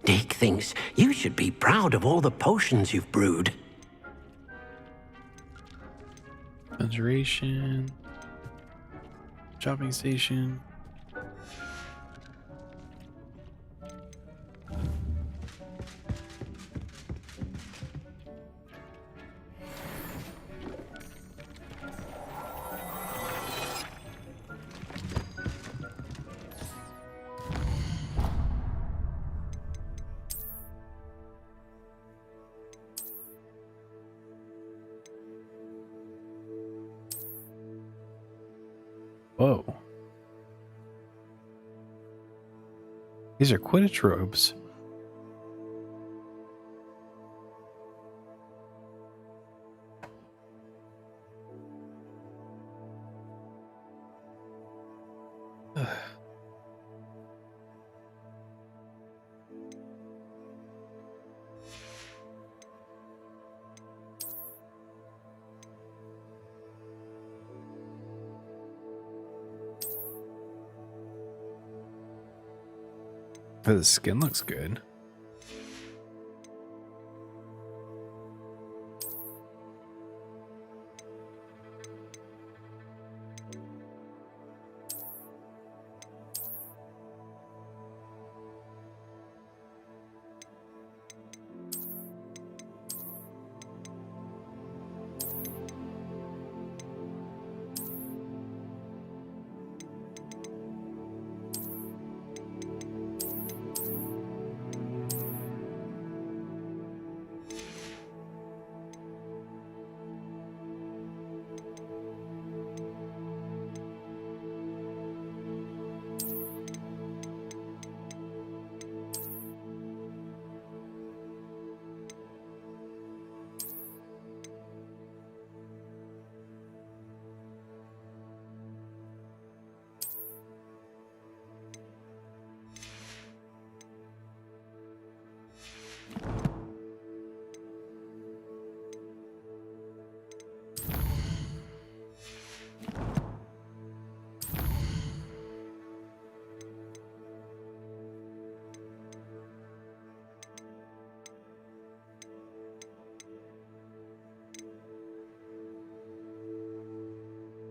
Dick thinks you should be proud of all the potions you've brewed. Conjuration. Shopping station. Whoa. These are Quidditch robes. Ugh. The skin looks good.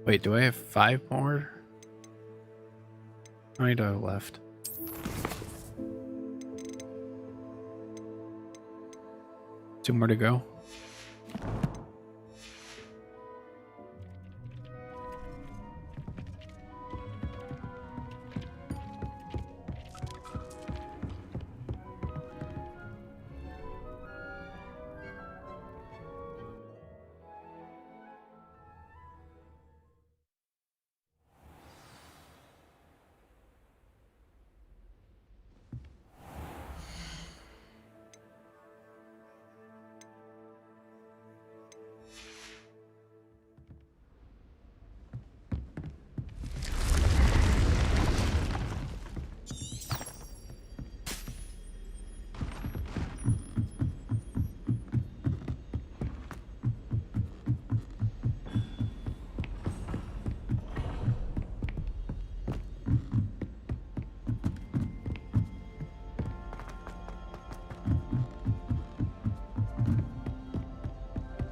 Wait, do I have 5 more? How many do I have left? Two more to go.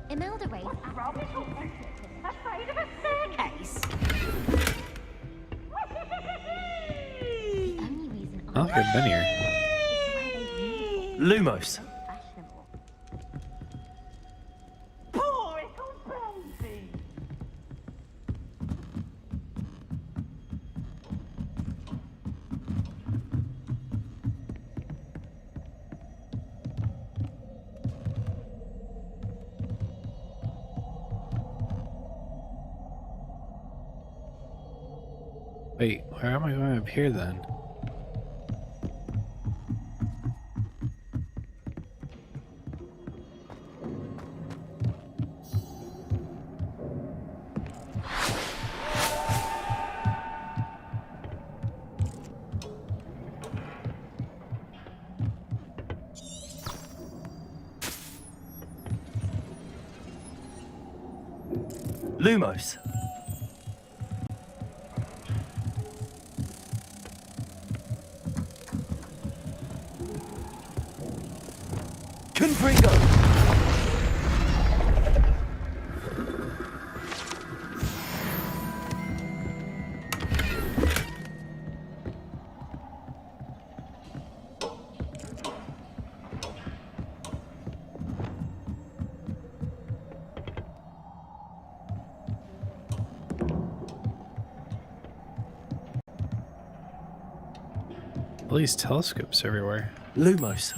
Imelda Ray. Afraid of a staircase? I don't think I've been here. Lumos. Wait, where am I going up here then? Lumos. Confringo. All these telescopes everywhere. Lumos.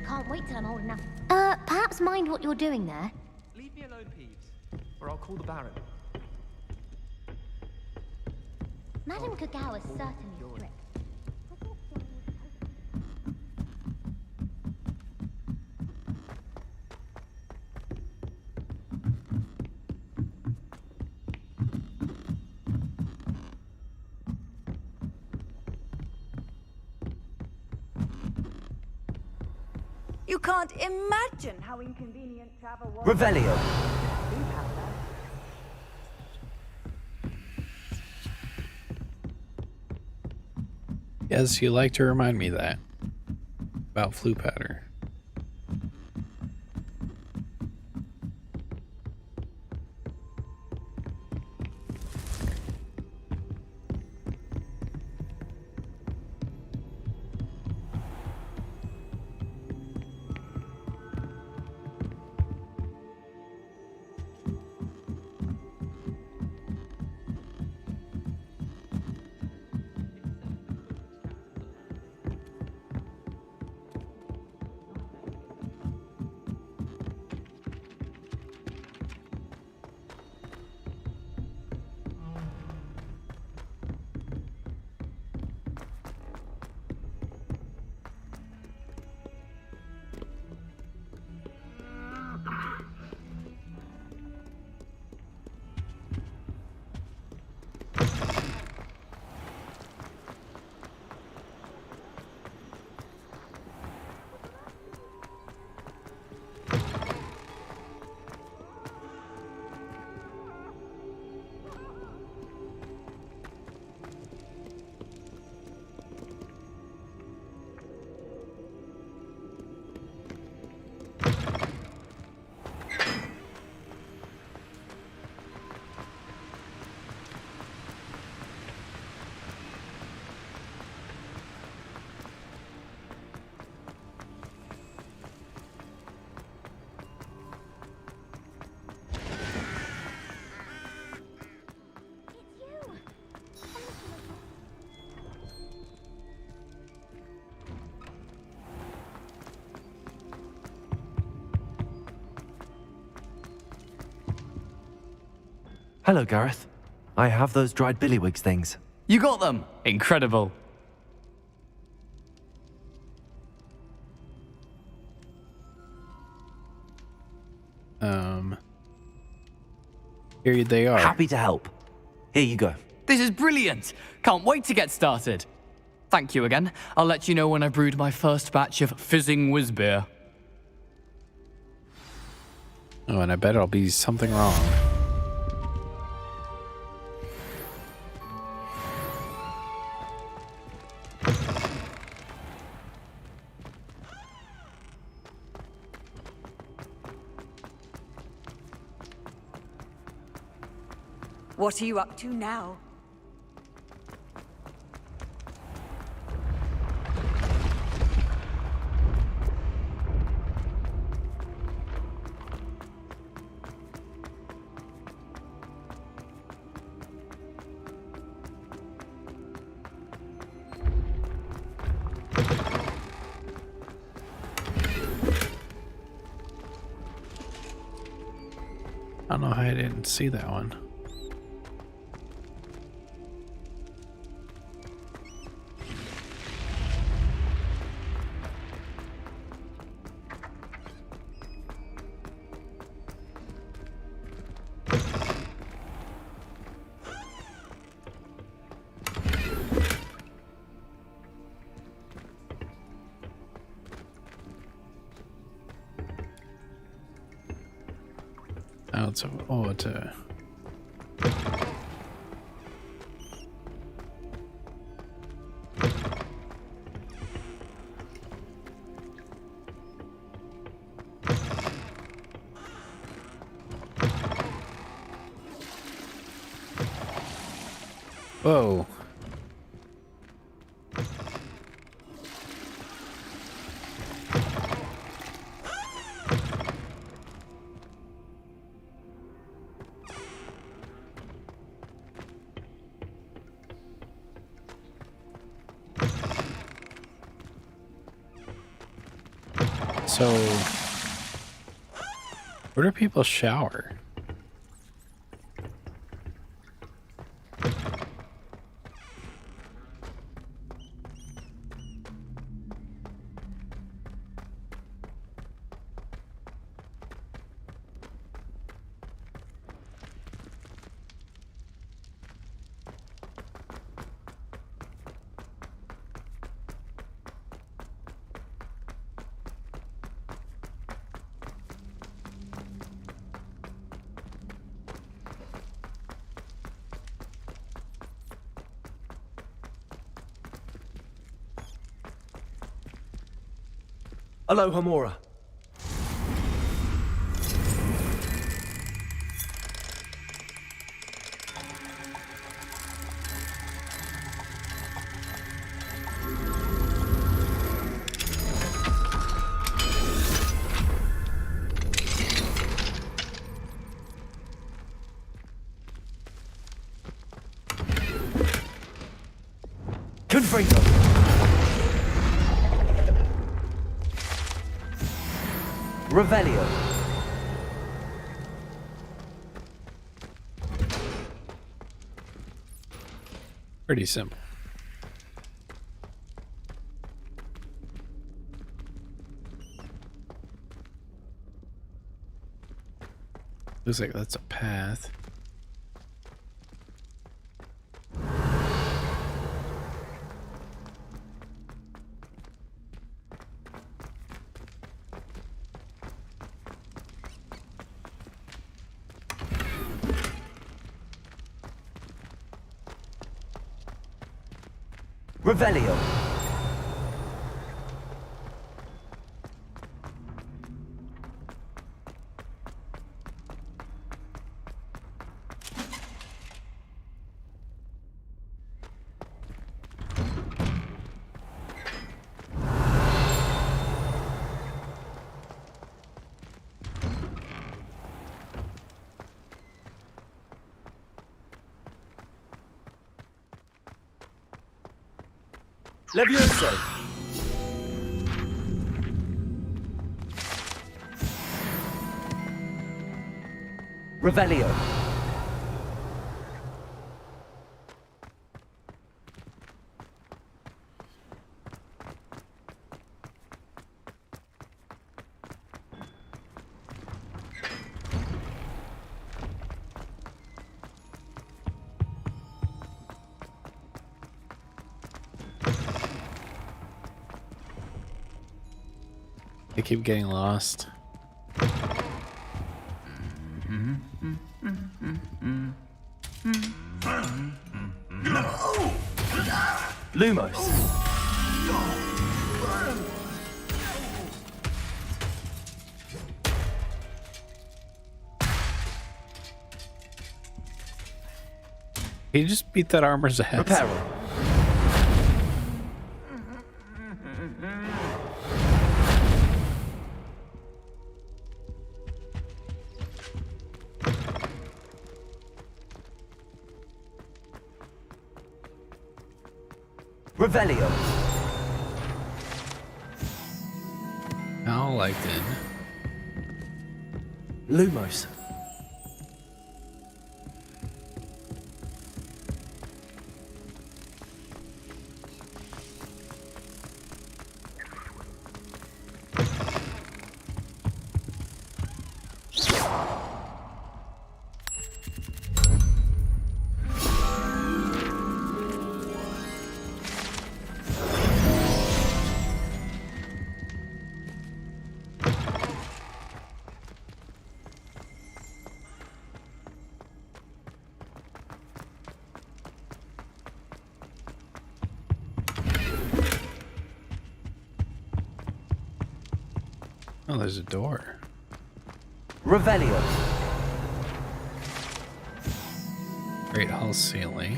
Can't wait till I'm old enough. Perhaps mind what you're doing there. Leave me alone, Peeves, or I'll call the Baron. Madame Kagawa is certainly strict. You can't imagine how inconvenient travel was. Revelio. Yes, you like to remind me that. About Flue Powder. Hello, Gareth. I have those dried billywigs things. You got them! Incredible. Here they are. Happy to help. Here you go. This is brilliant! Can't wait to get started. Thank you again. I'll let you know when I brewed my first batch of fizzing whiz beer. Oh, and I bet it'll be something wrong. What are you up to now? I don't know how I didn't see that one. Out of order. Whoa. So, where do people shower? Hello, Hamura. Confringo. Revelio. Pretty simple. Looks like that's a path. Revelio. Levioso. Revelio. I keep getting lost. Lumos. He just beat that armor's ass. Reparo. Revelio. How like then? Lumos. Oh, there's a door. Revelio. Great hall ceiling.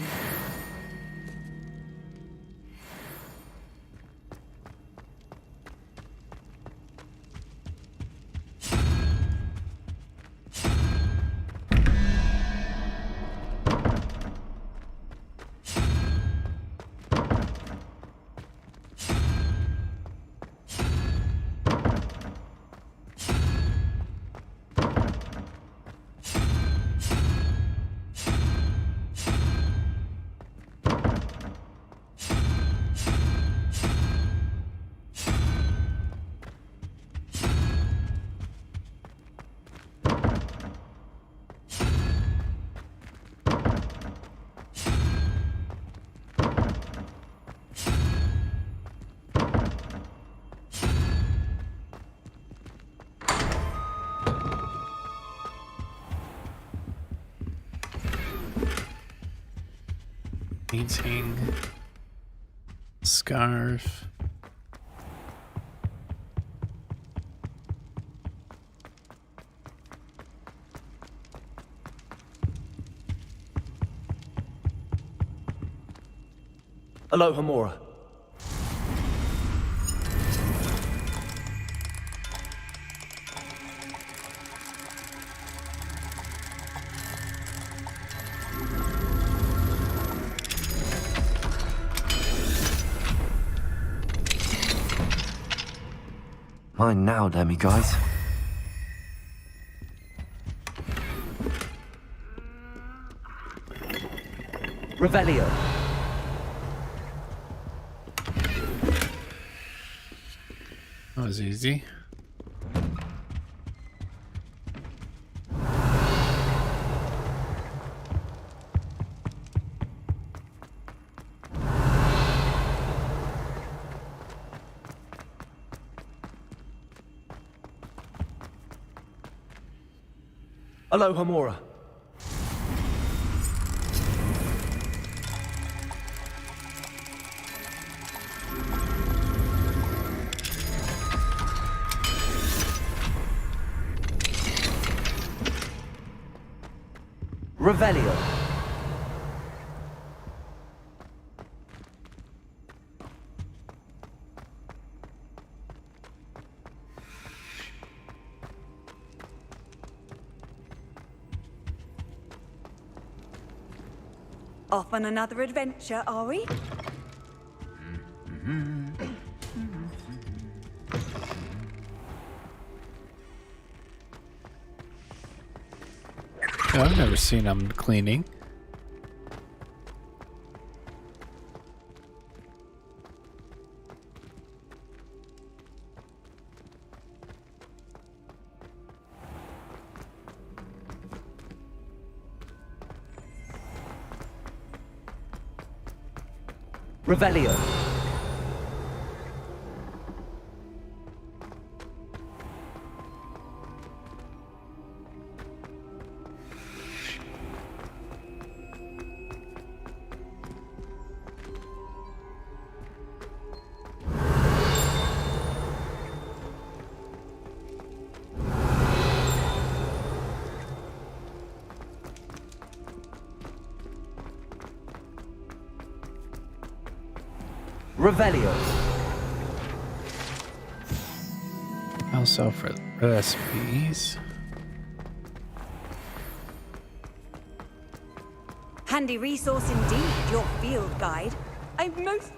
Painting. Scarf. Aloha Mora. Mine now, demiguise. Revelio. That was easy. Aloha Mora. Revelio. Off on another adventure, are we? Yeah, I've never seen them cleaning. Revelio. Revelio. I'll sell for recipes. Handy resource indeed, your field guide. I'm most...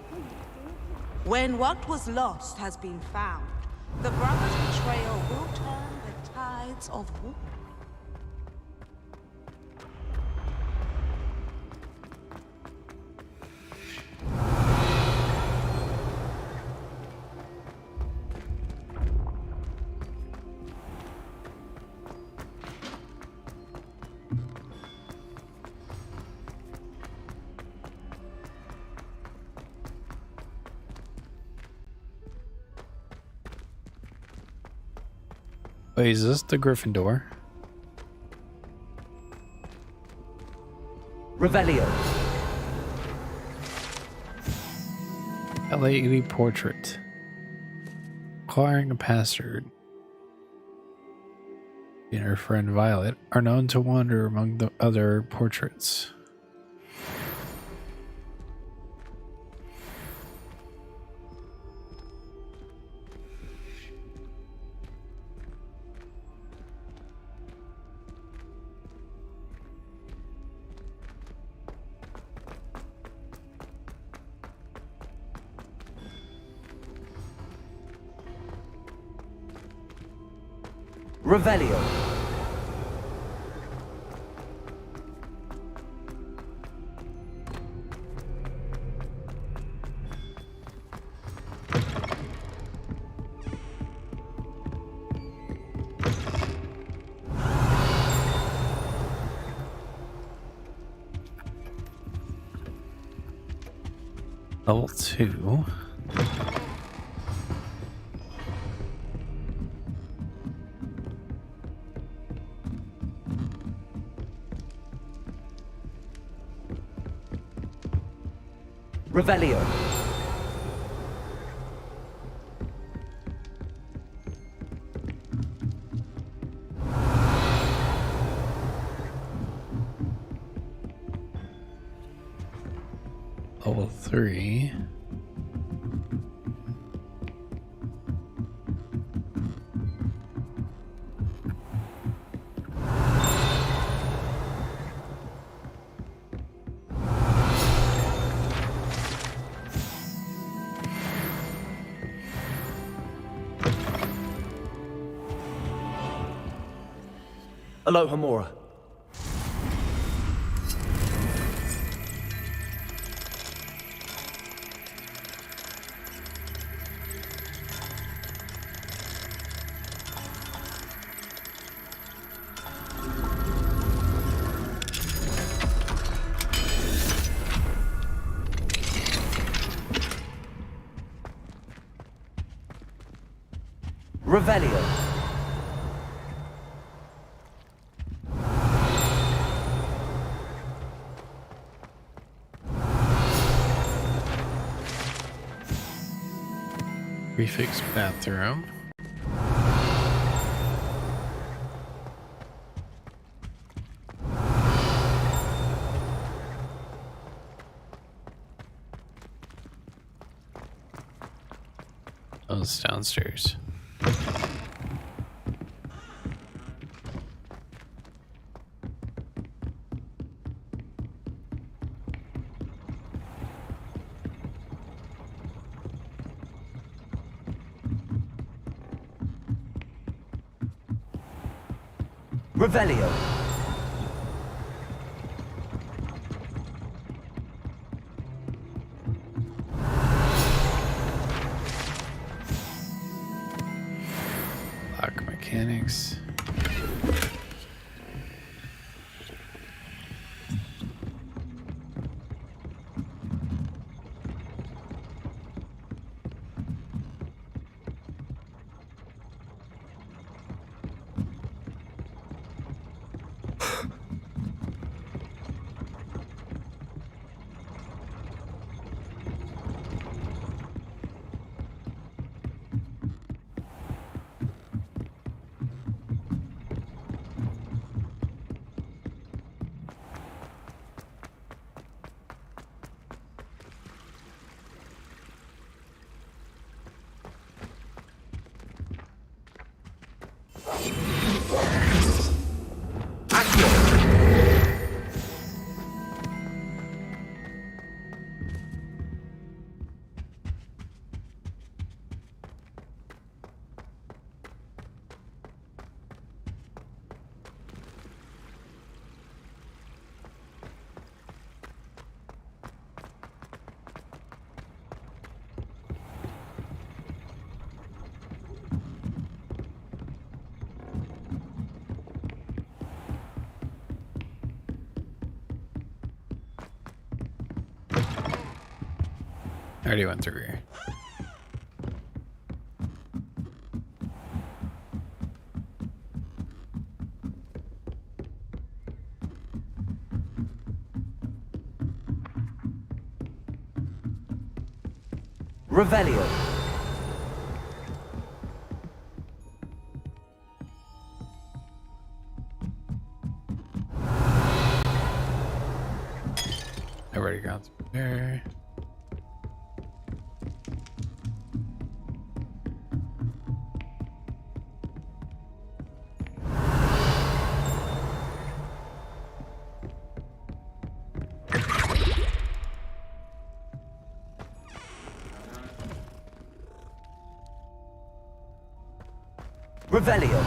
When what was lost has been found, the brothers' betrayal will turn the tides of war. Wait, is this the Gryffindor? Revelio. A lady portrait. Acquiring a password. She and her friend Violet are known to wander among the other portraits. Revelio. Level 2. Revelio. Level 3. Aloha Mora. Revelio. Prefix bathroom. Oh, it's downstairs. Revelio. Lock mechanics. I already went through here. Revelio. I already got through there. Revelio.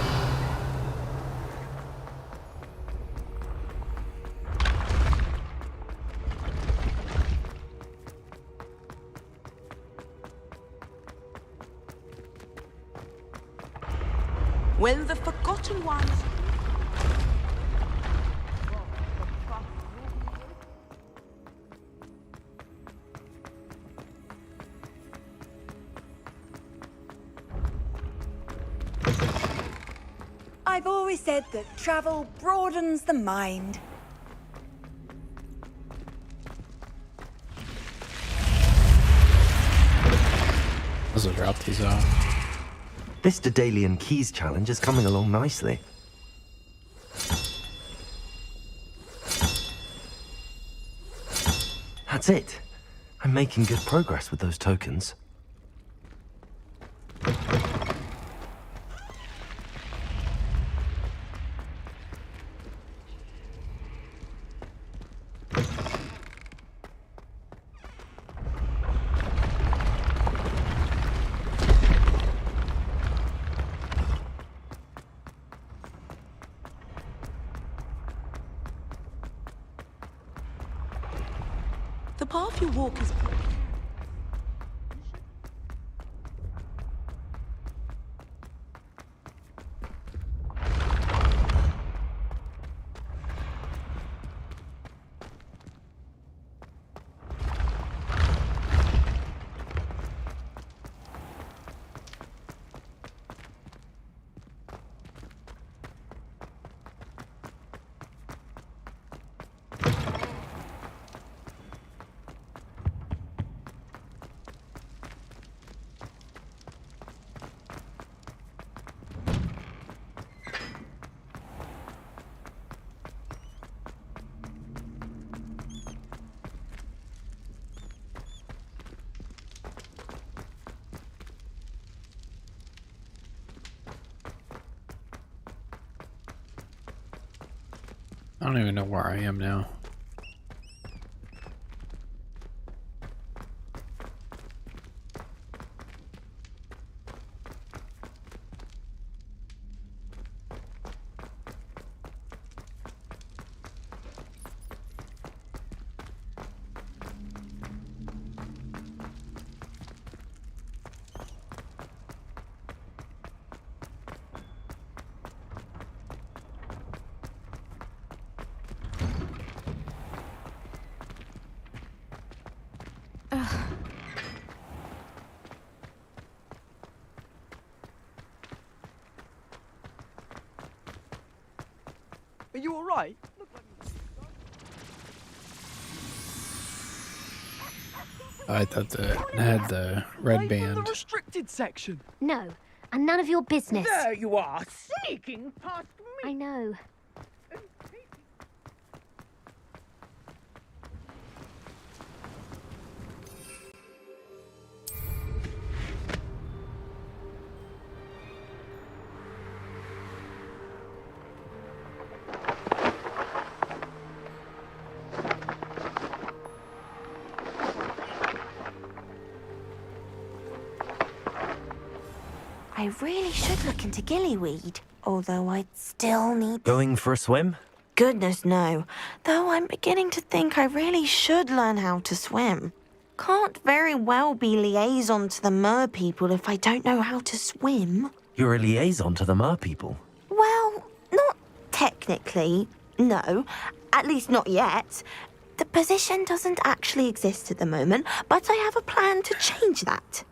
When the Forgotten Ones... I've always said that travel broadens the mind. Those will drop these off. This Daedalian Keys challenge is coming along nicely. That's it. I'm making good progress with those tokens. The path you walk is... I don't even know where I am now. Are you alright? I thought that had the red band. The restricted section. No, and none of your business. There you are, sneaking past me. I know. I really should look into gillyweed, although I'd still need... Going for a swim? Goodness, no. Though I'm beginning to think I really should learn how to swim. Can't very well be liaison to the mer people if I don't know how to swim. You're a liaison to the mer people. Well, not technically, no. At least not yet. The position doesn't actually exist at the moment, but I have a plan to change that.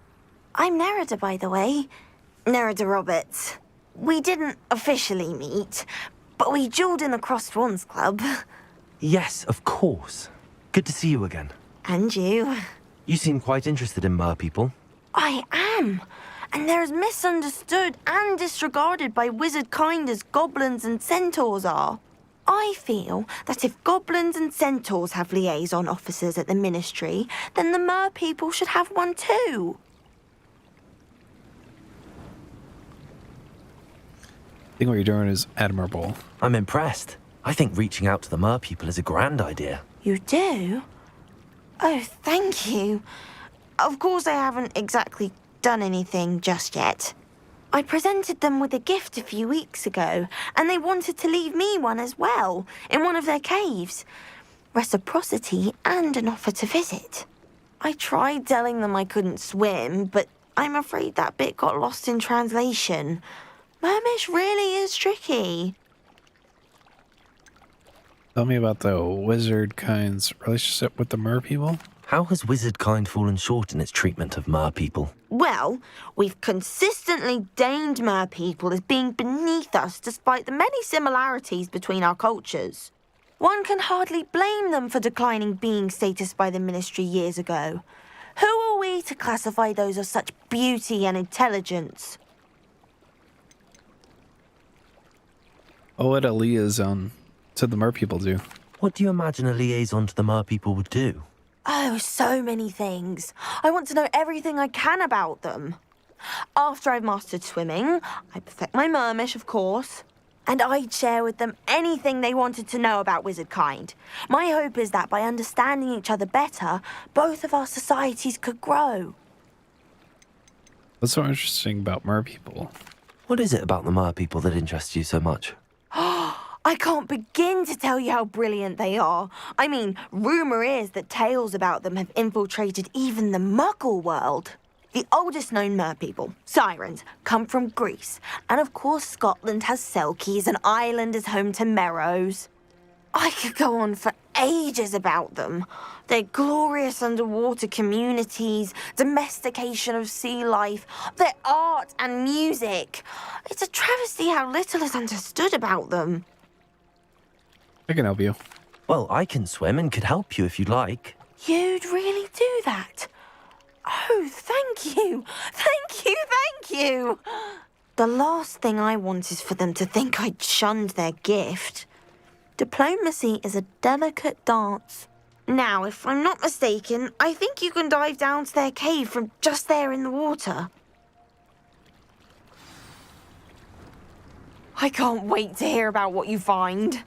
I'm Nerida, by the way. Nerida Roberts. We didn't officially meet, but we duelled in the Crossed Wands Club. Yes, of course. Good to see you again. And you. You seem quite interested in mer people. I am. And they're as misunderstood and disregarded by wizard kind as goblins and centaurs are. I feel that if goblins and centaurs have liaison officers at the Ministry, then the mer people should have one too. I think what you're doing is admirable. I'm impressed. I think reaching out to the mer people is a grand idea. You do? Oh, thank you. Of course I haven't exactly done anything just yet. I presented them with a gift a few weeks ago, and they wanted to leave me one as well, in one of their caves. Reciprocity and an offer to visit. I tried telling them I couldn't swim, but I'm afraid that bit got lost in translation. Mermish really is tricky. Tell me about the wizard kind's relationship with the mer people. How has wizard kind fallen short in its treatment of mer people? Well, we've consistently deemed mer people as being beneath us despite the many similarities between our cultures. One can hardly blame them for declining being status by the Ministry years ago. Who are we to classify those of such beauty and intelligence? Oh, what a liaison to the mer people do? What do you imagine a liaison to the mer people would do? Oh, so many things. I want to know everything I can about them. After I've mastered swimming, I perfect my mermish, of course, and I'd share with them anything they wanted to know about wizard kind. My hope is that by understanding each other better, both of our societies could grow. What's so interesting about mer people? What is it about the mer people that interests you so much? I can't begin to tell you how brilliant they are. I mean, rumour is that tales about them have infiltrated even the Muggle world. The oldest known mer people, sirens, come from Greece. And of course Scotland has Selkies and Ireland is home to Merrows. I could go on for ages about them. Their glorious underwater communities, domestication of sea life, their art and music. It's a travesty how little is understood about them. I can help you. Well, I can swim and could help you if you'd like. You'd really do that? Oh, thank you. Thank you, thank you. The last thing I want is for them to think I'd shunned their gift. Diplomacy is a delicate dance. Now, if I'm not mistaken, I think you can dive down to their cave from just there in the water. I can't wait to hear about what you find.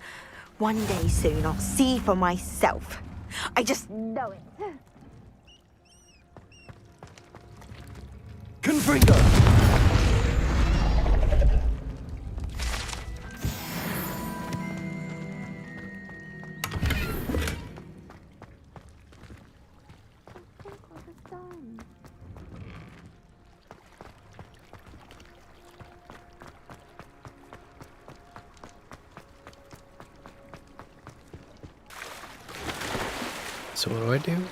One day soon, I'll see for myself. I just know it. Confringo! So what do I do?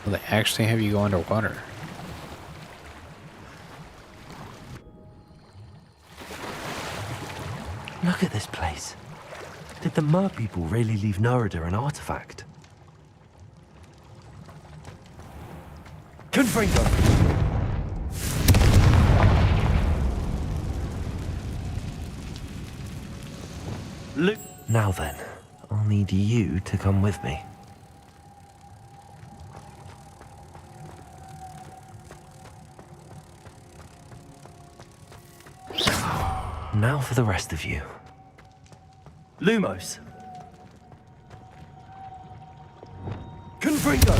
Will they actually have you go underwater? Look at this place. Did the mer people really leave Nerida an artifact? Confringo! Luke. Now then, I'll need you to come with me. Now for the rest of you. Lumos. Confringo.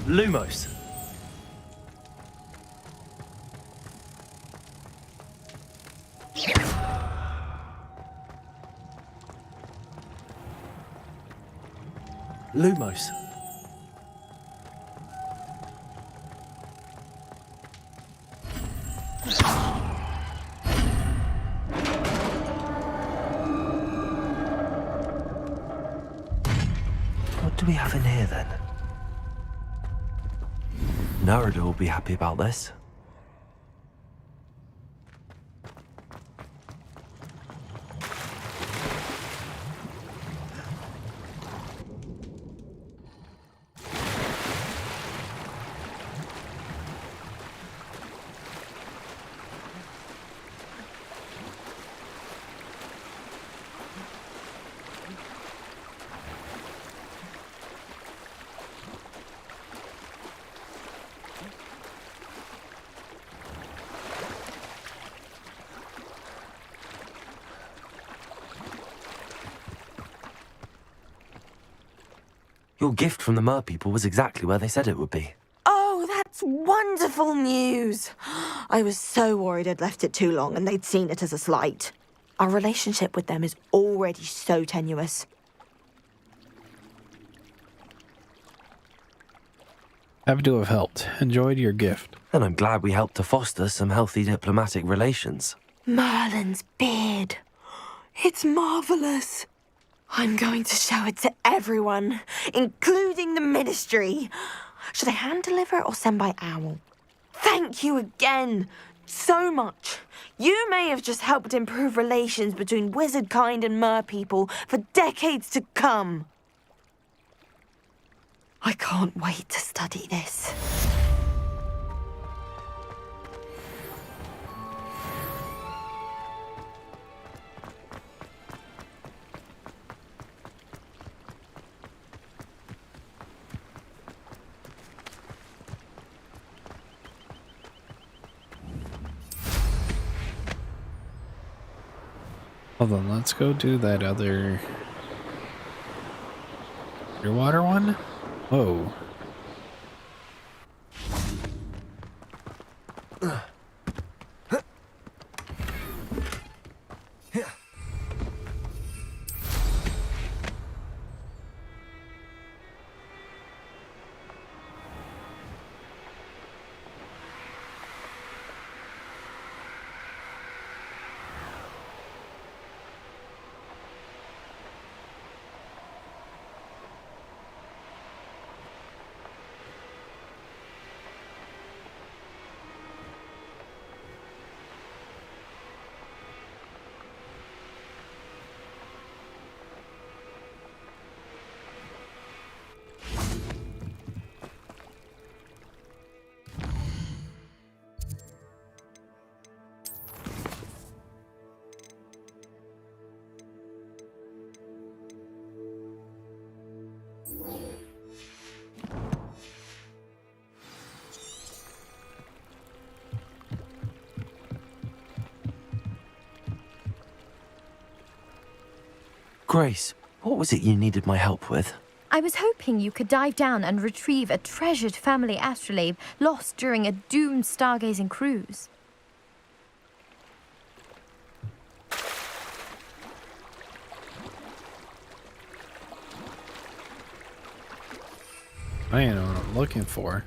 Lumos. Lumos. What do we have in here then? Narada will be happy about this. Your gift from the Mer people was exactly where they said it would be. Oh, that's wonderful news. I was so worried I'd left it too long and they'd seen it as a slight. Our relationship with them is already so tenuous. Happy to have helped. Enjoyed your gift. And I'm glad we helped to foster some healthy diplomatic relations. Merlin's beard. It's marvelous. I'm going to show it to everyone, including the Ministry. Should I hand deliver it or send by owl? Thank you again so much. You may have just helped improve relations between wizard kind and mer people for decades to come. I can't wait to study this. Hold on, let's go do that other underwater one. Whoa. Grace, what was it you needed my help with? I was hoping you could dive down and retrieve a treasured family astrolabe lost during a doomed stargazing cruise. I know what I'm looking for.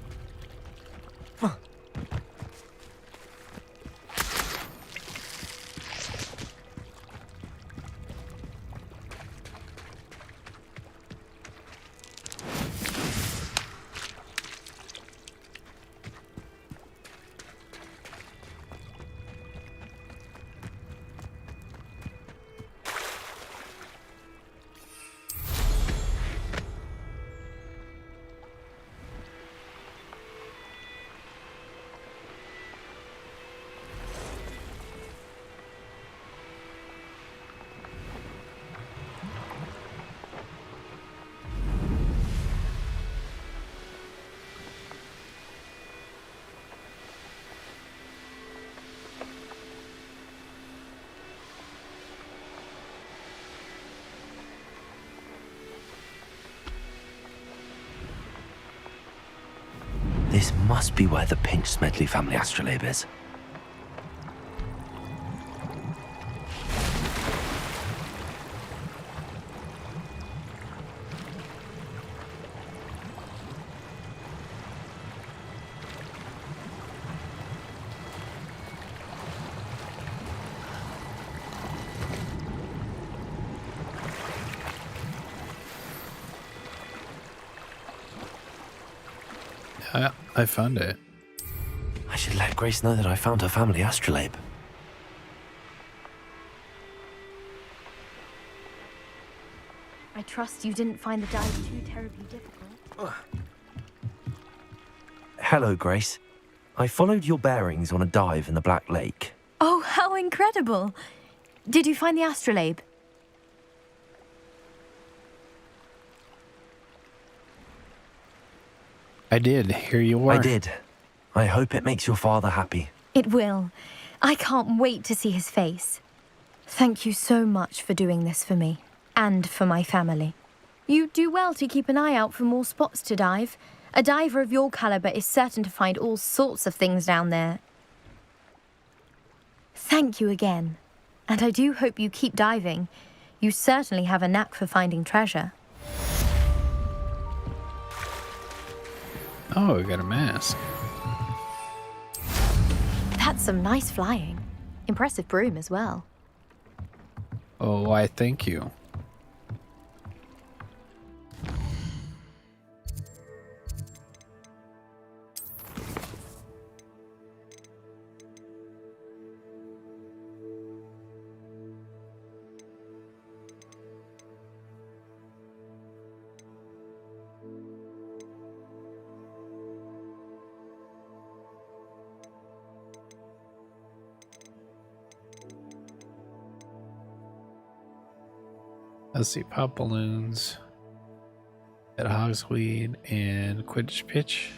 This must be where the Pinch Smedley family astrolabe is. I found it. I should let Grace know that I found her family astrolabe. I trust you didn't find the dive too terribly difficult. Hello, Grace. I followed your bearings on a dive in the Black Lake. Oh, how incredible! Did you find the astrolabe? I did. Here you were. I did. I hope it makes your father happy. It will. I can't wait to see his face. Thank you so much for doing this for me, and for my family. You do well to keep an eye out for more spots to dive. A diver of your caliber is certain to find all sorts of things down there. Thank you again. And I do hope you keep diving. You certainly have a knack for finding treasure. Oh, we got a mask. That's some nice flying. Impressive broom as well. Oh, why, thank you. Let's see, pop balloons at Hogsweed and Quidditch pitch.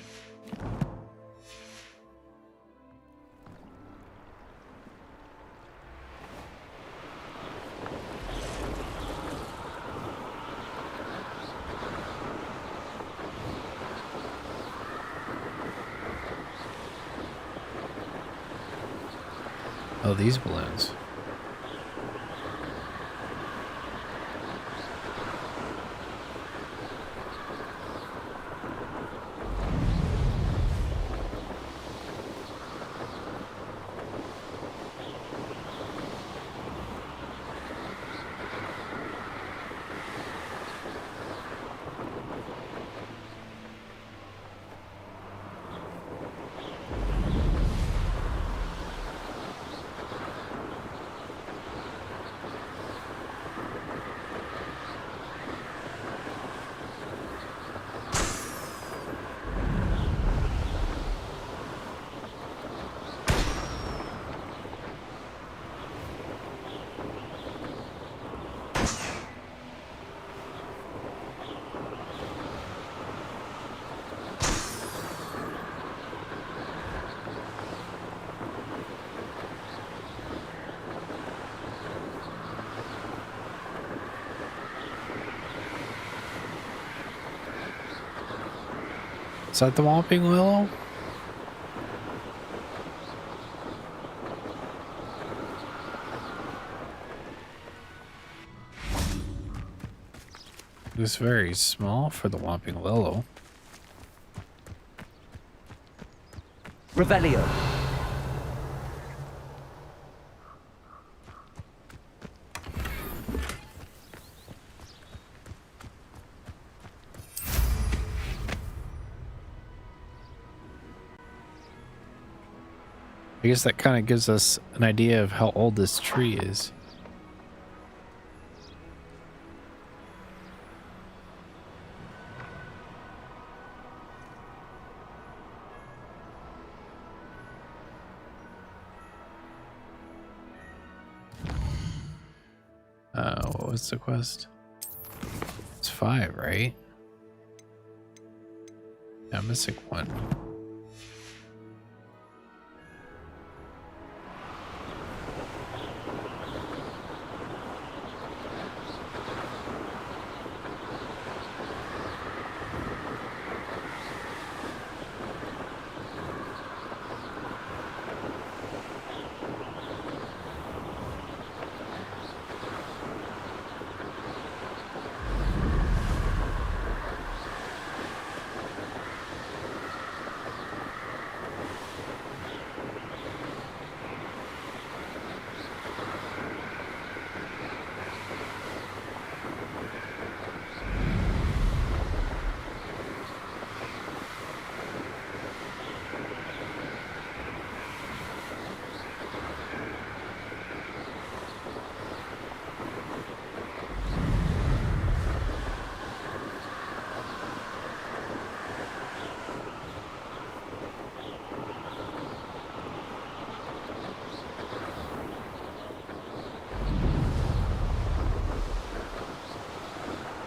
Oh, these balloons. Is that the Whomping Willow? It's very small for the Whomping Willow. Revelio. I guess that kind of gives us an idea of how old this tree is. What was the quest? It's 5, right? Yeah, I'm missing 1.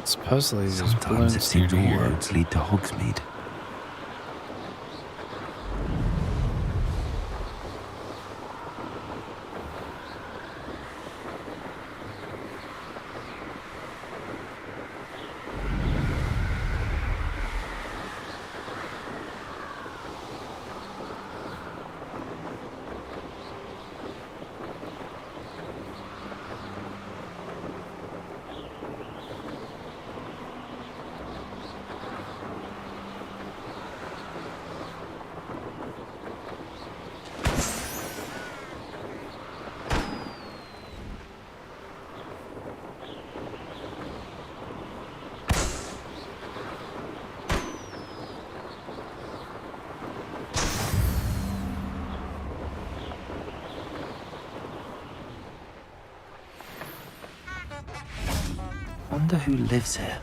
Supposedly there's Sometimes balloons it seems all near here. roads lead to Hogsmeade. Wonder who lives here.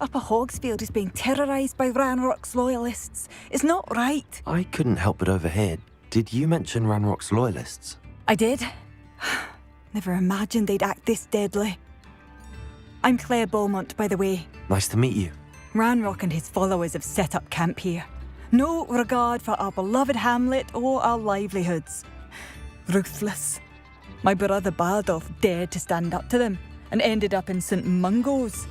Upper Hogsfield is being terrorised by Ranrock's loyalists. It's not right. I couldn't help but overhear. Did you mention Ranrock's loyalists? I did. Never imagined they'd act this deadly. I'm Claire Beaumont, by the way. Nice to meet you. Ranrock and his followers have set up camp here. No regard for our beloved hamlet or our livelihoods. Ruthless. My brother Bardolph dared to stand up to them and ended up in St. Mungo's.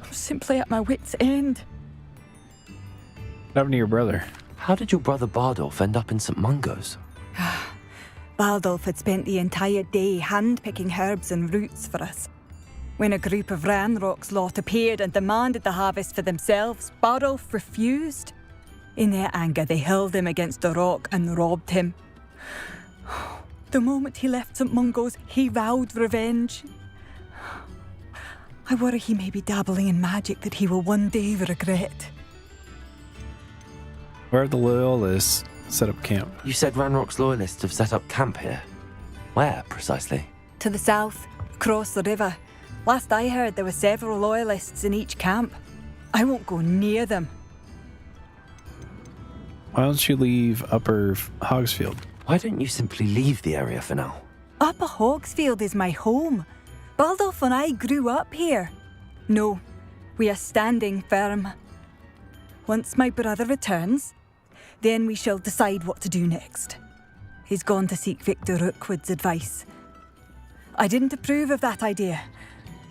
I'm simply at my wit's end. What happened to your brother? How did your brother Bardolph end up in St. Mungo's? Bardolph had spent the entire day hand-picking herbs and roots for us. When a group of Ranrock's lot appeared and demanded the harvest for themselves, Bardolph refused. In their anger, they hurled him against a rock and robbed him. The moment he left St. Mungo's, he vowed revenge. I worry he may be dabbling in magic that he will one day regret. Where have the loyalists set up camp? You said Ranrock's loyalists have set up camp here. Where, precisely? To the south, across the river. Last I heard, there were several loyalists in each camp. I won't go near them. Why don't you leave Upper Hogsfield? Why don't you simply leave the area for now? Upper Hogsfield is my home. Bardolph and I grew up here. No, we are standing firm. Once my brother returns, then we shall decide what to do next. He's gone to seek Victor Rookwood's advice. I didn't approve of that idea,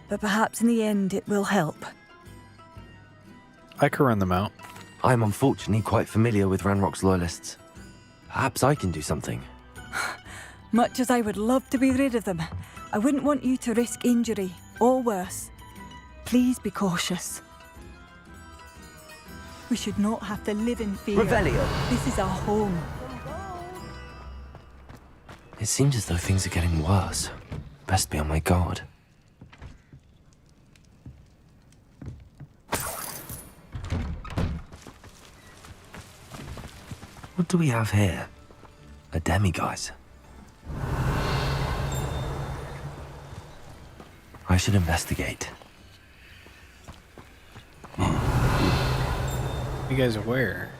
but perhaps in the end it will help. I could run them out. I'm unfortunately quite familiar with Ranrock's loyalists. Perhaps I can do something. Much as I would love to be rid of them, I wouldn't want you to risk injury, or worse. Please be cautious. We should not have to live in fear. Revelio. This is our home. It seems as though things are getting worse. Best be on my guard. What do we have here? A demiguise. I should investigate. You guys are where?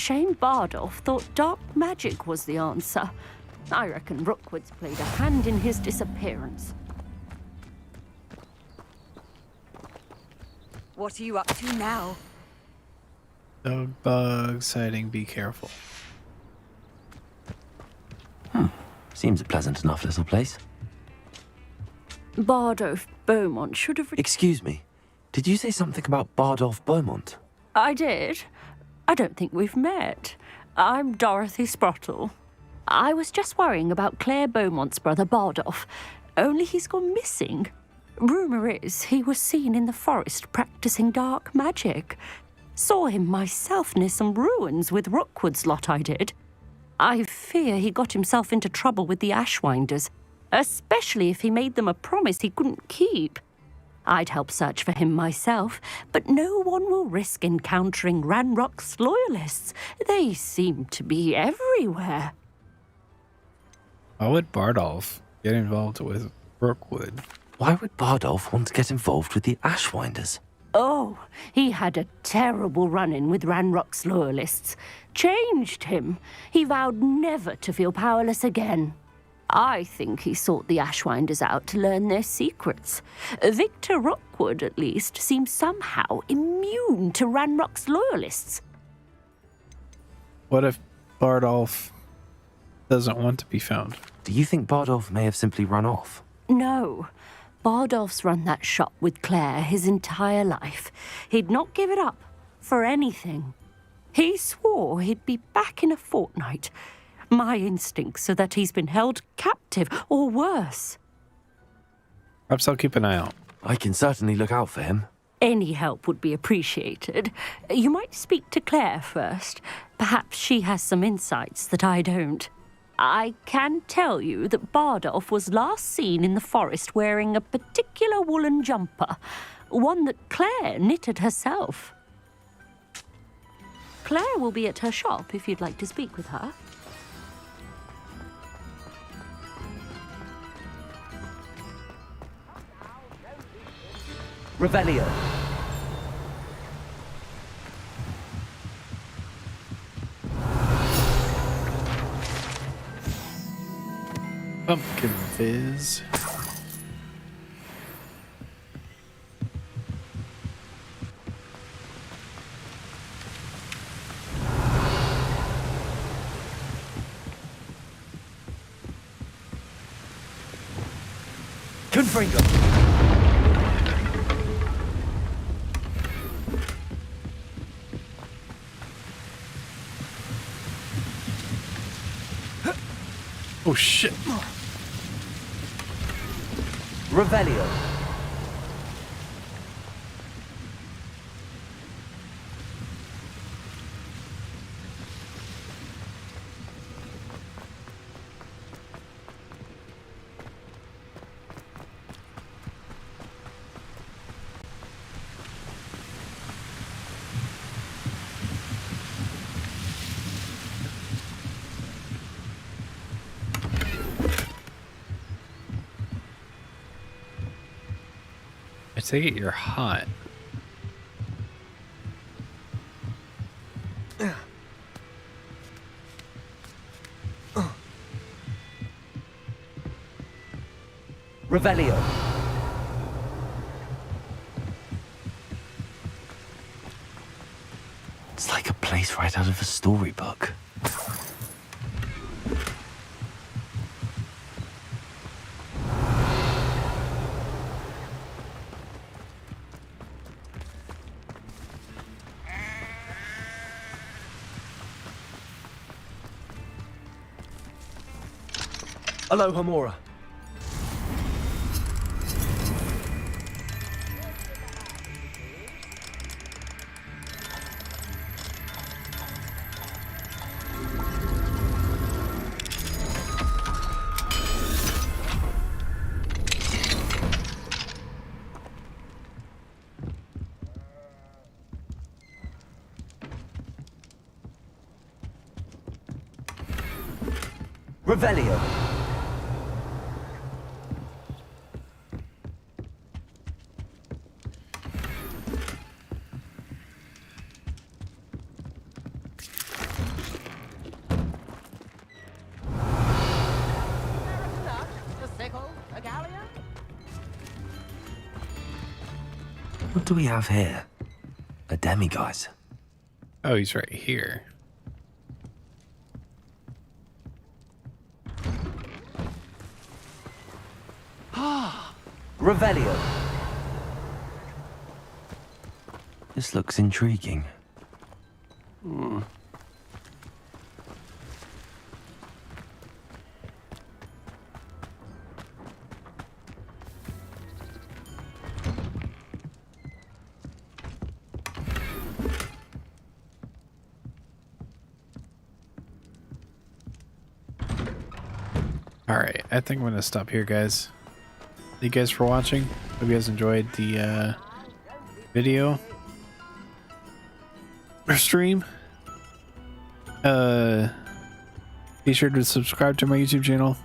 Shane Bardolph thought dark magic was the answer. I reckon Rookwood's played a hand in his disappearance. What are you up to now? Dog bug sighting, be careful. Seems a pleasant enough little place. Bardolph Beaumont should have... Excuse me. Did you say something about Bardolph Beaumont? I did. I don't think we've met. I'm Dorothy Sprottle. I was just worrying about Claire Beaumont's brother Bardolph, only he's gone missing. Rumour is he was seen in the forest practicing dark magic. Saw him myself near some ruins with Rookwood's lot I did. I fear he got himself into trouble with the Ashwinders, especially if he made them a promise he couldn't keep. I'd help search for him myself, but no one will risk encountering Ranrock's loyalists. They seem to be everywhere. Why would Bardolph get involved with Brookwood? Why would Bardolph want to get involved with the Ashwinders? Oh, he had a terrible run-in with Ranrock's loyalists. Changed him. He vowed never to feel powerless again. I think he sought the Ashwinders out to learn their secrets. Victor Rockwood, at least, seems somehow immune to Ranrock's loyalists. What if Bardolph doesn't want to be found? Do you think Bardolph may have simply run off? No. Bardolph's run that shop with Claire his entire life. He'd not give it up for anything. He swore he'd be back in a fortnight. My instincts are that he's been held captive, or worse. Perhaps I'll keep an eye out. I can certainly look out for him. Any help would be appreciated. You might speak to Claire first. Perhaps she has some insights that I don't. I can tell you that Bardolph was last seen in the forest wearing a particular woolen jumper, one that Claire knitted herself. Claire will be at her shop if you'd like to speak with her. Revelio. Pumpkin fizz. Confringo. Oh shit. Revelio. I take it you're hot. Revelio. It's like a place right out of a storybook. Aloha Mora. Revelio. What do we have here? A demiguise. Oh, he's right here. Revelio. This looks intriguing. Alright, I think I'm going to stop here, guys. Thank you guys for watching. Hope you guys enjoyed the video or stream. Be sure to subscribe to my YouTube channel.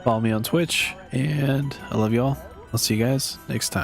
Follow me on Twitch. And I love y'all. I'll see you guys next time.